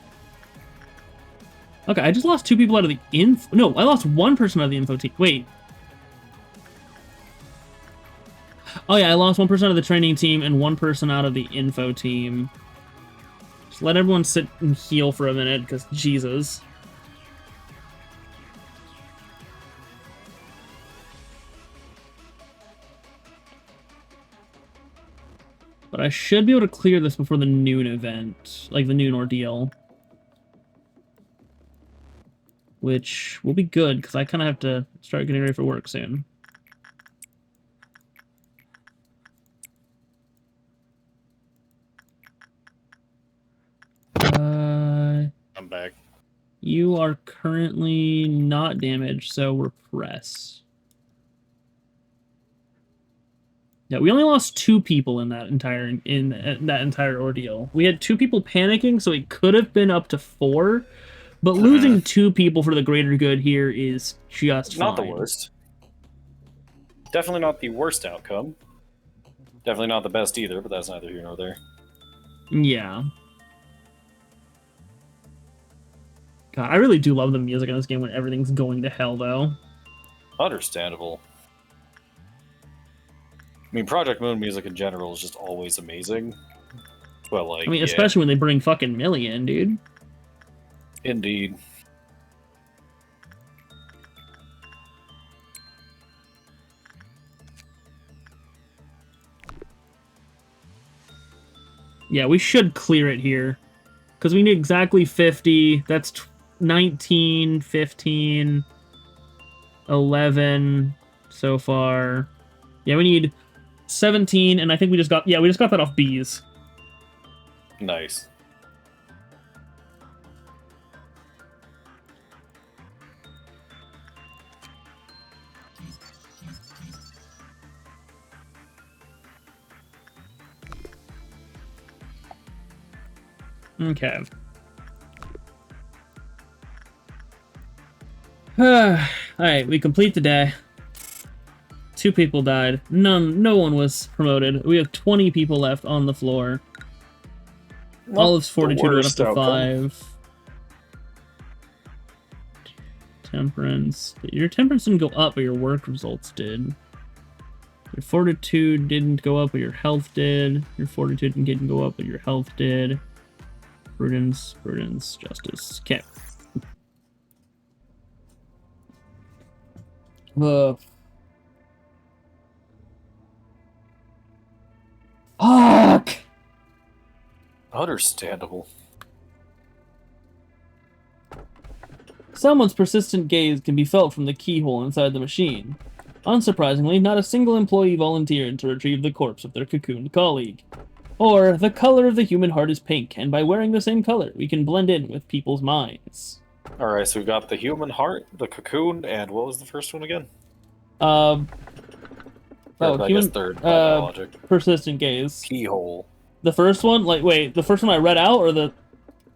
Okay, I just lost 2 people out of the info. No, I lost 1 person out of the info team. Wait. Oh yeah, I lost 1 person out of the training team and 1 person out of the info team. Just let everyone sit and heal for a minute, because Jesus. But I should be able to clear this before the noon event. Like, the noon ordeal. Which will be good, because I kind of have to start getting ready for work soon. I'm back. You are currently not damaged, so repress. Yeah, we only lost 2 people in that entire ordeal. We had 2 people panicking, so it could have been up to 4. But losing 2 people for the greater good here is just not fine. the worst. Definitely not the worst outcome. Definitely not the best either, but that's neither here nor there. Yeah. God, I really do love the music in this game when everything's going to hell, though. Understandable. I mean, Project Moon music in general is just always amazing. But, like, I mean, especially when they bring fucking Millie in, dude. Indeed. Yeah, we should clear it here. Because we need exactly 50. That's 19, 15, 11 so far. Yeah, we need 17, and I think we just got that off bees. Nice. Okay. Alright, we complete the day. 2 people died. No one was promoted. We have 20 people left on the floor. Olive's 42 went up to 5. Temperance. Your temperance didn't go up, but your work results did. Your fortitude didn't go up, but your health did. Your fortitude didn't go up, but your health did. Prudence, justice. Okay. Fuck! Understandable. Someone's persistent gaze can be felt from the keyhole inside the machine. Unsurprisingly, not a single employee volunteered to retrieve the corpse of their cocooned colleague. Or, the color of the human heart is pink, and by wearing the same color, we can blend in with people's minds. Alright, so we've got the human heart, the cocoon, and what was the first one again? Third, by logic. Persistent gaze. Keyhole. The first one? Like, wait, the first one I read out, or the...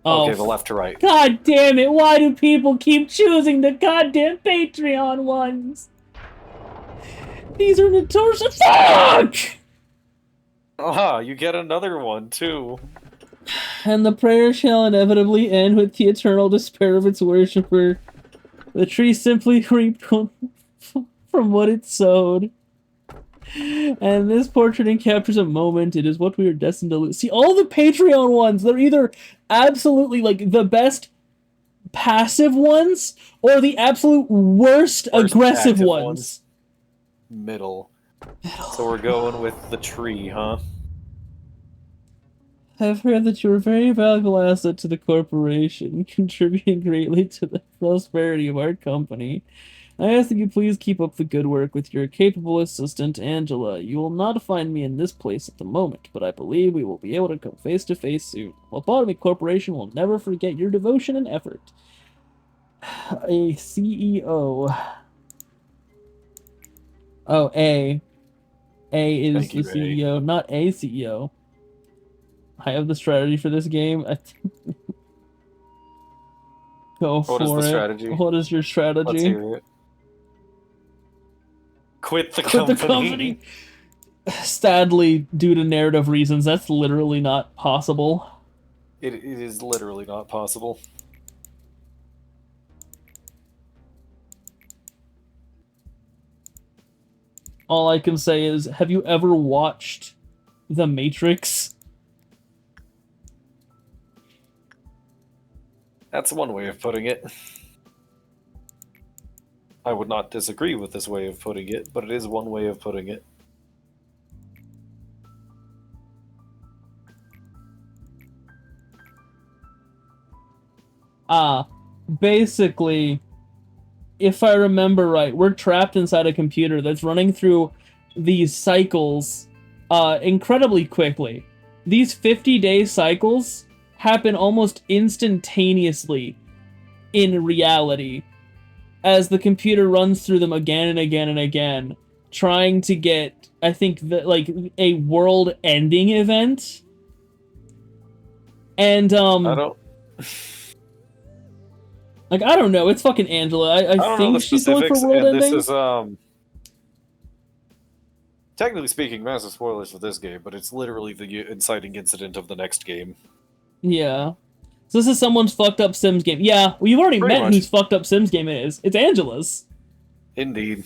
Oh, okay, the left to right. God damn it, why do people keep choosing the goddamn Patreon ones? These are notorious... Fuck! Aha, you get another one, too. And the prayer shall inevitably end with the eternal despair of its worshipper. The tree simply reaped from what it sowed. And this portrait captures a moment. It is what we are destined to lose. See, all the Patreon ones, they're either absolutely, like, the best passive ones, or the absolute worst aggressive ones. Middle. So we're going with the tree, huh? I've heard that you're a very valuable asset to the corporation, contributing greatly to the prosperity of our company. I ask that you please keep up the good work with your capable assistant, Angela. You will not find me in this place at the moment, but I believe we will be able to come face to face soon. Lobotomy Corporation will never forget your devotion and effort. A CEO. Oh, A. A is Thank the you, A. CEO, not a CEO. I have the strategy for this game. Go What is for the it. strategy? What is your Let's strategy? hear it. Quit the Quit company. the company. Sadly, due to narrative reasons, that's literally not possible. It is literally not possible. All I can say is, have you ever watched The Matrix? That's one way of putting it. I would not disagree with this way of putting it, but it is one way of putting it. Basically, if I remember right, we're trapped inside a computer that's running through these cycles incredibly quickly. These 50-day cycles happen almost instantaneously in reality as the computer runs through them again and again and again, trying to get, I think, like a world-ending event. And I don't. like, I don't know. It's fucking Angela. I I don't know think the she's going for specifics, world and this ending. is technically speaking, massive spoilers for this game, but it's literally the inciting incident of the next game. Yeah. So this is someone's fucked up Sims game. Yeah, well, you've already Pretty met much. whose fucked up Sims game it is. It's Angela's. Indeed.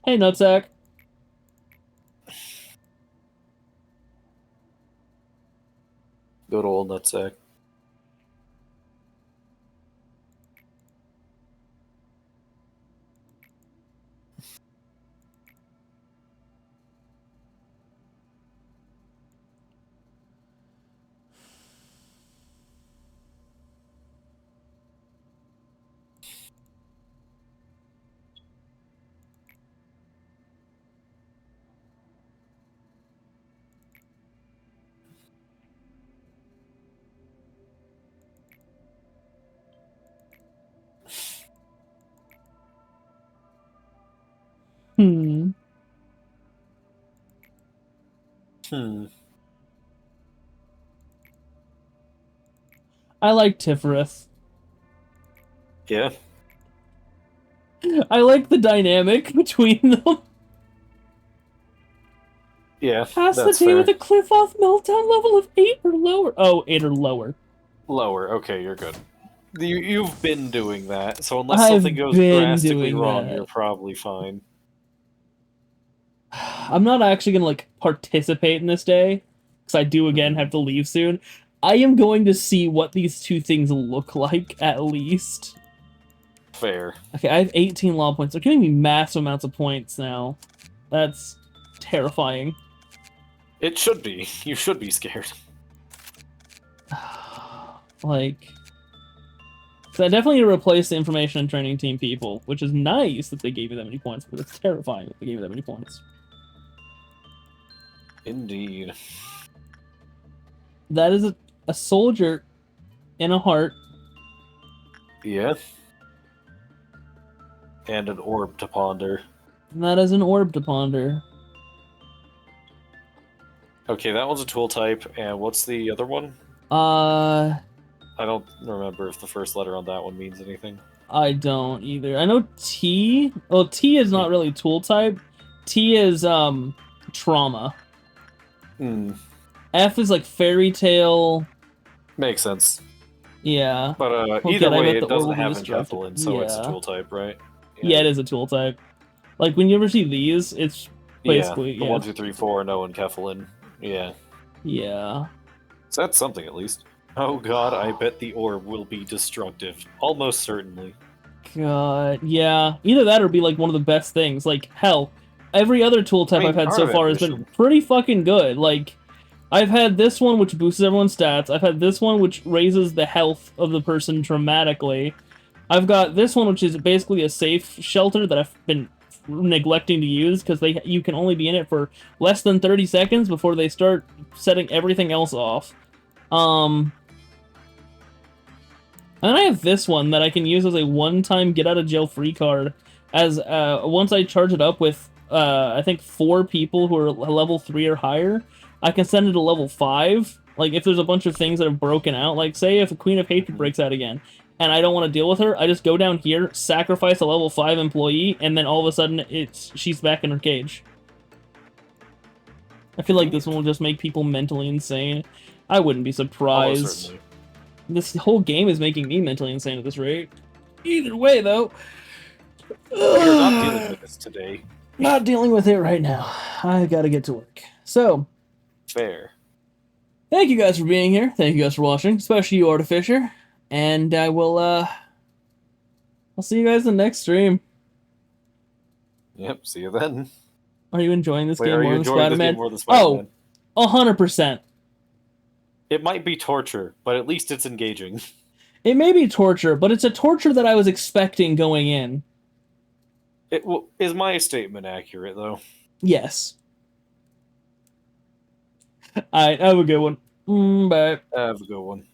Hey, Nutsack. Good old nutsack. Hmm. I like Tifereth. Yeah. I like the dynamic between them. Yeah. Pass the That's day fair. with a cliff off meltdown level of 8 or lower. Oh, 8 or lower. Lower. Okay, you're good. You've been doing that, so unless I've something goes been drastically doing wrong, that. you're probably fine. I'm not actually gonna like participate in this day because I do again have to leave soon. I am going to see what these two things look like at least. Fair. Okay, I have 18 law points. They're giving me massive amounts of points now. That's terrifying. It should be. You should be scared. Like, so I definitely need to replace the information and training team people, which is nice that they gave you that many points, but it's terrifying that they gave you that many points. Indeed. That is a soldier in a heart. Yeah. And an orb to ponder. And that is an orb to ponder. Okay, that one's a tool type, and what's the other one? I don't remember if the first letter on that one means anything. I don't either. I know T. Well, T is not really tool type. T is trauma. Hmm. F is like fairy tale. Makes sense. Yeah. But Well, either good, I way, bet the it ore doesn't will be have destructive. enkephalin, so it's a Yeah. tool type, right? Yeah, it is a tool type. Like, when you ever see these, it's Yeah, basically, the yeah. 1, 2, 3, 4, no enkephalin. Yeah. Yeah. So that's something at least. Oh god, I bet the orb will be destructive. Almost certainly. God, yeah. Either that or be like one of the best things. Like, hell, every other tool type I mean, I've had art so of far has been ambition. pretty fucking good. Like, I've had this one which boosts everyone's stats. I've had this one which raises the health of the person dramatically. I've got this one which is basically a safe shelter that I've been neglecting to use because you can only be in it for less than 30 seconds before they start setting everything else off. And I have this one that I can use as a one-time get-out-of-jail-free card. As once I charge it up with, I think 4 people who are level 3 or higher, I can send it to level 5. Like, if there's a bunch of things that have broken out, like, say if a Queen of Hatred breaks out again, and I don't want to deal with her, I just go down here, sacrifice a level 5 employee, and then all of a sudden, she's back in her cage. I feel like this one will just make people mentally insane. I wouldn't be Almost surprised. certainly. This whole game is making me mentally insane at this rate. Either way, though. We're not dealing with this today. Not dealing with it right now. I gotta get to work. So, Fair. thank you guys for being here. Thank you guys for watching, especially you, Artificer. And I will, I'll see you guys in the next stream. Yep, see you then. Are you enjoying this Wait, game are more you than enjoying this Spider-Man? game more than Spider-Man? Oh, 100%. It might be torture, but at least it's engaging. It may be torture, but it's a torture that I was expecting going in. Is my statement accurate, though? Yes. Alright, have a good one. Bye. Have a good one.